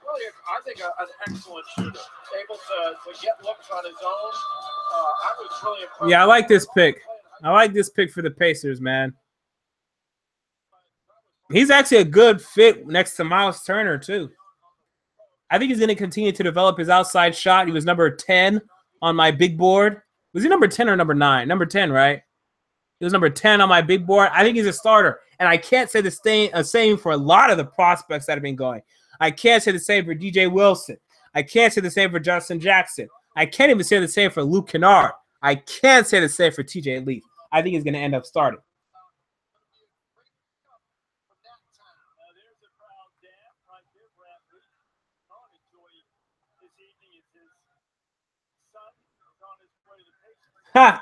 Really, I think an excellent shooter, able to get looks on his own. I was really impressed. Yeah, I like this pick. I like this pick for the Pacers, man. He's actually a good fit next to Miles Turner, too. I think he's going to continue to develop his outside shot. He was number 10 on my big board. Was he number 10 or number 9? Number 10, right? He was number 10 on my big board. I think he's a starter. And I can't say the same for a lot of the prospects that have been going. I can't say the same for DJ Wilson. I can't say the same for Justin Jackson. I can't even say the same for Luke Kennard. I can't say the same for TJ Leaf. I think he's going to end up starting.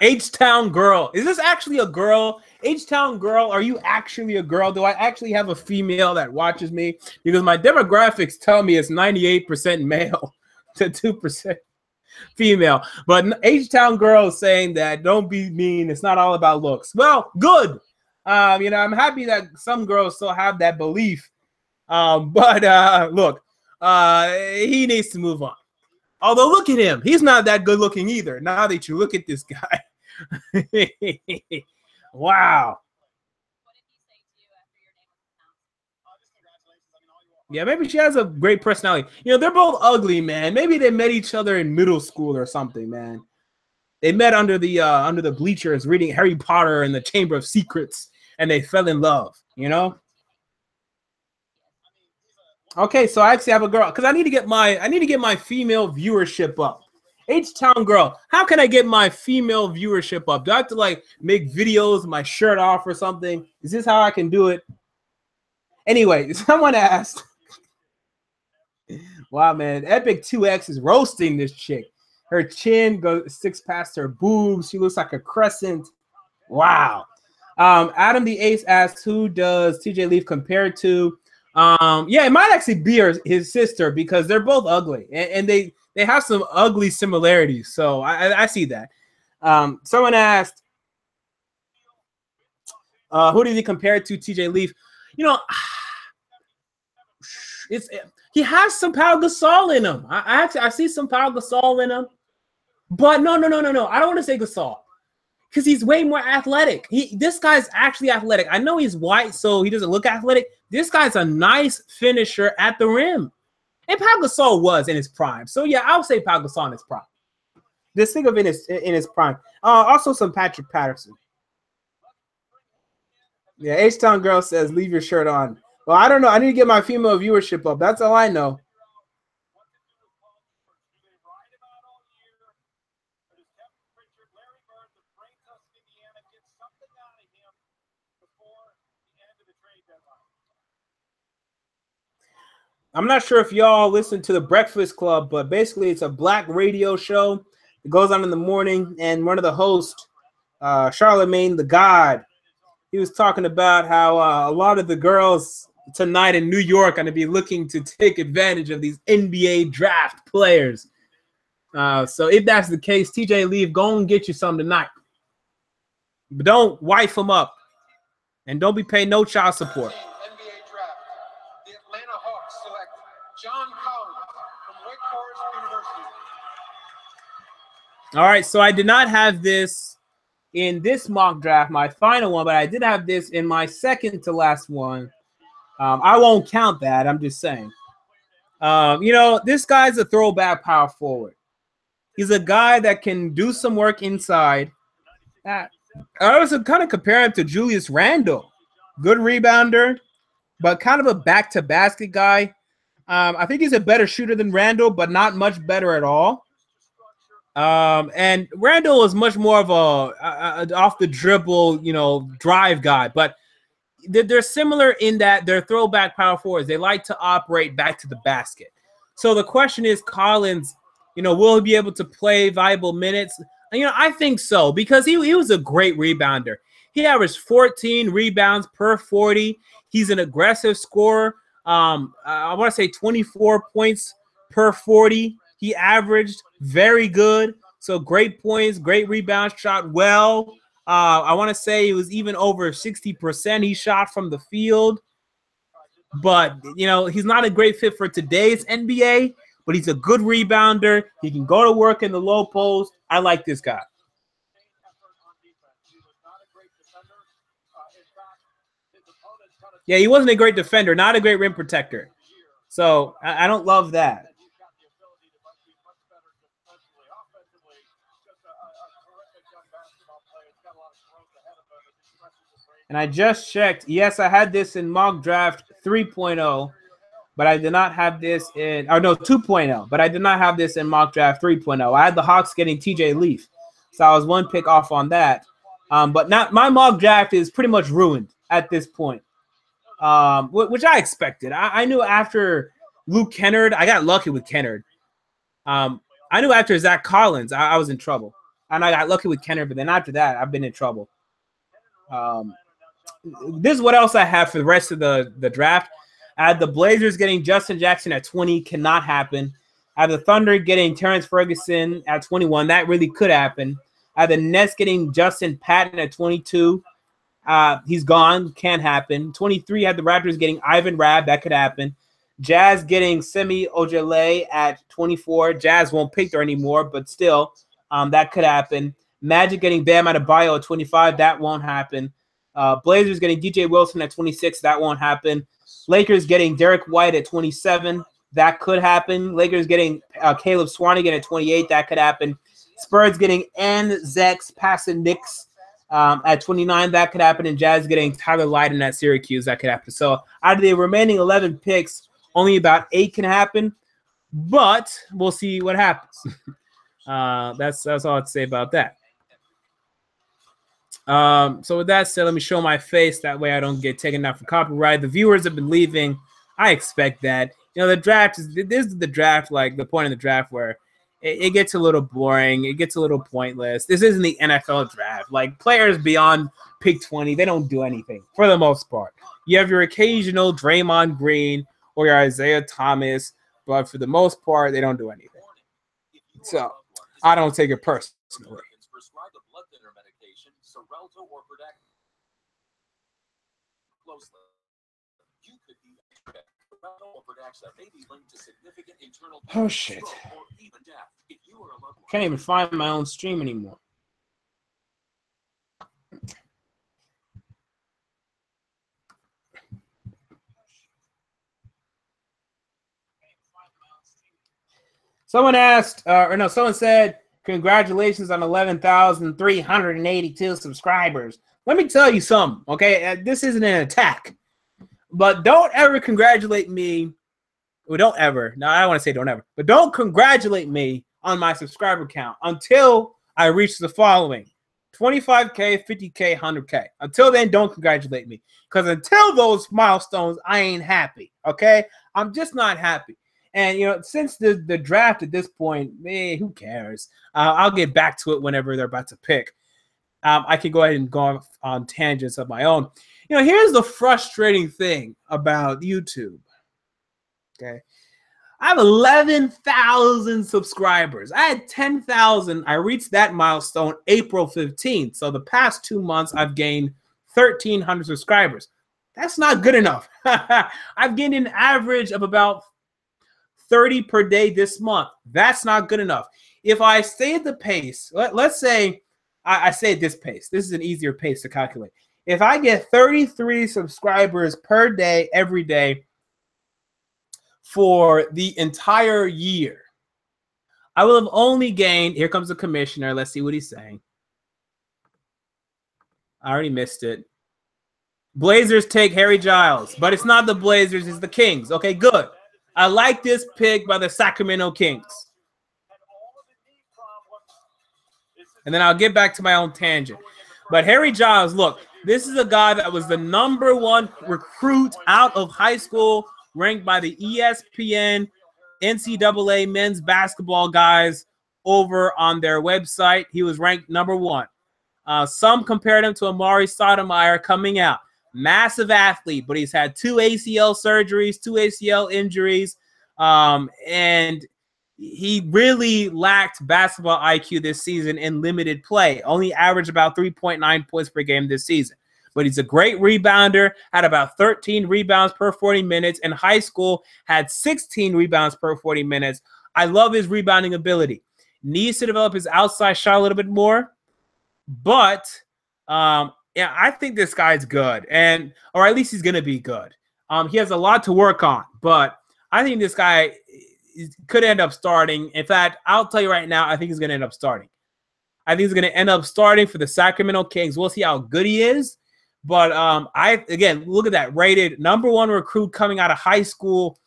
H-Town girl. Is this actually a girl? H-Town girl, are you actually a girl? Do I actually have a female that watches me? Because my demographics tell me it's 98% male to 2% female. But H-Town girl is saying that don't be mean. It's not all about looks. Well, good. I'm happy that some girls still have that belief. But look, he needs to move on. Although, look at him. He's not that good looking either. Now that you look at this guy. Wow. Yeah, maybe she has a great personality. They're both ugly, man. Maybe they met each other in middle school or something, man. They met under the bleachers reading Harry Potter and the Chamber of Secrets, and they fell in love, Okay, so I actually have a girl because I need to get my female viewership up. H-Town girl, how can I get my female viewership up? Do I have to make videos with my shirt off or something? Is this how I can do it? Anyway, someone asked. Wow, man, Epic 2X is roasting this chick. Her chin sticks past her boobs. She looks like a crescent. Wow. Adam the Ace asks, who does TJ Leaf compare to? Yeah, it might actually be his sister because they're both ugly and they have some ugly similarities. So I see that. Someone asked, who did he compare to TJ Leaf? He has some Pau Gasol in him. I see some Pau Gasol in him. But no. I don't want to say Gasol because he's way more athletic. This guy's actually athletic. I know he's white, so he doesn't look athletic. This guy's a nice finisher at the rim. And Pau Gasol was in his prime. So, yeah, I'll say Pau Gasol in his prime. Just think of it in his prime. Also, some Patrick Patterson. Yeah, H-Town girl says, leave your shirt on. Well, I don't know. I need to get my female viewership up. That's all I know. I'm not sure if y'all listen to the Breakfast Club, but basically it's a black radio show. It goes on in the morning, and one of the hosts, Charlemagne the God, he was talking about how a lot of the girls tonight in New York are going to be looking to take advantage of these NBA draft players. So if that's the case, TJ Leaf, go and get you some tonight. But don't wife them up. And don't be paying no child support. NBA draft. The Atlanta Hawks select John Collins from Wake Forest University. All right, so I did not have this in this mock draft, my final one, but I did have this in my second to last one. I won't count that. I'm just saying. This guy's a throwback power forward. He's a guy that can do some work inside. I also kind of compare him to Julius Randle. Good rebounder, but kind of a back-to-basket guy. I think he's a better shooter than Randle, but not much better at all. And Randle is much more of a off-the-dribble, drive guy. But they're similar in that they're throwback power forwards. They like to operate back to the basket. So the question is, Collins, will he be able to play valuable minutes? I think so because he was a great rebounder. He averaged 14 rebounds per 40. He's an aggressive scorer. I want to say 24 points per 40. He averaged very good. So great points, great rebounds, shot well. I want to say it was even over 60% he shot from the field. But, he's not a great fit for today's NBA, but he's a good rebounder. He can go to work in the low post. I like this guy. Yeah, he wasn't a great defender, not a great rim protector. So I don't love that. And I just checked. Yes, I had this in mock draft 3.0, but I did not have this in, 2.0, but I did not have this in mock draft 3.0. I had the Hawks getting TJ Leaf. So I was one pick off on that. But my mock draft is pretty much ruined at this point, which I expected. I knew after Luke Kennard, I got lucky with Kennard. I knew after Zach Collins, I was in trouble. And I got lucky with Kenner, but then after that, I've been in trouble. This is what else I have for the rest of the draft. I had the Blazers getting Justin Jackson at 20. Cannot happen. I have the Thunder getting Terrence Ferguson at 21. That really could happen. I have the Nets getting Justin Patton at 22. He's gone. Can't happen. 23 had the Raptors getting Ivan Rabb. That could happen. Jazz getting Semi Ojeleye at 24. Jazz won't pick there anymore, but still, that could happen. Magic getting Bam Adebayo at 25. That won't happen. Blazers getting DJ Wilson at 26. That won't happen. Lakers getting Derek White at 27. That could happen. Lakers getting Caleb Swanigan at 28. That could happen. Spurs getting Zex Passanix at 29. That could happen. And Jazz getting Tyler Lydon at Syracuse. That could happen. So out of the remaining 11 picks, only about 8 can happen. But we'll see what happens. That's all I'd say about that. So with that said, let me show my face. That way I don't get taken out for copyright. The viewers have been leaving. I expect that. You know, the draft this is the draft, like the point of the draft where it gets a little boring. It gets a little pointless. This isn't the NFL draft. Like players beyond pick 20, they don't do anything for the most part. You have your occasional Draymond Green or your Isaiah Thomas, but for the most part, they don't do anything. So I don't take it personally. Oh shit. Can't even find my own stream anymore. Someone asked, someone said, congratulations on 11,382 subscribers. Let me tell you something, okay? This isn't an attack. But don't ever congratulate me. Well, don't ever. No, I don't want to say don't ever. But don't congratulate me on my subscriber count until I reach the following. 25K, 50K, 100K. Until then, don't congratulate me. Because until those milestones, I ain't happy, okay? I'm just not happy. And, you know, since the draft at this point, who cares? I'll get back to it whenever they're about to pick. I can go ahead and go on tangents of my own. You know, here's the frustrating thing about YouTube. Okay. I have 11,000 subscribers. I had 10,000. I reached that milestone April 15th. So the past 2 months, I've gained 1,300 subscribers. That's not good enough. I've gained an average of about 30 per day this month. That's not good enough. If I stay at the pace, let's say I stay at this pace. This is an easier pace to calculate. If I get 33 subscribers per day, every day, for the entire year, I will have only gained, here comes the commissioner. Let's see what he's saying. I already missed it. Blazers take Harry Giles, but it's not the Blazers, it's the Kings. Okay, good. I like this pick by the Sacramento Kings. And then I'll get back to my own tangent. But Harry Giles, look, this is a guy that was the #1 recruit out of high school, ranked by the ESPN NCAA men's basketball guys over on their website. He was ranked #1. Some compared him to Amari Stoudemire coming out. Massive athlete, but he's had 2 ACL surgeries, 2 ACL injuries, and he really lacked basketball IQ this season in limited play. Only averaged about 3.9 points per game this season. But he's a great rebounder, had about 13 rebounds per 40 minutes. In high school, had 16 rebounds per 40 minutes. I love his rebounding ability. Needs to develop his outside shot a little bit more. But, yeah, I think this guy's good. Or at least he's going to be good. He has a lot to work on. But I think this guy could end up starting. In fact, I'll tell you right now, I think he's going to end up starting. I think he's going to end up starting for the Sacramento Kings. We'll see how good he is. But again, look at that, rated #1 recruit coming out of high school.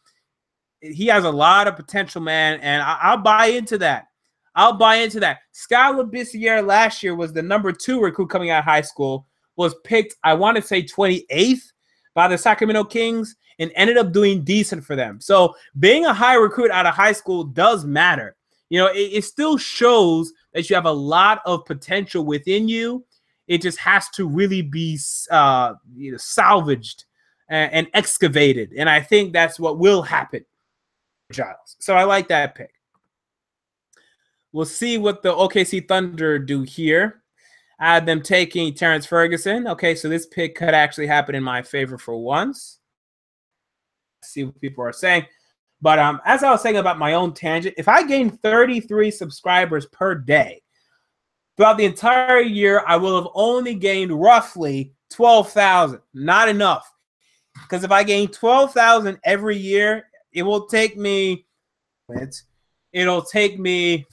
He has a lot of potential, man, and I'll buy into that. Scott Labissiere last year was the #2 recruit coming out of high school, was picked, I want to say 28th by the Sacramento Kings, and ended up doing decent for them. So being a high recruit out of high school does matter. You know, it still shows that you have a lot of potential within you. It just has to really be salvaged and excavated. And I think that's what will happen, Giles. So I like that pick. We'll see what the OKC Thunder do here. I had them taking Terrence Ferguson. Okay, so this pick could actually happen in my favor for once. Let's see what people are saying. But as I was saying about my own tangent, if I gain 33 subscribers per day throughout the entire year, I will have only gained roughly 12,000. Not enough. Because if I gain 12,000 every year, it will take me, it'll take me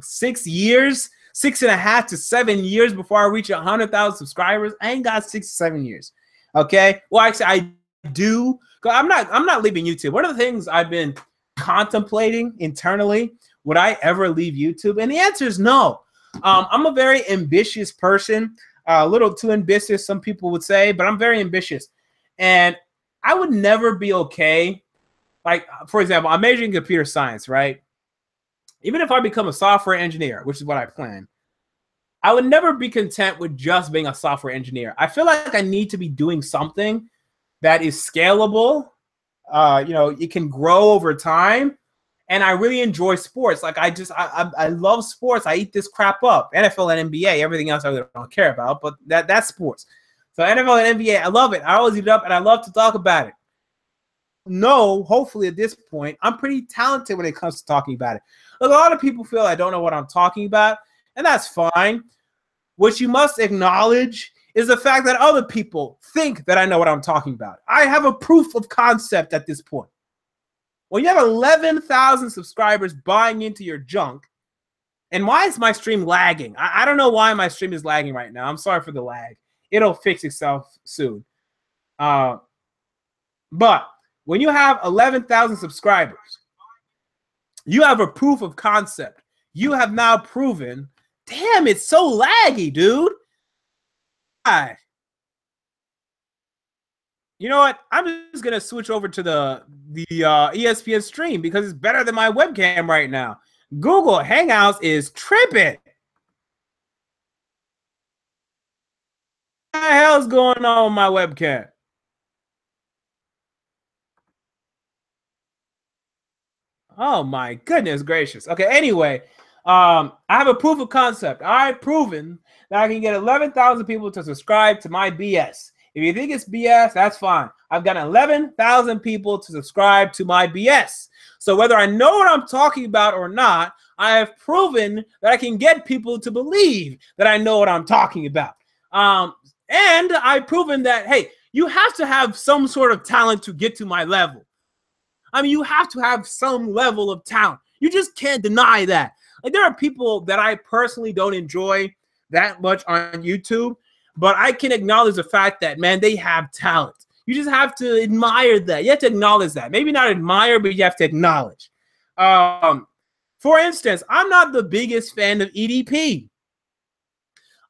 6 years, 6.5 to 7 years before I reach 100,000 subscribers. I ain't got 6 to 7 years. Okay. Well, actually, I do. I'm not leaving YouTube. One of the things I've been contemplating internally, would I ever leave YouTube? And the answer is no. I'm a very ambitious person, a little too ambitious, some people would say, but I'm very ambitious. And I would never be okay. Like, for example, I'm majoring in computer science, right? Even if I become a software engineer, which is what I plan, I would never be content with just being a software engineer. I feel like I need to be doing something that is scalable. It can grow over time. And I really enjoy sports. Like I love sports. I eat this crap up. NFL and NBA, everything else I really don't care about, but that's sports. So NFL and NBA, I love it. I always eat it up and I love to talk about it. No, hopefully at this point, I'm pretty talented when it comes to talking about it. Look, a lot of people feel I don't know what I'm talking about, and that's fine. What you must acknowledge is the fact that other people think that I know what I'm talking about. I have a proof of concept at this point. When you have 11,000 subscribers buying into your junk, and why is my stream lagging? I don't know why my stream is lagging right now. I'm sorry for the lag. It'll fix itself soon. But when you have 11,000 subscribers, you have a proof of concept. You have now proven, damn, it's so laggy, dude. Hi. You know what? I'm just going to switch over to the ESPN stream because it's better than my webcam right now. Google Hangouts is tripping. What the hell's going on with my webcam? Oh my goodness gracious. Okay, anyway, I have a proof of concept. I've proven that I can get 11,000 people to subscribe to my BS. If you think it's BS, that's fine. I've got 11,000 people to subscribe to my BS. So whether I know what I'm talking about or not, I have proven that I can get people to believe that I know what I'm talking about. And I've proven that, hey, you have to have some sort of talent to get to my level. I mean, you have to have some level of talent. You just can't deny that. Like, there are people that I personally don't enjoy that much on YouTube, but I can acknowledge the fact that, man, they have talent. You just have to admire that. You have to acknowledge that. Maybe not admire, but you have to acknowledge. For instance, I'm not the biggest fan of EDP.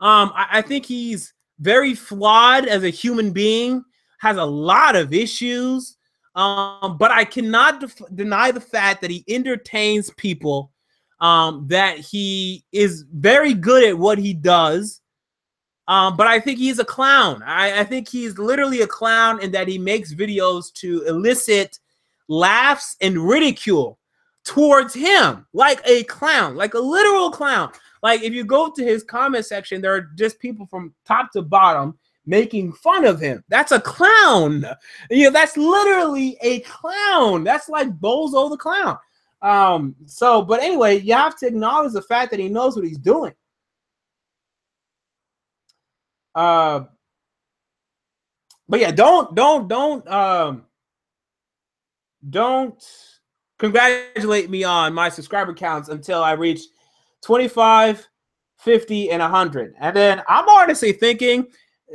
I think he's very flawed as a human being, has a lot of issues. But I cannot deny the fact that he entertains people, that he is very good at what he does. But I think he's a clown. I think he's literally a clown in that he makes videos to elicit laughs and ridicule towards him, like a clown, like a literal clown. Like, if you go to his comment section, there are just people from top to bottom making fun of him. That's a clown. You know, that's literally a clown. That's like Bozo the Clown. But anyway, you have to acknowledge the fact that he knows what he's doing. But yeah, don't congratulate me on my subscriber counts until I reach 25, 50, and 100. And then I'm honestly thinking,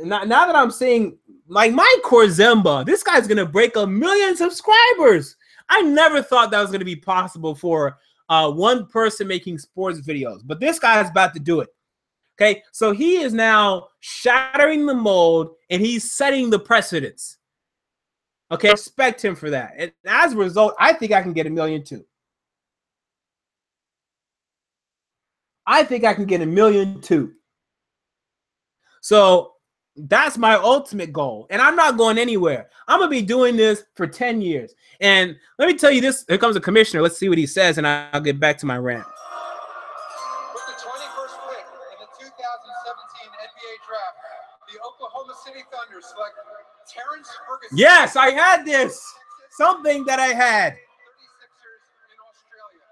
now that I'm seeing, like, Mike Korzemba, this guy's going to break 1 million subscribers. I never thought that was going to be possible for one person making sports videos, but this guy's about to do it. Okay, so he is now shattering the mold, and he's setting the precedence. Okay, respect him for that. And as a result, I think I can get 1 million too. I think I can get $1 million too. So that's my ultimate goal. And I'm not going anywhere. I'm going to be doing this for 10 years. And let me tell you this. Here comes a commissioner. Let's see what he says, and I'll get back to my rant. With the 21st pick in the 2017 NBA draft, the Oklahoma City Thunder select Terrence Ferguson. Yes, I had this. Something that I had. 36ers in Australia.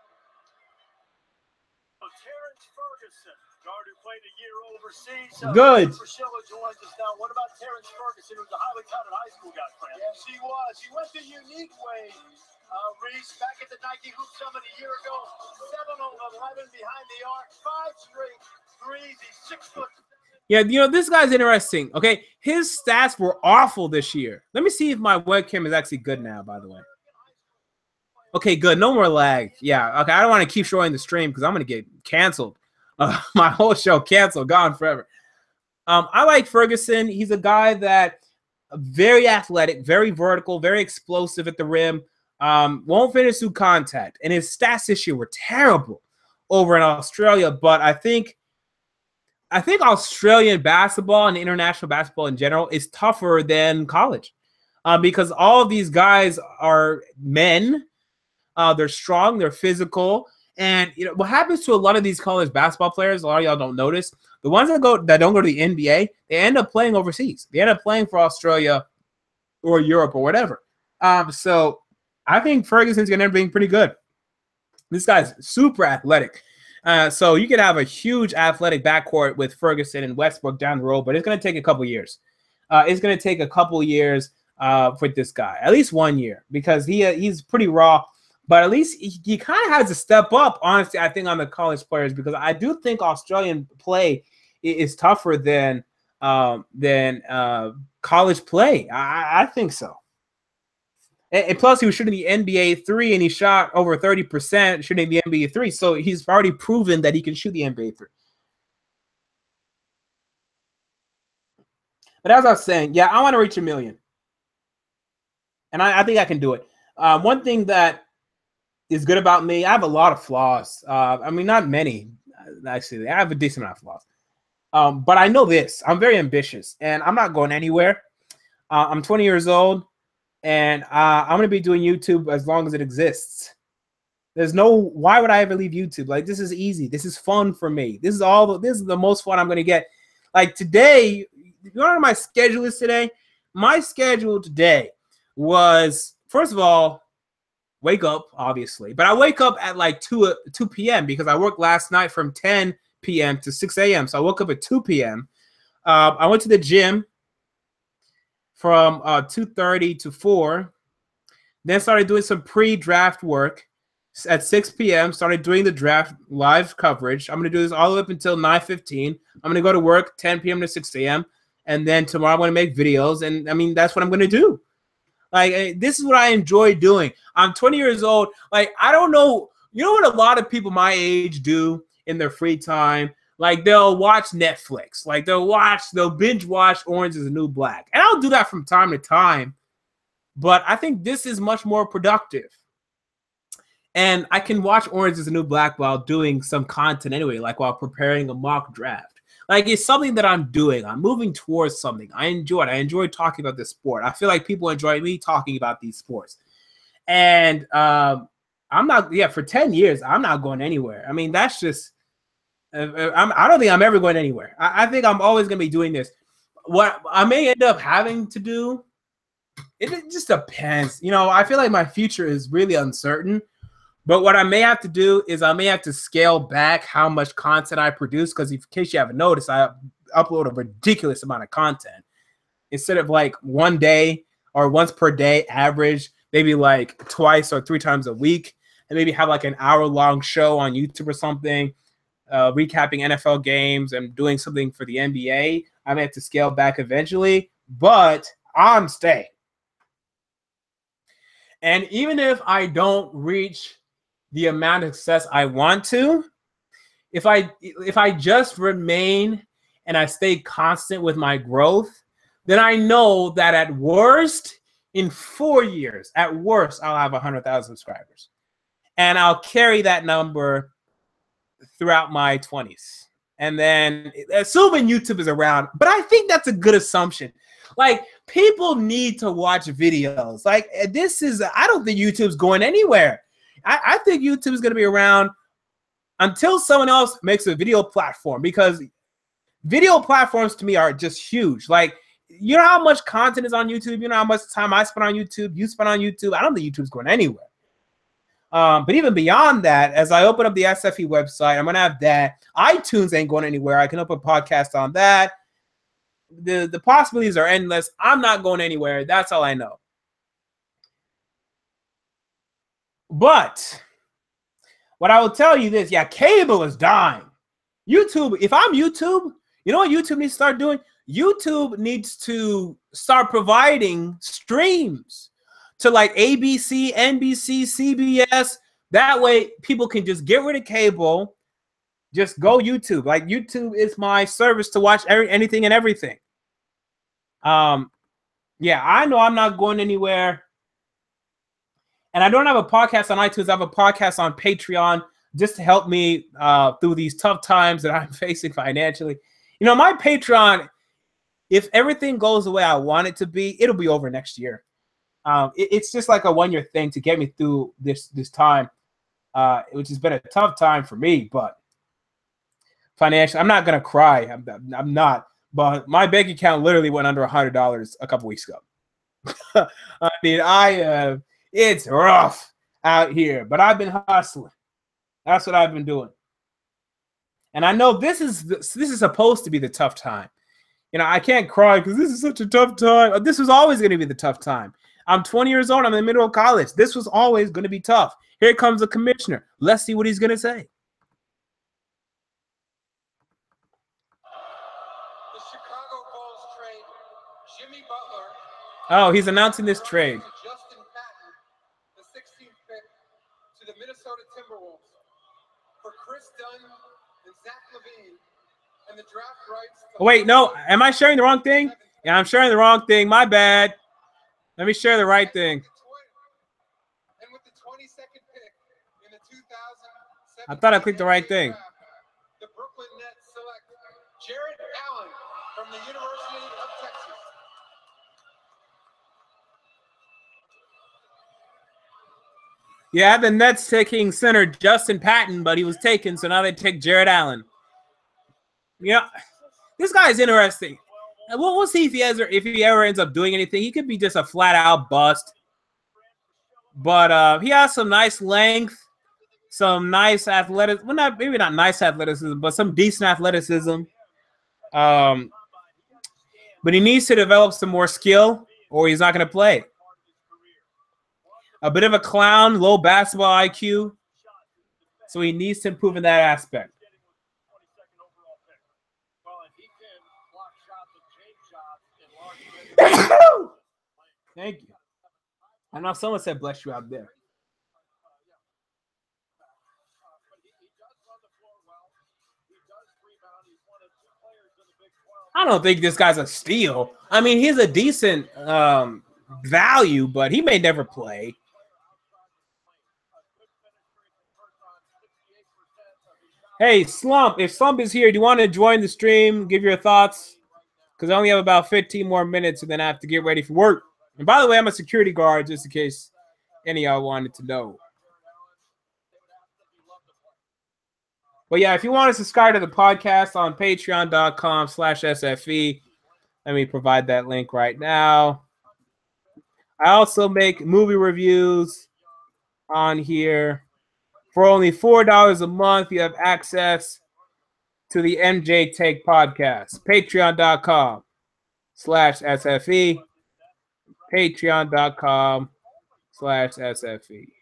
Terrence Ferguson, guard who played a year overseas. Good. Priscilla joins us now. What about Terrence Ferguson, who's a highly touted high school guy, friend? Yes, he was. He went the unique way, Reese, back at the Nike Hoop Summit a year ago. 7 of 11 behind the arc, 5 straight threes. He's 6 foot. Yeah, you know, this guy's interesting. Okay, his stats were awful this year. Let me see if my webcam is actually good now, by the way. Okay, good. No more lag. Yeah, okay. I don't want to keep showing the stream because I'm going to get canceled. My whole show canceled, gone forever. I like Ferguson. He's a guy that very athletic, very vertical, very explosive at the rim. Won't finish through contact. And his stats this year were terrible over in Australia. But I think Australian basketball and international basketball in general is tougher than college because all of these guys are men. They're strong. They're physical. And you know what happens to a lot of these college basketball players, a lot of y'all don't notice, the ones that don't go to the NBA, they end up playing overseas. They end up playing for Australia or Europe or whatever. So I think Ferguson's going to end up being pretty good. This guy's super athletic. So you could have a huge athletic backcourt with Ferguson and Westbrook down the road, but it's going to take a couple years. It's going to take a couple years for this guy, at least 1 year, because he's pretty raw. But at least he kind of has to step up, honestly, I think, on the college players, because I do think Australian play is tougher than college play. I think so. And plus, he was shooting the NBA 3, and he shot over 30% shooting the NBA 3. So he's already proven that he can shoot the NBA 3. But as I was saying, yeah, I want to reach $1 million. And I think I can do it. One thing that is good about me, I have a lot of flaws. I mean, not many, actually. I have a decent amount of flaws. But I know this. I'm very ambitious, and I'm not going anywhere. I'm 20 years old. And I'm going to be doing YouTube as long as it exists. Why would I ever leave YouTube? Like, this is easy. This is fun for me. This is the most fun I'm going to get. Like today, you know what my schedule is today? My schedule today was, first of all, wake up, obviously. But I wake up at like 2 p.m. because I worked last night from 10 p.m. to 6 a.m. So I woke up at 2 p.m. I went to the gym from 2:30 to 4, then started doing some pre-draft work at 6 p.m., started doing the draft live coverage. I'm going to do this all the way up until 9:15. I'm going to go to work 10 p.m. to 6 a.m., and then tomorrow I'm going to make videos, and I mean, that's what I'm going to do. Like, this is what I enjoy doing. I'm 20 years old. Like, I don't know. You know what a lot of people my age do in their free time? Like, they'll watch Netflix. Like, they'll binge watch Orange is the New Black. And I'll do that from time to time. But I think this is much more productive. And I can watch Orange is the New Black while doing some content anyway, like while preparing a mock draft. Like, it's something that I'm doing. I'm moving towards something. I enjoy it. I enjoy talking about this sport. I feel like people enjoy me talking about these sports. And for 10 years, I'm not going anywhere. I mean, that's just... I don't think I'm ever going anywhere. I think I'm always going to be doing this. What I may end up having to do, it just depends. You know, I feel like my future is really uncertain. But what I may have to do is I may have to scale back how much content I produce, because in case you haven't noticed, I upload a ridiculous amount of content. Instead of like one day or once per day average, maybe like twice or 3 times a week, and maybe have like an hour-long show on YouTube or something. Recapping NFL games and doing something for the NBA. I may have to scale back eventually, but I'm staying. And even if I don't reach the amount of success I want to, if I just remain and I stay constant with my growth, then I know that at worst, in 4 years, at worst, I'll have 100,000 subscribers. And I'll carry that number throughout my 20s. And then assuming YouTube is around, but I think that's a good assumption. Like, people need to watch videos. Like, I don't think YouTube's going anywhere. I think YouTube is going to be around until someone else makes a video platform, because video platforms to me are just huge. Like, you know how much content is on YouTube? You know how much time I spend on YouTube? You spend on YouTube? I don't think YouTube's going anywhere. But even beyond that, as I open up the SFE website, I'm going to have that. iTunes ain't going anywhere. I can open a podcast on that. The possibilities are endless. I'm not going anywhere. That's all I know. But what I will tell you this, yeah, cable is dying. YouTube, if I'm YouTube, you know what YouTube needs to start doing? YouTube needs to start providing streams to like ABC, NBC, CBS. That way people can just get rid of cable, just go YouTube. Like, YouTube is my service to watch anything and everything. Yeah, I know I'm not going anywhere. And I don't have a podcast on iTunes. I have a podcast on Patreon just to help me through these tough times that I'm facing financially. You know, my Patreon, if everything goes the way I want it to be, it'll be over next year. It's just like a one-year thing to get me through this time, which has been a tough time for me. But financially, I'm not going to cry. I'm not. But my bank account literally went under $100 a couple weeks ago. I mean, it's rough out here, but I've been hustling. That's what I've been doing. And I know this is supposed to be the tough time. You know, I can't cry because this is such a tough time. This was always going to be the tough time. I'm 20 years old. I'm in the middle of college. This was always going to be tough. Here comes the commissioner. Let's see what he's going to say. The Chicago Bulls trade Jimmy Butler. Oh, he's announcing this trade. Justin Patton, the 16th pick, to the Minnesota Timberwolves for Chris Dunn and Zach LaVine, and the draft rights. Oh, wait, no. Am I sharing the wrong thing? Yeah, I'm sharing the wrong thing. My bad. Let me share the right thing. And with the 22nd pick in the 2017 I thought I clicked the right thing. draft, the Brooklyn Nets select Jared Allen from the University of Texas. Yeah, the Nets taking center Justin Patton, but he was taken, so now they take Jared Allen. Yeah, this guy is interesting. And we'll see if he ever ends up doing anything. He could be just a flat-out bust. But he has some nice length, some nice athleticism. Well, maybe not nice athleticism, but some decent athleticism. But he needs to develop some more skill, or he's not going to play. A bit of a clown, low basketball IQ. So he needs to improve in that aspect. Thank you. I know someone said bless you out there. I don't think this guy's a steal. I mean, he's a decent value, but he may never play. Hey, Slump, if Slump is here, do you want to join the stream? Give your thoughts? Because I only have about 15 more minutes, and then I have to get ready for work. And by the way, I'm a security guard, just in case any of y'all wanted to know. But yeah, if you want to subscribe to the podcast on patreon.com/SFE, let me provide that link right now. I also make movie reviews on here. For only $4 a month, you have access to the MJ Take podcast. Patreon.com/SFE. Patreon.com/SFE.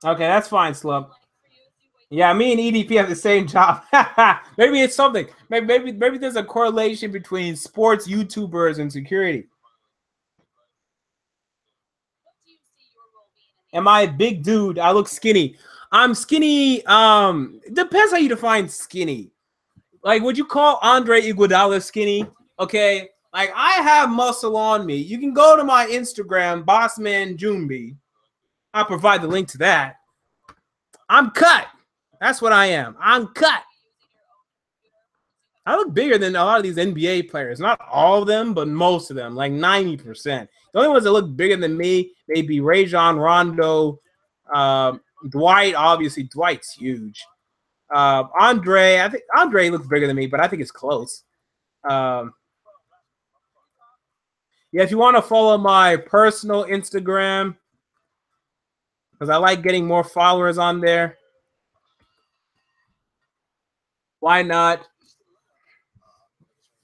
Okay, that's fine, Slump. Yeah, me and EDP have the same job. Maybe it's something. Maybe there's a correlation between sports YouTubers and security. Am I a big dude? I look skinny. I'm skinny. Depends how you define skinny. Like, would you call Andre Iguodala skinny? Okay, like I have muscle on me. You can go to my Instagram, Bossman Jumbi. I'll provide the link to that. I'm cut. That's what I am. I'm cut. I look bigger than a lot of these NBA players. Not all of them, but most of them, like 90%. The only ones that look bigger than me, they'd be Rajon Rondo, Dwight. Obviously, Dwight's huge. Andre, I think Andre looks bigger than me, but I think it's close. Yeah, if you want to follow my personal Instagram, because I like getting more followers on there, why not?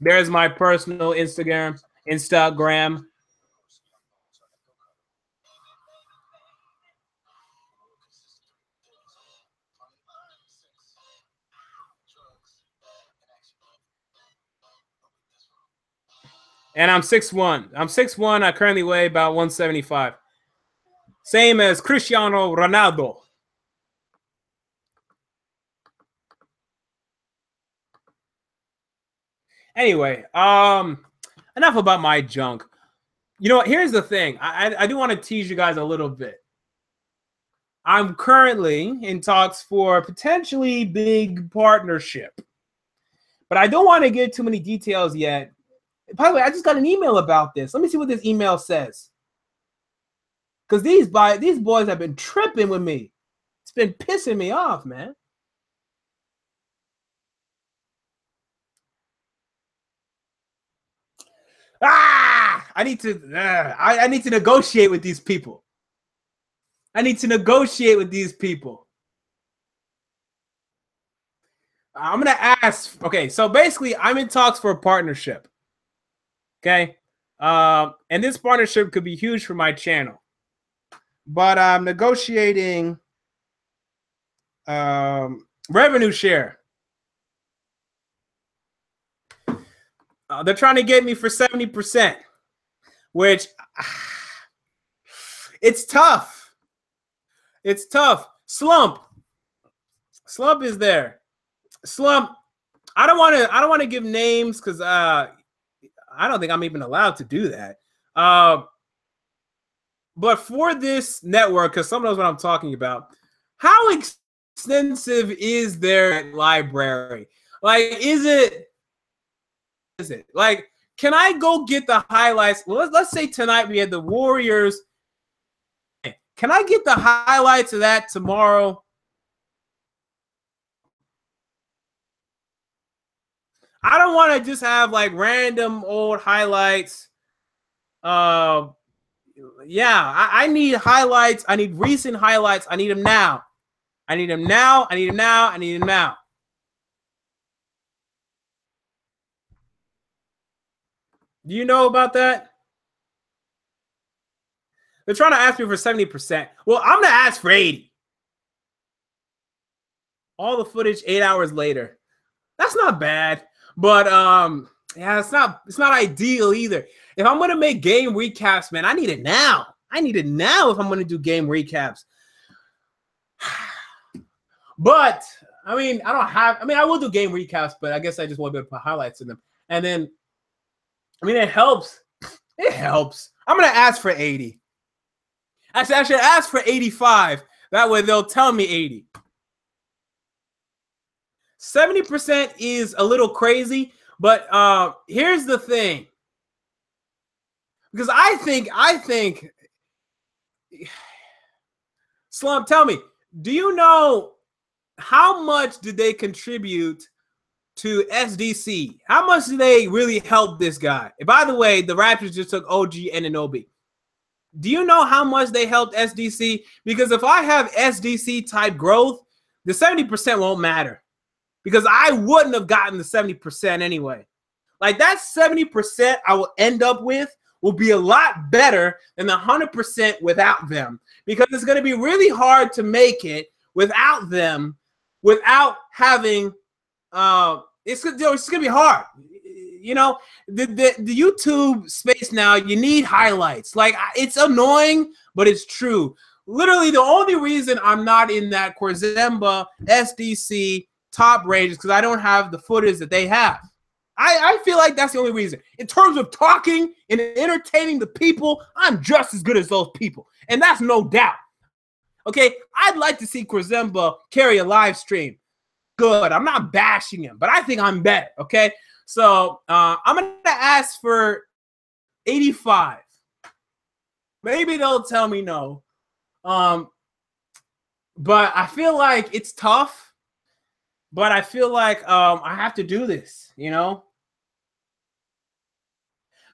There's my personal Instagram. And I'm 6'1". I'm 6'1". I currently weigh about 175. Same as Cristiano Ronaldo. Anyway, enough about my junk. You know what? Here's the thing. I do want to tease you guys a little bit. I'm currently in talks for a potentially big partnership, but I don't want to get too many details yet. By the way, I just got an email about this. Let me see what this email says. Because these boys have been tripping with me. It's been pissing me off, man. I need to negotiate with these people. I need to negotiate with these people. I'm going to ask. Okay, so basically, I'm in talks for a partnership. Okay? And this partnership could be huge for my channel. But I'm negotiating revenue share. They're trying to get me for 70%, which it's tough. It's tough. Slump is there. Slump. I don't want to give names because I don't think I'm even allowed to do that. But for this network, because someone knows what I'm talking about, how extensive is their library? Like, is it like, can I go get the highlights? Well, let's say tonight we had the Warriors. Can I get the highlights of that tomorrow? I don't want to just have like random old highlights. Yeah, I need highlights. I need recent highlights. I need them now. I need them now. I need them now. I need them now. Do you know about that? They're trying to ask me for 70%. Well, I'm going to ask for 80. All the footage 8 hours later. That's not bad. But yeah, it's not ideal either. If I'm going to make game recaps, man, I need it now. I need it now if I'm going to do game recaps. But I mean, I will do game recaps, but I guess I just want to put highlights in them. And then I mean, it helps. It helps. I'm going to ask for 80. Actually, I should ask for 85. That way they'll tell me 80. 70% is a little crazy, but here's the thing. Because I think Slump, tell me, do you know how much did they contribute to SDC? How much did they really help this guy? And by the way, the Raptors just took OG Anunoby. Do you know how much they helped SDC? Because if I have SDC type growth, the 70% won't matter. Because I wouldn't have gotten the 70% anyway. Like that 70% I will end up with will be a lot better than the 100% without them. Because it's going to be really hard to make it without them, without having it's gonna be hard. You know, the YouTube space now, you need highlights. Like, it's annoying, but it's true. Literally, the only reason I'm not in that Corzemba SDC top range is because I don't have the footage that they have. I feel like that's the only reason. In terms of talking and entertaining the people, I'm just as good as those people. And that's no doubt. Okay, I'd like to see Krizemba carry a live stream. Good. I'm not bashing him, but I think I'm better. Okay, so I'm going to ask for 85. Maybe they'll tell me no. But I feel like it's tough. But I feel like I have to do this, you know?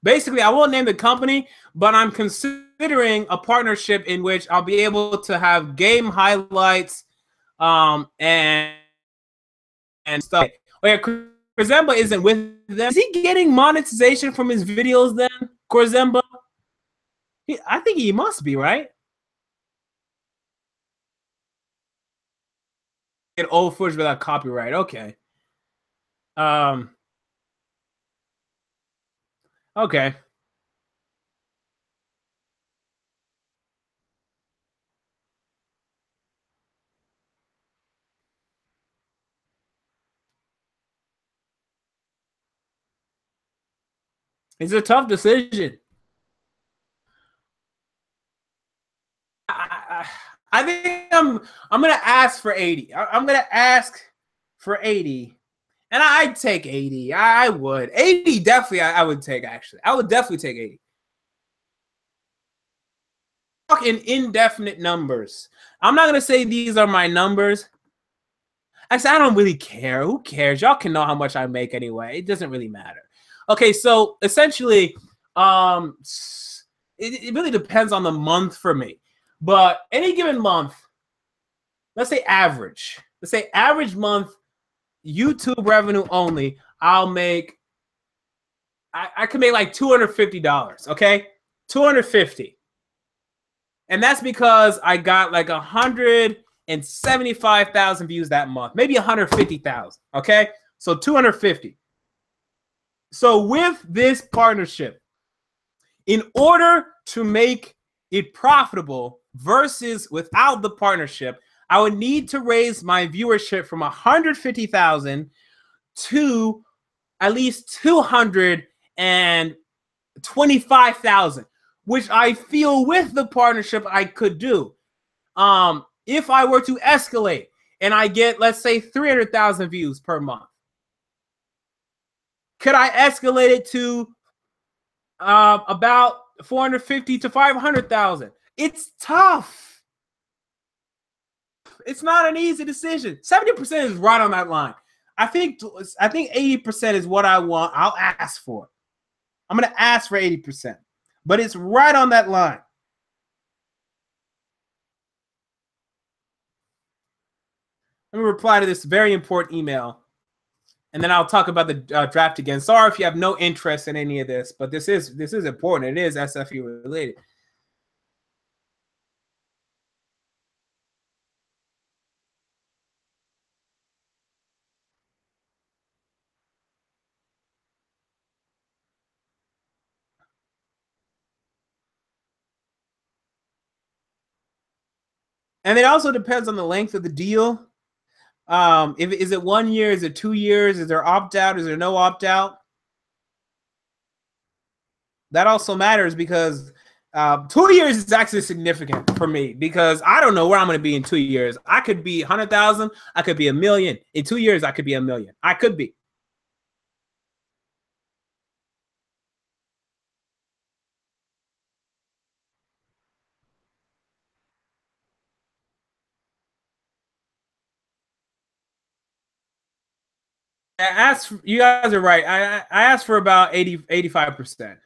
Basically, I won't name the company, but I'm considering a partnership in which I'll be able to have game highlights and stuff. Oh, yeah, Krizemba isn't with them. Is he getting monetization from his videos then, Krizemba? I think he must be, right? Get old footage without copyright. Okay. Okay. It's a tough decision. I think I'm gonna ask for 80. I'm gonna ask for 80. And I'd take 80. I would. 80 definitely I would take, actually. I would definitely take 80. Talk in indefinite numbers. I'm not gonna say these are my numbers. I said I don't really care. Who cares? Y'all can know how much I make anyway. It doesn't really matter. Okay, so essentially, it really depends on the month for me. But any given month, let's say average. Let's say average month, YouTube revenue only, I'll make, I can make like $250, okay? $250. And that's because I got like 175,000 views that month, maybe 150,000, okay? So 250. So with this partnership, in order to make it profitable versus without the partnership, I would need to raise my viewership from 150,000 to at least 225,000, which I feel with the partnership I could do. If I were to escalate and I get, let's say, 300,000 views per month, could I escalate it to about 450 to 500,000? It's tough. It's not an easy decision. 70% is right on that line. I think 80% is what I want. I'll ask for. I'm going to ask for 80%, but it's right on that line. Let me reply to this very important email, and then I'll talk about the draft again. Sorry if you have no interest in any of this, but this is important. It is SFU related. And it also depends on the length of the deal. Is it 1 year? Is it 2 years? Is there opt out? Is there no opt out? That also matters because 2 years is actually significant for me because I don't know where I'm going to be in 2 years. I could be 100,000. I could be 1 million. In 2 years, I could be 1 million. I could be. You guys are right. I asked for about 85%.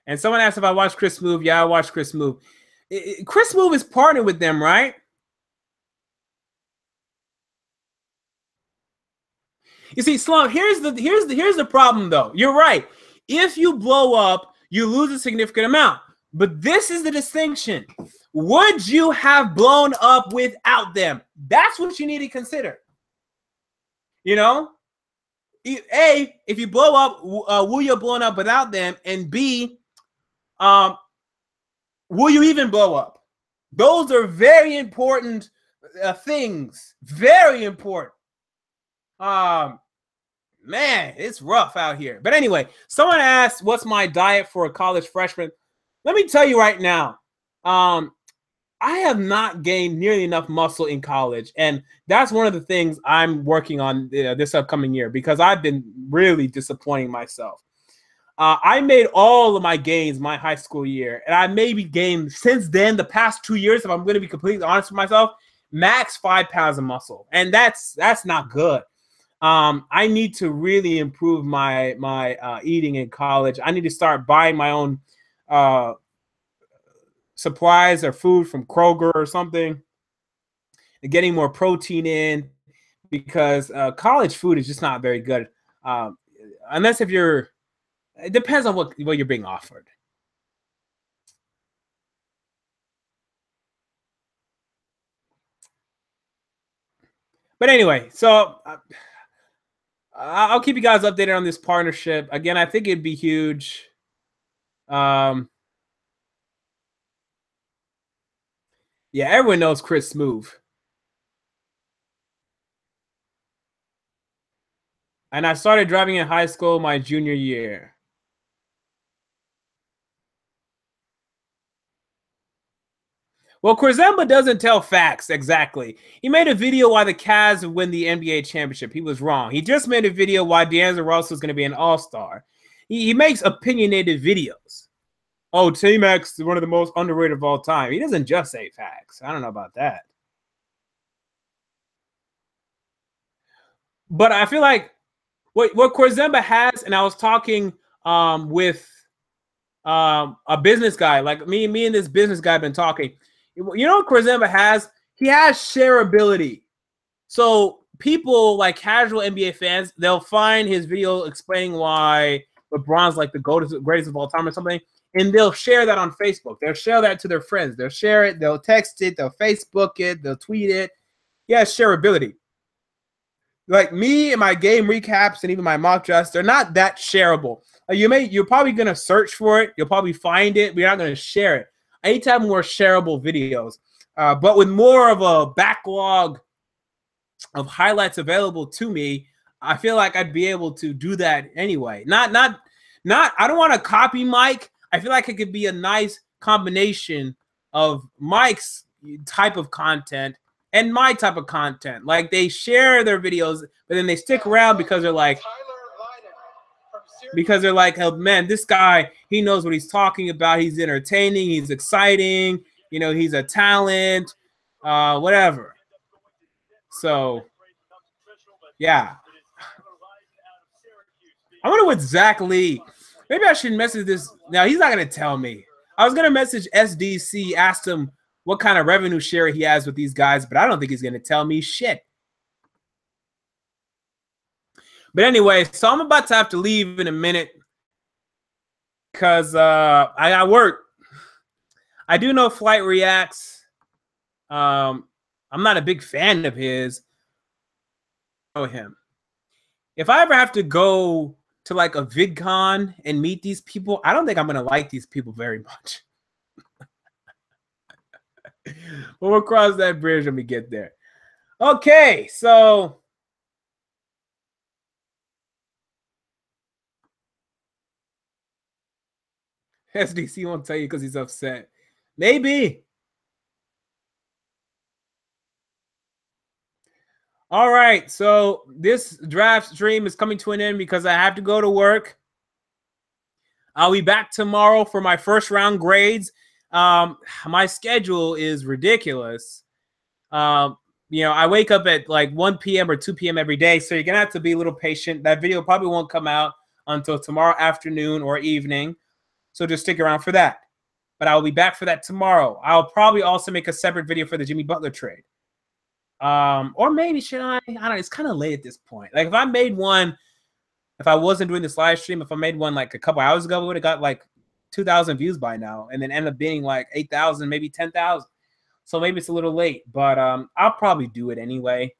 And someone asked if I watched Chris Move. Yeah, I watched Chris Move. Chris Move is partnered with them, right? You see, Slum, here's the problem though. You're right. If you blow up, you lose a significant amount. But this is the distinction. Would you have blown up without them? That's what you need to consider. You know? A, if you blow up, will you have blown up without them? And B, will you even blow up? Those are very important things. Very important. Man, it's rough out here. But anyway, someone asked, what's my diet for a college freshman? Let me tell you right now, I have not gained nearly enough muscle in college. And that's one of the things I'm working on this upcoming year, because I've been really disappointing myself. I made all of my gains my high school year, and I maybe gained since then, the past 2 years, if I'm going to be completely honest with myself, max 5 pounds of muscle. And that's not good. I need to really improve my eating in college. I need to start buying my own supplies or food from Kroger or something, and getting more protein in, because college food is just not very good. Unless if you're, it depends on what you're being offered. But anyway, so I'll keep you guys updated on this partnership. Again, I think it'd be huge. Yeah, everyone knows Chris Smoove. And I started driving in high school my junior year. Well, Kurzemba doesn't tell facts exactly. He made a video why the Cavs would win the NBA championship. He was wrong. He just made a video why D'Angelo Russell is going to be an all-star. He makes opinionated videos. Oh, T-Max is one of the most underrated of all time. He doesn't just say facts. I don't know about that. But I feel like what Kurzemba has, and I was talking with a business guy, like me and this business guy have been talking. You know what Kurzemba has? He has shareability. So people like casual NBA fans, they'll find his video explaining why LeBron's like the greatest of all time or something, and they'll share that on Facebook. They'll share that to their friends. They'll share it. They'll text it. They'll Facebook it. They'll tweet it. He has shareability. Like me and my game recaps and even my mock drafts, they're not that shareable. You're probably gonna search for it. You'll probably find it, but you're not gonna share it. I need to have more shareable videos, but with more of a backlog of highlights available to me, I feel like I'd be able to do that anyway. Not. I don't want to copy Mike. I feel like it could be a nice combination of Mike's type of content and my type of content. Like they share their videos, but then they stick around because they're like, oh man, this guy, he knows what he's talking about. He's entertaining. He's exciting. You know, he's a talent, whatever. So, yeah. I wonder what Zach Lee. Maybe I should message this. Now, he's not going to tell me. I was going to message SDC, asked him what kind of revenue share he has with these guys, but I don't think he's going to tell me shit. But anyway, so I'm about to have to leave in a minute because I got work. I do know Flight Reacts. I'm not a big fan of his. I know him. If I ever have to go to like a VidCon and meet these people, I don't think I'm going to like these people very much. But we'll cross that bridge when we get there. Okay, so SDC won't tell you because he's upset. Maybe. All right, so this draft stream is coming to an end because I have to go to work. I'll be back tomorrow for my first round grades. My schedule is ridiculous. You know, I wake up at like 1 p.m. or 2 p.m. every day, so you're going to have to be a little patient. That video probably won't come out until tomorrow afternoon or evening, so just stick around for that. But I'll be back for that tomorrow. I'll probably also make a separate video for the Jimmy Butler trade. Or maybe should I don't know, it's kind of late at this point. Like if I made one, if I wasn't doing this live stream, if I made one like a couple hours ago, we would have got like 2,000 views by now, and then end up being like 8,000, maybe 10,000. So maybe it's a little late, but I'll probably do it anyway.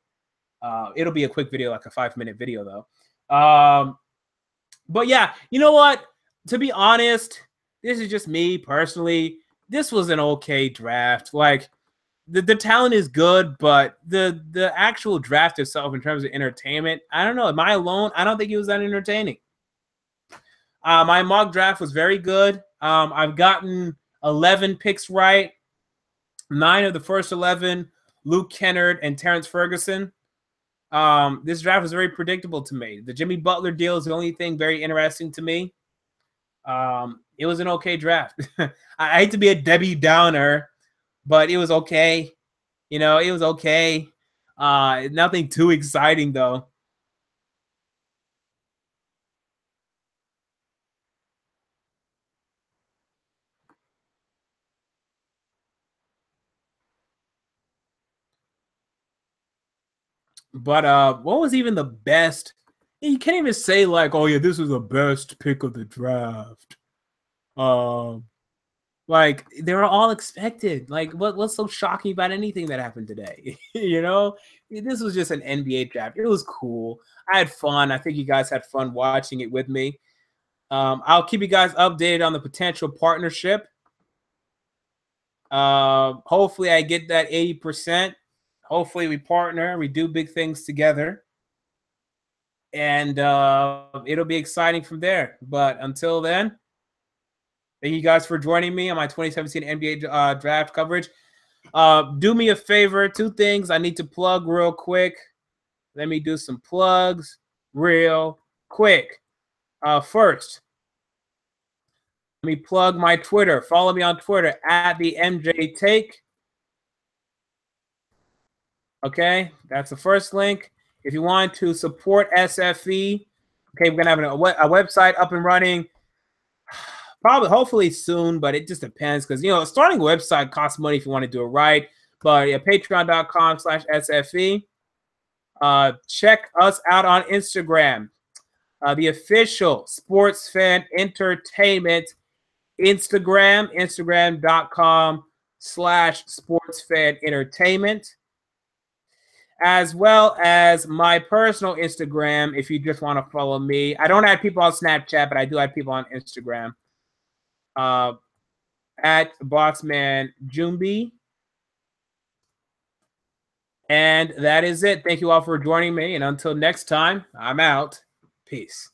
It'll be a quick video, like a 5-minute video though. But yeah, you know what? To be honest, this is just me personally. this was an okay draft. Like the talent is good, but the actual draft itself in terms of entertainment, I don't know. Am I alone? I don't think it was that entertaining. My mock draft was very good. I've gotten 11 picks right. 9 of the first 11, Luke Kennard and Terrence Ferguson. This draft was very predictable to me. The Jimmy Butler deal is the only thing very interesting to me. It was an okay draft. I hate to be a Debbie Downer, but it was okay. You know, it was okay. Nothing too exciting, though. But what was even the best? You can't even say like, oh yeah, this was the best pick of the draft. Like they were all expected. Like what's so shocking about anything that happened today? You know, this was just an NBA draft. It was cool. I had fun. I think you guys had fun watching it with me. I'll keep you guys updated on the potential partnership. Hopefully I get that 80%. Hopefully we partner, we do big things together, and it'll be exciting from there. But until then, thank you guys for joining me on my 2017 NBA draft coverage. Do me a favor, 2 things I need to plug real quick. Let me do some plugs real quick. First, let me plug my Twitter. Follow me on Twitter at the MJ Take. Okay, that's the first link. If you want to support SFE, okay, we're gonna have a website up and running. Probably, hopefully soon, but it just depends because starting a website costs money if you want to do it right. But yeah, patreon.com/SFE. Check us out on Instagram. The official Sports Fan Entertainment Instagram, instagram.com/sportsfanentertainment. As well as my personal Instagram, if you just want to follow me. I don't add people on Snapchat, but I do add people on Instagram. At Bossman Jumbi. And that is it. Thank you all for joining me. And until next time, I'm out. Peace.